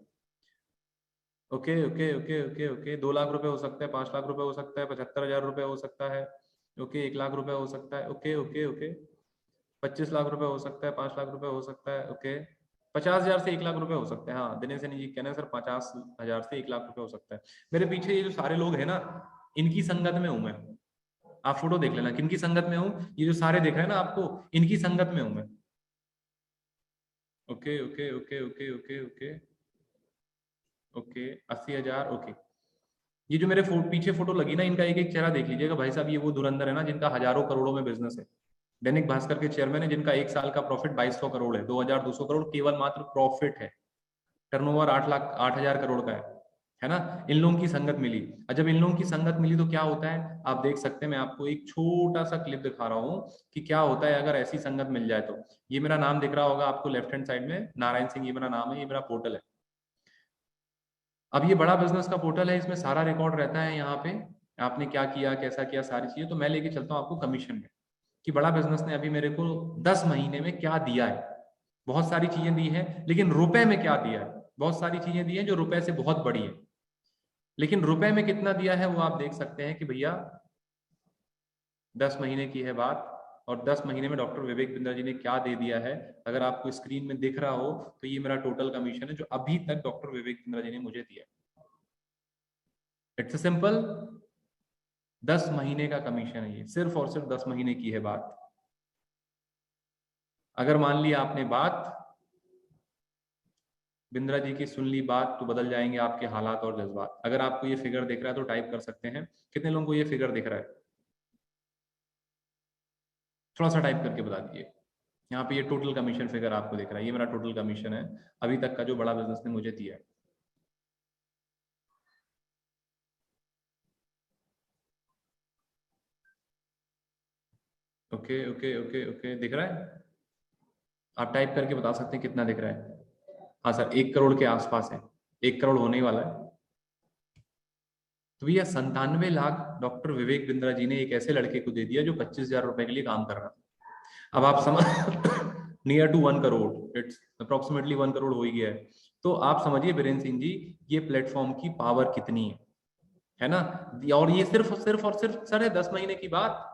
Okay okay okay okay okay. 2 lakh रुपए हो सकता है, 5 लाख रुपए हो सकता है, 75 हजार रुपए हो सकता है, ओके 1 लाख रुपए हो सकता है, ओके ओके ओके, 25 लाख रुपए हो सकता है, 5 लाख रुपए हो सकता है, ओके 50 हजार से 1 लाख रुपए हो सकते हैं। हाँ दिनेश जी कहना है सर 50 हजार से 1 लाख रुपए हो सकता है। मेरे पीछे ये जो सारे लोग हैं ना, इनकी संगत में हूं मैं। आप फोटो देख लेना किनकी संगत में हूं। ये जो सारे देख रहे हैं ना आपको, इनकी संगत में हूं मैं। Okay okay okay okay okay okay okay 80 हजार। ओके ये जो मेरे पीछे फोटो लगी ना, इनका एक एक चेहरा देख लीजिएगा भाई साहब। ये वो धुरंधर है ना जिनका हजारों करोड़ों में बिजनेस है। दैनिक भास्कर के चेयरमैन है, जिनका 1 साल का प्रॉफिट 2200 करोड़ है, 2200 करोड़ केवल मात्र प्रॉफिट है। टर्नओवर 8 हजार करोड़ का है ना। इन लोगों की संगत मिली, और जब इन लोगों की संगत मिली तो क्या होता है आप देख सकते हैं। मैं आपको एक छोटा सा क्लिप दिखा रहा हूँ कि क्या होता है अगर ऐसी संगत मिल जाए तो। ये मेरा नाम दिख रहा होगा आपको लेफ्ट हैंड साइड में, नारायण सिंह ये मेरा नाम है, ये मेरा पोर्टल है। अब ये बड़ा बिजनेस का पोर्टल है, इसमें सारा रिकॉर्ड रहता है। यहाँ पे आपने क्या किया, कैसा किया, सारी चीजें। तो मैं लेके चलता हूँ आपको कमीशन में, कि बड़ा बिजनेस ने अभी मेरे को 10 महीने में क्या दिया है। बहुत सारी चीजें दी है, लेकिन रुपए में क्या दिया है? बहुत सारी चीजें दी है जो रुपए से बहुत बड़ी है, लेकिन रुपए में कितना दिया है वो आप देख सकते हैं कि भैया 10 महीने की है बात, और 10 महीने में डॉक्टर विवेक बिंद्रा जी ने क्या दे दिया है। अगर आपको स्क्रीन में दिख रहा हो तो ये मेरा टोटल कमीशन है जो अभी तक डॉक्टर विवेक बिंद्रा जी ने मुझे दिया। इट्स सिंपल, 10 महीने का कमीशन है ये, सिर्फ और सिर्फ 10 महीने की है बात। अगर मान लिया आपने बात बिंद्रा जी की सुन ली बात, तो बदल जाएंगे आपके हालात और जज्बात। अगर आपको ये फिगर दिख रहा है तो टाइप कर सकते हैं। कितने लोगों को ये फिगर दिख रहा है? थोड़ा सा टाइप करके बता दीजिए। यहाँ पे ये टोटल कमीशन फिगर आपको दिख रहा है, ये मेरा टोटल कमीशन है अभी तक का जो बड़ा बिजनेस ने मुझे दिया है। ओके ओके ओके ओके, दिख रहा है? आप टाइप करके बता सकते हैं कितना दिख रहा है। हाँ सर 1 करोड़ के आसपास है, 1 करोड़ होने ही वाला है। तो भैया 97 लाख डॉक्टर विवेक बिंद्रा जी ने एक ऐसे लड़के को दे दिया जो 25,000 रुपए के लिए काम कर रहा था। अब आप समझ near to 1 crore, it's approximately 1 crore हो ही गया है। तो आप समझिए बीरेन्द्र सिंह जी, ये प्लेटफॉर्म की पावर कितनी है ना। और ये सिर्फ सर है 10 महीने की बात,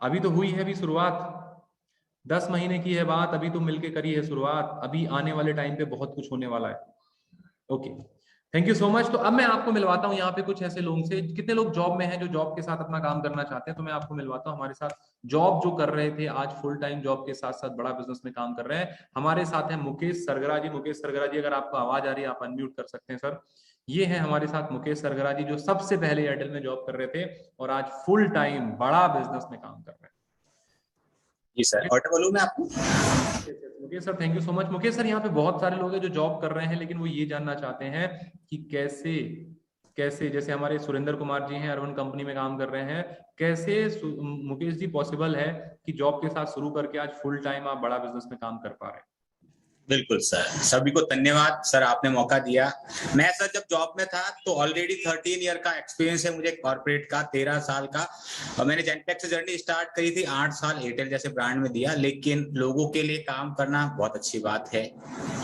अभी तो हुई है अभी शुरुआत, 10 महीने की है बात, अभी तो मिलके करी है शुरुआत, अभी आने वाले टाइम पे बहुत कुछ होने वाला है। Okay, thank you so much. तो अब मैं आपको मिलवाता हूँ यहाँ पे कुछ ऐसे लोगों से, कितने लोग जॉब में हैं जो जॉब के साथ अपना काम करना चाहते हैं, तो मैं आपको मिलवाता हूँ हमारे साथ जॉब जो कर रहे थे, आज फुल टाइम जॉब के साथ साथ बड़ा बिजनेस में काम कर रहे हैं। हमारे साथ है मुकेश सरगरा जी। मुकेश सरगरा जी, अगर आपको आवाज आ रही है आप अनम्यूट कर सकते हैं सर। ये है हमारे साथ मुकेश सरगरा जी, जो सबसे पहले एयरटेल में जॉब कर रहे थे और आज फुल टाइम बड़ा बिजनेस में काम कर रहे हैं। जी सर, ऑडिबल हूं मैं आपको? Mukesh sir, thank you so much. Mukesh sir, यहाँ पे बहुत सारे लोग हैं जो जॉब कर रहे हैं, लेकिन वो ये जानना चाहते हैं कि कैसे कैसे, जैसे हमारे सुरेंद्र कुमार जी हैं, अर्बन कंपनी में काम कर रहे हैं, कैसे मुकेश जी पॉसिबल है कि जॉब के साथ शुरू करके आज फुल टाइम आप बड़ा बिजनेस में काम कर पा रहे हैं? बिल्कुल सर, सभी को धन्यवाद सर, आपने मौका दिया। मैं सर जब जॉब में था तो ऑलरेडी 13 ईयर का एक्सपीरियंस है मुझे कॉर्पोरेट का, 13 साल का। और मैंने जेनटेक से जर्नी स्टार्ट करी थी, 8 साल एयरटेल जैसे ब्रांड में दिया। लेकिन लोगों के लिए काम करना बहुत अच्छी बात है।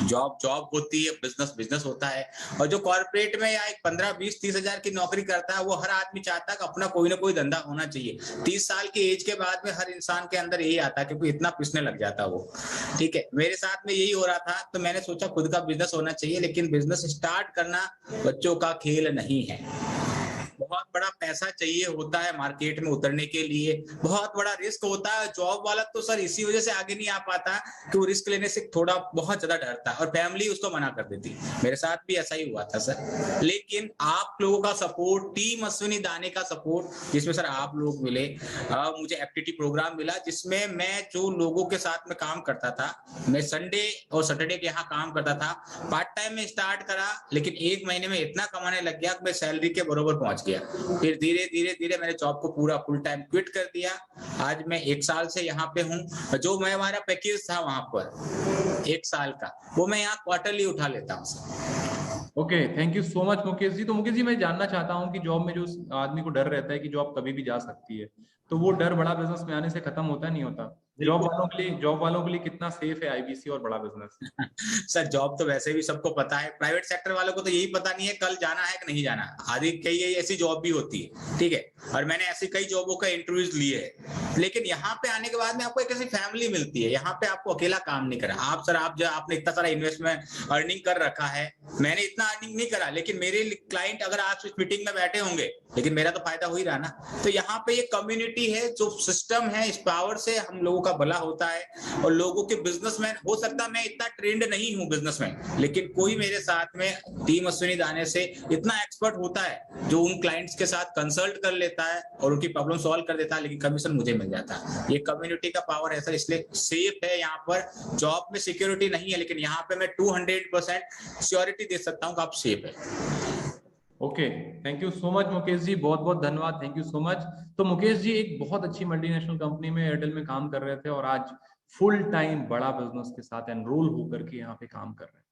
जॉब जॉब होती है, बिजनेस बिजनेस होता है। और जो कॉर्पोरेट में या एक 15, 20, 30 हजार की नौकरी करता है, वो हर आदमी चाहता है कि अपना कोई ना कोई धंधा होना चाहिए। 30 साल की एज के बाद में हर इंसान के अंदर यही आता है, क्योंकि इतना पिसने लग जाता है वो। ठीक है, मेरे साथ में यही हो रहा था, तो मैंने सोचा खुद का बिजनेस होना चाहिए। लेकिन बिजनेस स्टार्ट करना बच्चों का खेल नहीं है, बहुत बड़ा पैसा चाहिए होता है मार्केट में उतरने के लिए, बहुत बड़ा रिस्क होता है। जॉब वाला तो सर इसी वजह से आगे नहीं आ पाता कि वो रिस्क लेने से थोड़ा बहुत ज्यादा डरता है और फैमिली उसको मना कर देती। मेरे साथ भी ऐसा ही हुआ था सर। लेकिन आप लोगों का सपोर्ट, टीम अश्विनी दाने का सपोर्ट, जिसमें सर आप लोग मिले, मुझे एफटीटी प्रोग्राम मिला, जिसमें मैं जो लोगों के साथ में काम करता था, मैं संडे और सैटरडे के यहाँ काम करता था। पार्ट टाइम में स्टार्ट करा, लेकिन 1 महीने में इतना कमाने लग गया कि मैं सैलरी के बराबर पहुंच गया। फिर धीरे धीरे धीरे मैंने जॉब को पूरा फुल टाइम क्विट कर दिया। आज मैं 1 साल से यहाँ पे हूँ। जो मैं हमारा पैकेज था वहां पर 1 साल का, वो मैं यहाँ क्वार्टरली उठा लेता हूँ sir. Okay, thank you so much Mukesh ji. तो मुकेश जी, मैं जानना चाहता हूँ कि जॉब में जो आदमी को डर रहता है कि जॉब कभी भी जा सकती है, तो वो डर बड़ा बिजनेस में आने से खत्म होता नहीं होता? जॉब वालों के लिए कितना सेफ है आईबीसी और बड़ा बिजनेस? सर जॉब तो वैसे भी सबको पता है, प्राइवेट सेक्टर वालों को तो यही पता नहीं है कल जाना है कि नहीं जाना। आदि कई ऐसी जॉब भी होती है, ठीक है, और मैंने ऐसी कई जॉबों का इंटरव्यूज लिए है। लेकिन यहाँ पे आने के बाद में आपको एक ऐसी फैमिली मिलती है, यहाँ पे आपको अकेला काम नहीं करा। आप सर आपने इतना सारा इन्वेस्टमेंट अर्निंग कर रखा है, मैंने इतना अर्निंग नहीं करा, लेकिन मेरे क्लाइंट अगर आज इस मीटिंग में बैठे होंगे, लेकिन मेरा तो फायदा हो ही रहा ना। तो यहाँ पे ये कम्युनिटी है, जो सिस्टम है, इस पावर से हम लोगों का भला होता है। और लोगों के बिजनेसमैन, हो सकता है मैं इतना ट्रेंड नहीं हूँ बिजनेसमैन, लेकिन कोई मेरे साथ में टीम अश्विनी दाने से इतना एक्सपर्ट होता है जो उन क्लाइंट्स के साथ कंसल्ट कर लेता है और उनकी प्रॉब्लम सॉल्व कर देता है, लेकिन कमीशन मुझे मिल जाता है। ये कम्युनिटी का पावर है सर, इसलिए सेफ है। यहाँ पर जॉब में सिक्योरिटी नहीं है, लेकिन यहाँ पे मैं 200% श्योरिटी दे सकता हूँ कि आप सेफ है। Okay, thank you so much Mukesh ji, बहुत बहुत धन्यवाद, थैंक यू सो मच। तो मुकेश जी एक बहुत अच्छी मल्टीनेशनल कंपनी में एयरटेल में काम कर रहे थे और आज फुल टाइम बड़ा बिजनेस के साथ एनरोल होकर के यहाँ पे काम कर रहे हैं।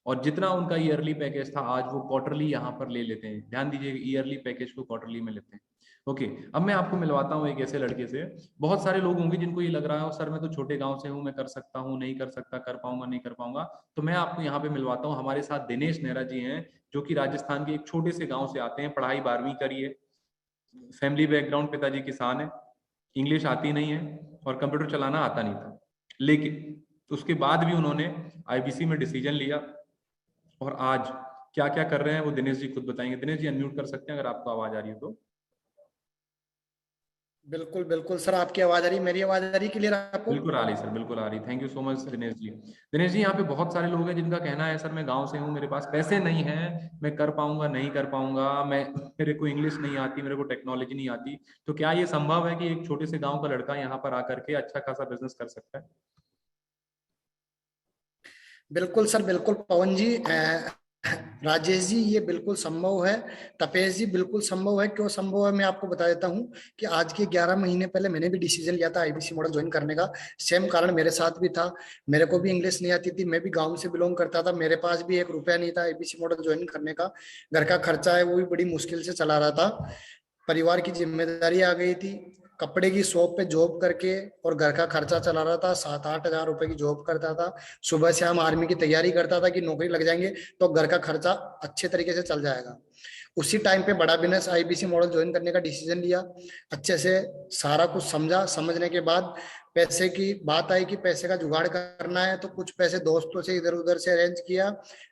और जितना उनका ईयरली पैकेज था, आज वो क्वार्टरली यहाँ पर ले लेते हैं। ध्यान दीजिए, ईयरली पैकेज को क्वार्टरली में लेते हैं। ओके, अब मैं आपको मिलवाता हूँ एक ऐसे लड़के से। बहुत सारे लोग होंगे जिनको ये लग रहा है सर मैं तो छोटे गांव से हूँ, मैं कर सकता हूँ, नहीं कर सकता, कर पाऊंगा, नहीं कर पाऊंगा। तो मैं आपको यहाँ पे मिलवाता हूँ, हमारे साथ दिनेश नेहरा जी हैं, जो कि राजस्थान के एक छोटे से गांव से आते हैं। पढ़ाई 12वीं करी है, फैमिली बैकग्राउंड, पिताजी किसान है, इंग्लिश आती नहीं है और कंप्यूटर चलाना आता नहीं था, लेकिन उसके बाद भी उन्होंने आईबीसी में डिसीजन लिया और आज क्या क्या कर रहे हैं वो दिनेश जी खुद बताएंगे। दिनेश जी अनम्यूट कर सकते हैं अगर आपको आवाज आ रही है तो। बिल्कुल बिल्कुल सर, आपकी आवाज आ रही, मेरी आवाज आ रही क्लियर आपको? बिल्कुल आ रही सर, बिल्कुल आ रही। Thank you so much Dinesh ji. Dinesh ji, यहाँ पे बहुत सारे लोग हैं जिनका कहना है सर मैं गांव से हूँ, मेरे पास पैसे नहीं है, मैं कर पाऊंगा, नहीं कर पाऊंगा, मेरे को इंग्लिश नहीं आती, मेरे को टेक्नोलॉजी नहीं आती। तो क्या ये संभव है कि एक छोटे से गाँव का लड़का यहाँ पर आकर के अच्छा खासा बिजनेस कर सकता है? बिल्कुल सर, बिल्कुल पवन जी। राजेश जी ये बिल्कुल संभव है। तपेश जी बिल्कुल संभव है। क्यों संभव है मैं आपको बता देता हूँ कि आज के 11 महीने पहले मैंने भी डिसीजन लिया था आईबीसी मॉडल ज्वाइन करने का। सेम कारण मेरे साथ भी था। मेरे को भी इंग्लिश नहीं आती थी, मैं भी गांव से बिलोंग करता था, मेरे पास भी 1 रुपया नहीं था आईबीसी मॉडल ज्वाइन करने का। घर का खर्चा है वो भी बड़ी मुश्किल से चला रहा था। परिवार की जिम्मेदारी आ गई थी। कपड़े की शॉप पे जॉब करके और घर का खर्चा चला रहा था। 7-8 हजार रुपए की जॉब करता था। सुबह शाम आर्मी की तैयारी करता था कि नौकरी लग जाएंगे तो घर का खर्चा अच्छे तरीके से चल जाएगा। उसी टाइम पे बड़ा बिजनेस आईबीसी मॉडल ज्वाइन करने का डिसीजन लिया। अच्छे से सारा कुछ समझा। समझने के बाद पैसे की बात आई कि पैसे का जुगाड़ करना है, तो कुछ पैसे दोस्तों से इधर उधर से अरेंज किया।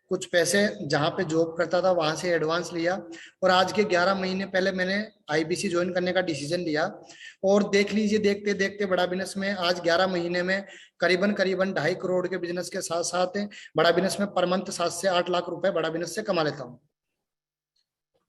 कुछ पैसे जहाँ पे जॉब करता था वहां से एडवांस लिया। और आज के 11 महीने पहले मैंने आईबीसी ज्वाइन करने का डिसीजन लिया। और देख लीजिए, देखते देखते बड़ा बिजनेस में आज 11 महीने में करीबन 2.5 करोड़ के बिजनेस के साथ साथ बड़ा बिजनेस में पर मंथ 7 से 8 लाख रुपए बड़ा बिजनेस से कमा लेता हूँ।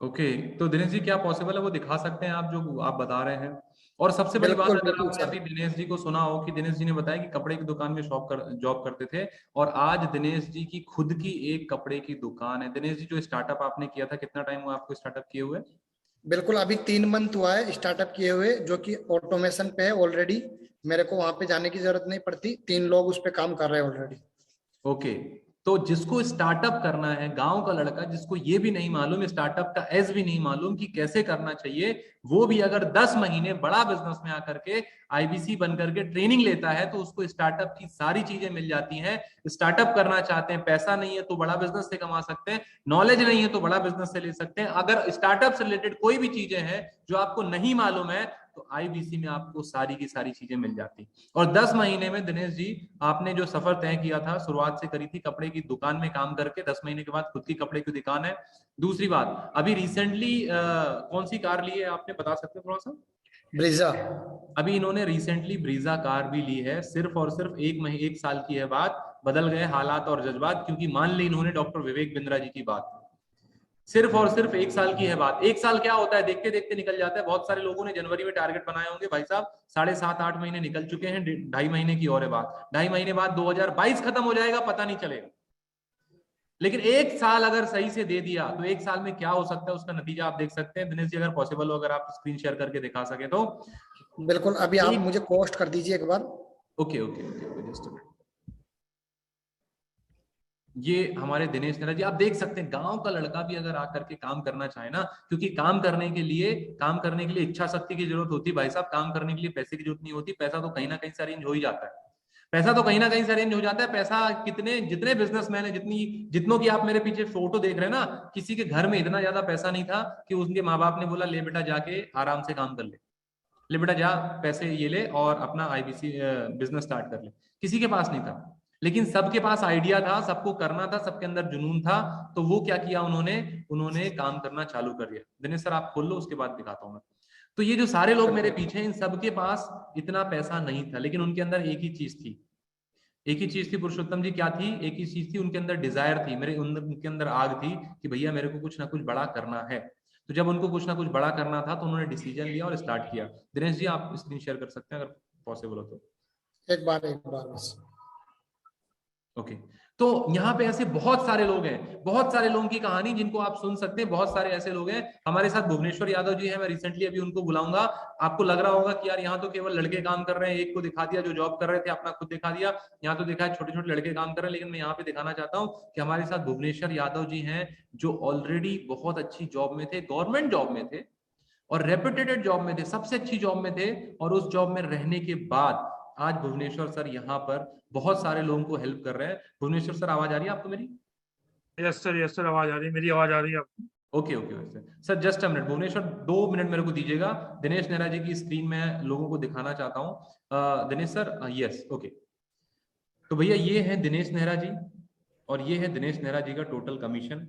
ओके, तो दिनेश जी क्या पॉसिबल है वो दिखा सकते हैं आप जो आप बता रहे हैं? और सबसे बड़ी बात, बिल्कुल अगर बिल्कुल आपने सर। अभी दिनेश जी को सुना हो कि दिनेश जी ने बताया कि कपड़े की दुकान में जॉब करते थे और आज दिनेश जी की खुद की एक कपड़े की दुकान है। दिनेश जी जो स्टार्टअप आपने किया था, कितना टाइम हुआ आपको स्टार्टअप किए हुए? बिल्कुल अभी 3 मंथ हुआ है स्टार्टअप किए हुए, जो कि ऑटोमेशन पे है ऑलरेडी। मेरे को वहां पे जाने की जरूरत नहीं पड़ती। 3 लोग उस पे काम कर रहे हैं ऑलरेडी। ओके, तो जिसको स्टार्टअप करना है, गांव का लड़का जिसको ये भी नहीं मालूम, स्टार्टअप का एस भी नहीं मालूम कि कैसे करना चाहिए, वो भी अगर 10 महीने बड़ा बिजनेस में आकर के आईबीसी बन करके ट्रेनिंग लेता है तो उसको स्टार्टअप की सारी चीजें मिल जाती हैं। स्टार्टअप करना चाहते हैं, पैसा नहीं है तो बड़ा बिजनेस से कमा सकते हैं, नॉलेज नहीं है तो बड़ा बिजनेस से ले सकते हैं। अगर स्टार्टअप से रिलेटेड कोई भी चीजें हैं जो आपको नहीं मालूम है तो आईबीसी में आपको सारी की सारी चीजें मिल जाती। और 10 महीने में दिनेश जी आपने जो सफर तय किया था, शुरुआत से करी थी कपड़े की दुकान में काम करके, 10 महीने के बाद खुद की कपड़े की दुकान है। दूसरी बात, अभी रिसेंटली कौन सी कार ली है आपने बता सकते हैं थोड़ा सा? ब्रीजा। अभी इन्होंने रिसेंटली ब्रीजा कार भी ली है। सिर्फ और सिर्फ 1 साल की है बात, बदल गए हालात और जज्बात, क्योंकि मान ली इन्होंने डॉक्टर विवेक बिंद्रा जी की बात। सिर्फ और सिर्फ 1 साल की है बात। 1 साल क्या होता है, देखते देखते निकल जाता है। बहुत सारे लोगों ने जनवरी में टारगेट बनाए होंगे, भाई साहब 7.5-8 महीने निकल चुके हैं, 2.5 महीने की और है बात। 2.5 महीने बाद 2022 खत्म हो जाएगा, पता नहीं चलेगा। लेकिन 1 साल अगर सही से दे दिया तो 1 साल में क्या हो सकता है उसका नतीजा आप देख सकते हैं। दिनेश जी अगर पॉसिबल हो, अगर आप स्क्रीन शेयर करके दिखा सके तो। बिल्कुल, अभी आप मुझे पोस्ट कर दीजिए एक बार। Okay okay okay, just a minute. ये हमारे दिनेश नेहरा जी, आप देख सकते हैं गांव का लड़का भी अगर आकर के काम करना चाहे ना, क्योंकि काम करने के लिए इच्छा शक्ति की जरूरत होती है भाई साहब। काम करने के लिए पैसे की जरूरत नहीं होती। पैसा तो कहीं ना कहीं से अरेंज हो ही जाता है। पैसा तो कहीं ना कहीं से अरेंज हो जाता है। पैसा जितने बिजनेसमैन है, जितनों की आप मेरे पीछे फोटो देख रहे हैं ना, किसी के घर में इतना ज्यादा पैसा नहीं था कि उनके माँ बाप ने बोला ले बेटा जाके आराम से काम कर ले बेटा जा पैसे ये ले और अपना आईबीसी बिजनेस स्टार्ट कर ले। किसी के पास नहीं था, लेकिन सबके पास आइडिया था, सबको करना था, सबके अंदर जुनून था। तो वो क्या किया उन्होंने काम करना चालू कर दिया। दिनेश सर आप खोल लो, उसके बाद दिखाता हूं मैं। तो ये जो सारे लोग मेरे पीछे, इन सबके पास इतना पैसा नहीं था, लेकिन उनके अंदर एक ही चीज थी पुरुषोत्तम जी, क्या थी? एक ही चीज थी, उनके अंदर डिजायर थी, उनके अंदर आग थी कि भैया मेरे को कुछ ना कुछ बड़ा करना है। तो जब उनको कुछ ना कुछ बड़ा करना था तो उन्होंने डिसीजन लिया और स्टार्ट किया। दिनेश जी आप स्क्रीन शेयर कर सकते हैं अगर पॉसिबल हो तो। एक बार बस। ओके, तो यहाँ पे ऐसे बहुत सारे लोग हैं, बहुत सारे लोगों की कहानी जिनको आप सुन सकते हैं। बहुत सारे ऐसे लोग हैं। हमारे साथ भुवनेश्वर यादव जी हैं, मैं रिसेंटली अभी उनको बुलाऊंगा। आपको लग रहा होगा कि यार यहाँ तो केवल लड़के काम कर रहे हैं, एक को दिखा दिया जो जॉब कर रहे थे, अपना खुद दिखा दिया। यहाँ तो देखा है छोटे छोटे लड़के काम कर रहे हैं, लेकिन मैं यहाँ पे दिखाना चाहता हूँ कि हमारे साथ भुवनेश्वर यादव जी हैं, जो ऑलरेडी बहुत अच्छी जॉब में थे, गवर्नमेंट जॉब में थे और रेपुटेटेड जॉब में थे, सबसे अच्छी जॉब में थे। और उस जॉब में रहने के बाद आज भुवनेश्वर सर यहाँ पर बहुत सारे लोगों को हेल्प कर रहे हैं। भुवनेश्वर सर आवाज आ रही है आपको मेरी? यस सर आवाज आ रही है। मेरी आवाज आ रही है आपको? Okay okay sir, just a minute Bhubaneswar, 2 minute मेरे को दीजिएगा। दिनेश नेहरा जी की स्क्रीन में लोगों को दिखाना चाहता हूँ। Dinesh sir, yes okay. तो भैया ये है दिनेश नेहरा जी और ये है दिनेश नेहरा जी का टोटल कमीशन।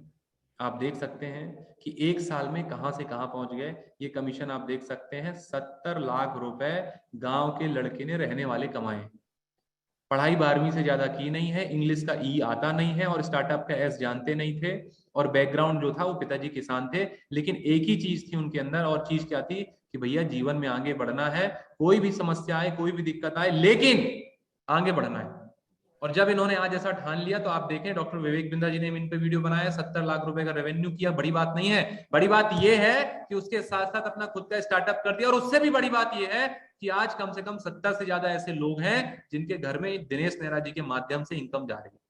आप देख सकते हैं कि 1 साल में कहां से कहां पहुंच गए। ये कमीशन आप देख सकते हैं, 70 लाख रुपए गांव के लड़के ने रहने वाले कमाए। पढ़ाई 12वीं से ज्यादा की नहीं है, इंग्लिश का ई आता नहीं है और स्टार्टअप का एस जानते नहीं थे। और बैकग्राउंड जो था वो पिताजी किसान थे, लेकिन एक ही चीज थी उनके अंदर, और चीज क्या थी कि भैया जीवन में आगे बढ़ना है। कोई भी समस्या आए, कोई भी दिक्कत आए, लेकिन आगे बढ़ना है। और जब इन्होंने आज ऐसा ठान लिया तो आप देखें डॉक्टर विवेक बिंद्रा जी ने इन पे वीडियो बनाया, 70 लाख रुपए का रेवेन्यू किया। बड़ी बात नहीं है, बड़ी बात यह है कि उसके साथ साथ अपना खुद का स्टार्टअप कर दिया। और उससे भी बड़ी बात यह है कि आज कम से कम 70 से ज्यादा ऐसे लोग हैं जिनके घर में दिनेश नेहरा जी के माध्यम से इनकम जा रही है।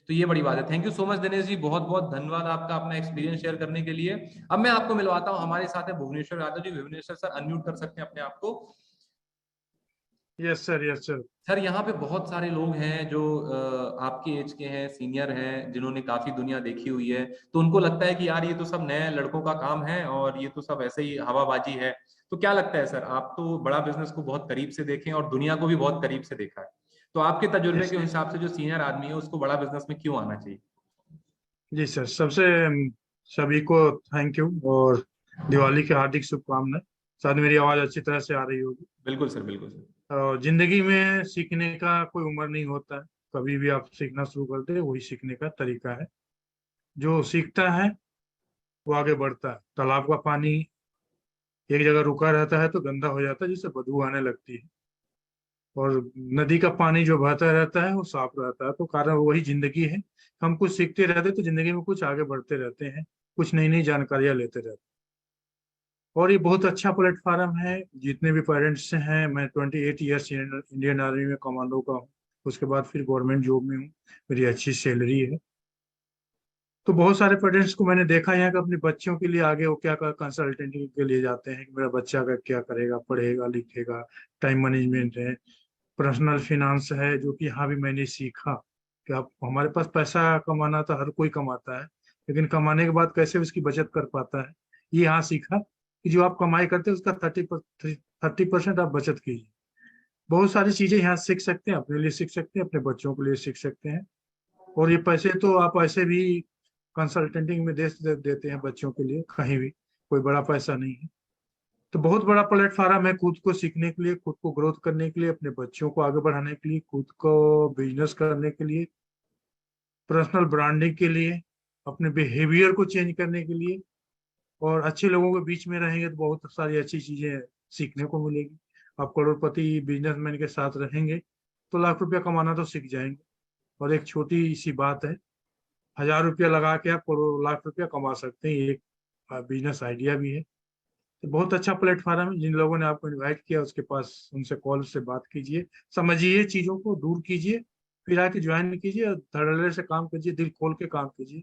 तो ये बड़ी बात है। Thank you so much Dinesh ji, बहुत बहुत धन्यवाद आपका अपना एक्सपीरियंस शेयर करने के लिए। अब मैं आपको मिलवाता हूं, हमारे साथ है भुवनेश्वर यादव जी। भुवनेश्वर सर अनम्यूट कर सकते हैं अपने आप को। Yes sir, yes sir. Sir यहाँ पे बहुत सारे लोग हैं जो आपके एज के हैं, सीनियर हैं, जिन्होंने काफी दुनिया देखी हुई है। तो उनको लगता है कि यार ये तो सब नए लड़कों का काम है और ये तो सब ऐसे ही हवाबाजी है। तो क्या लगता है सर, आप तो बड़ा बिजनेस को बहुत करीब से देखें और दुनिया को भी बहुत करीब से देखा है, तो आपके तजुर्बे के हिसाब से जो सीनियर आदमी है उसको बड़ा बिजनेस में क्यों आना चाहिए? जी सर, सबसे सभी को थैंक यू और दिवाली की हार्दिक शुभकामनाएं। शायद मेरी आवाज अच्छी तरह से आ रही होगी। बिल्कुल सर, बिल्कुल सर। और जिंदगी में सीखने का कोई उम्र नहीं होता है, कभी भी आप सीखना शुरू करते हैं, वही सीखने का तरीका है। जो सीखता है वो आगे बढ़ता है। तालाब का पानी एक जगह रुका रहता है तो गंदा हो जाता है, जिससे बदबू आने लगती है। और नदी का पानी जो बहता रहता है वो साफ रहता है। तो कारण वही जिंदगी है, हम कुछ सीखते रहते तो जिंदगी में कुछ आगे बढ़ते रहते हैं, कुछ नई नई जानकारियां लेते रहते हैं। और ये बहुत अच्छा प्लेटफॉर्म है। जितने भी पेरेंट्स हैं, मैं 28 ईयर्स इंडियन आर्मी में कमांडो का हूँ, उसके बाद फिर गवर्नमेंट जॉब में हूँ, मेरी अच्छी सैलरी है। तो बहुत सारे पेरेंट्स को मैंने देखा यहाँ कि अपने बच्चों के लिए आगे वो क्या कंसल्टेंट के लिए जाते हैं कि मेरा बच्चा का क्या करेगा, पढ़ेगा लिखेगा, टाइम मैनेजमेंट है, पर्सनल फिनांस है, जो कि यहाँ भी मैंने सीखा कि आप हमारे पास पैसा कमाना तो हर कोई कमाता है, लेकिन कमाने के बाद कैसे उसकी बचत कर पाता है, ये यहाँ सीखा कि जो आप कमाई करते हैं उसका 30% आप बचत कीजिए। बहुत सारी चीजें यहाँ सीख सकते हैं, अपने लिए सीख सकते हैं, अपने बच्चों के लिए सीख सकते हैं। और ये पैसे तो आप ऐसे भी कंसल्टेंटिंग में देते हैं बच्चों के लिए, कहीं भी कोई बड़ा पैसा नहीं है। तो बहुत बड़ा प्लेटफॉर्म है खुद को सीखने के लिए, खुद को ग्रोथ करने के लिए, अपने बच्चों को आगे बढ़ाने के लिए, खुद को बिजनेस करने के लिए, पर्सनल ब्रांडिंग के लिए, अपने बिहेवियर को चेंज करने के लिए। और अच्छे लोगों के बीच में रहेंगे तो बहुत सारी अच्छी चीजें सीखने को मिलेगी। आप करोड़पति बिजनेसमैन के साथ रहेंगे तो लाख रुपया कमाना तो सीख जाएंगे। और एक छोटी सी बात है, 1000 रुपया लगा के आप करोड़ लाख रुपया कमा सकते हैं, एक बिजनेस आइडिया भी है। तो बहुत अच्छा प्लेटफॉर्म है। जिन लोगों ने आपको इनवाइट किया उसके पास उनसे कॉल से बात कीजिए, समझिए, चीजों को दूर कीजिए, फिर आके ज्वाइन कीजिए और धड़ल्ले से काम कीजिए, दिल खोल के काम कीजिए।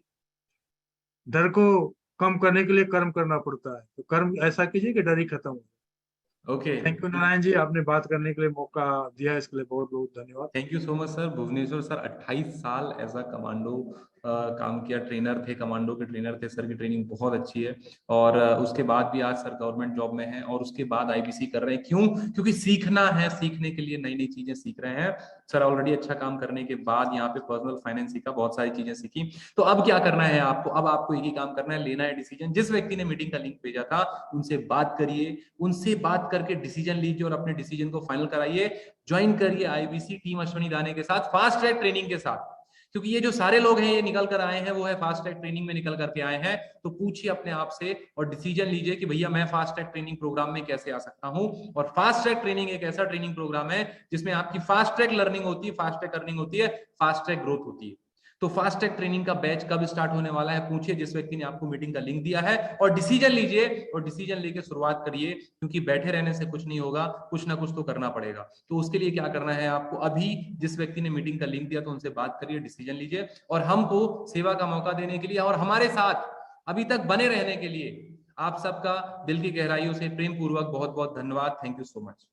डर को कम करने के लिए कर्म करना पड़ता है, तो कर्म ऐसा कीजिए कि डर ही खत्म हो। Okay, thank you Narayan ji, आपने बात करने के लिए मौका दिया, इसके लिए बहुत बहुत धन्यवाद। Thank you so much sir. Bhubaneswar sir 28 साल एज अ कमांडो काम किया, ट्रेनर थे, कमांडो के ट्रेनर थे। सर की ट्रेनिंग बहुत अच्छी है और उसके बाद भी आज सर गवर्नमेंट जॉब में है और उसके बाद आईबीसी कर रहे हैं। क्यों? क्योंकि सीखना है, सीखने के लिए नई नई चीजें सीख रहे हैं। सर ऑलरेडी अच्छा काम करने के बाद यहाँ पे पर्सनल फाइनेंस सीखा, बहुत सारी चीजें सीखी। तो अब क्या करना है आपको? अब आपको एक ही काम करना है, लेना है डिसीजन। जिस व्यक्ति ने मीटिंग का लिंक भेजा था उनसे बात करिए, उनसे बात करके डिसीजन लीजिए और अपने डिसीजन को फाइनल कराइए। ज्वाइन करिए आईबीसी टीम अश्वनी दाने के साथ, फास्ट ट्रैक ट्रेनिंग के साथ। क्योंकि ये जो सारे लोग हैं ये निकल कर आए हैं, वो है फास्ट ट्रैक ट्रेनिंग में निकल करके आए हैं। तो पूछिए अपने आप से और डिसीजन लीजिए कि भैया मैं फास्ट ट्रैक ट्रेनिंग प्रोग्राम में कैसे आ सकता हूं। और फास्ट ट्रैक ट्रेनिंग एक ऐसा ट्रेनिंग प्रोग्राम है जिसमें आपकी फास्ट ट्रैक लर्निंग होती है, फास्ट ट्रैक अर्निंग होती है, फास्ट ट्रैक ग्रोथ होती है। तो फास्ट ट्रैक ट्रेनिंग का बैच कब स्टार्ट होने वाला है पूछिए जिस व्यक्ति ने आपको मीटिंग का लिंक दिया है, और डिसीजन लीजिए और डिसीजन लेके शुरुआत करिए। क्योंकि बैठे रहने से कुछ नहीं होगा, कुछ ना कुछ तो करना पड़ेगा। तो उसके लिए क्या करना है आपको? अभी जिस व्यक्ति ने मीटिंग का लिंक दिया तो उनसे बात करिए, डिसीजन लीजिए। और हमको सेवा का मौका देने के लिए और हमारे साथ अभी तक बने रहने के लिए आप सबका दिल की गहराइयों से प्रेम पूर्वक बहुत बहुत धन्यवाद। Thank you so much.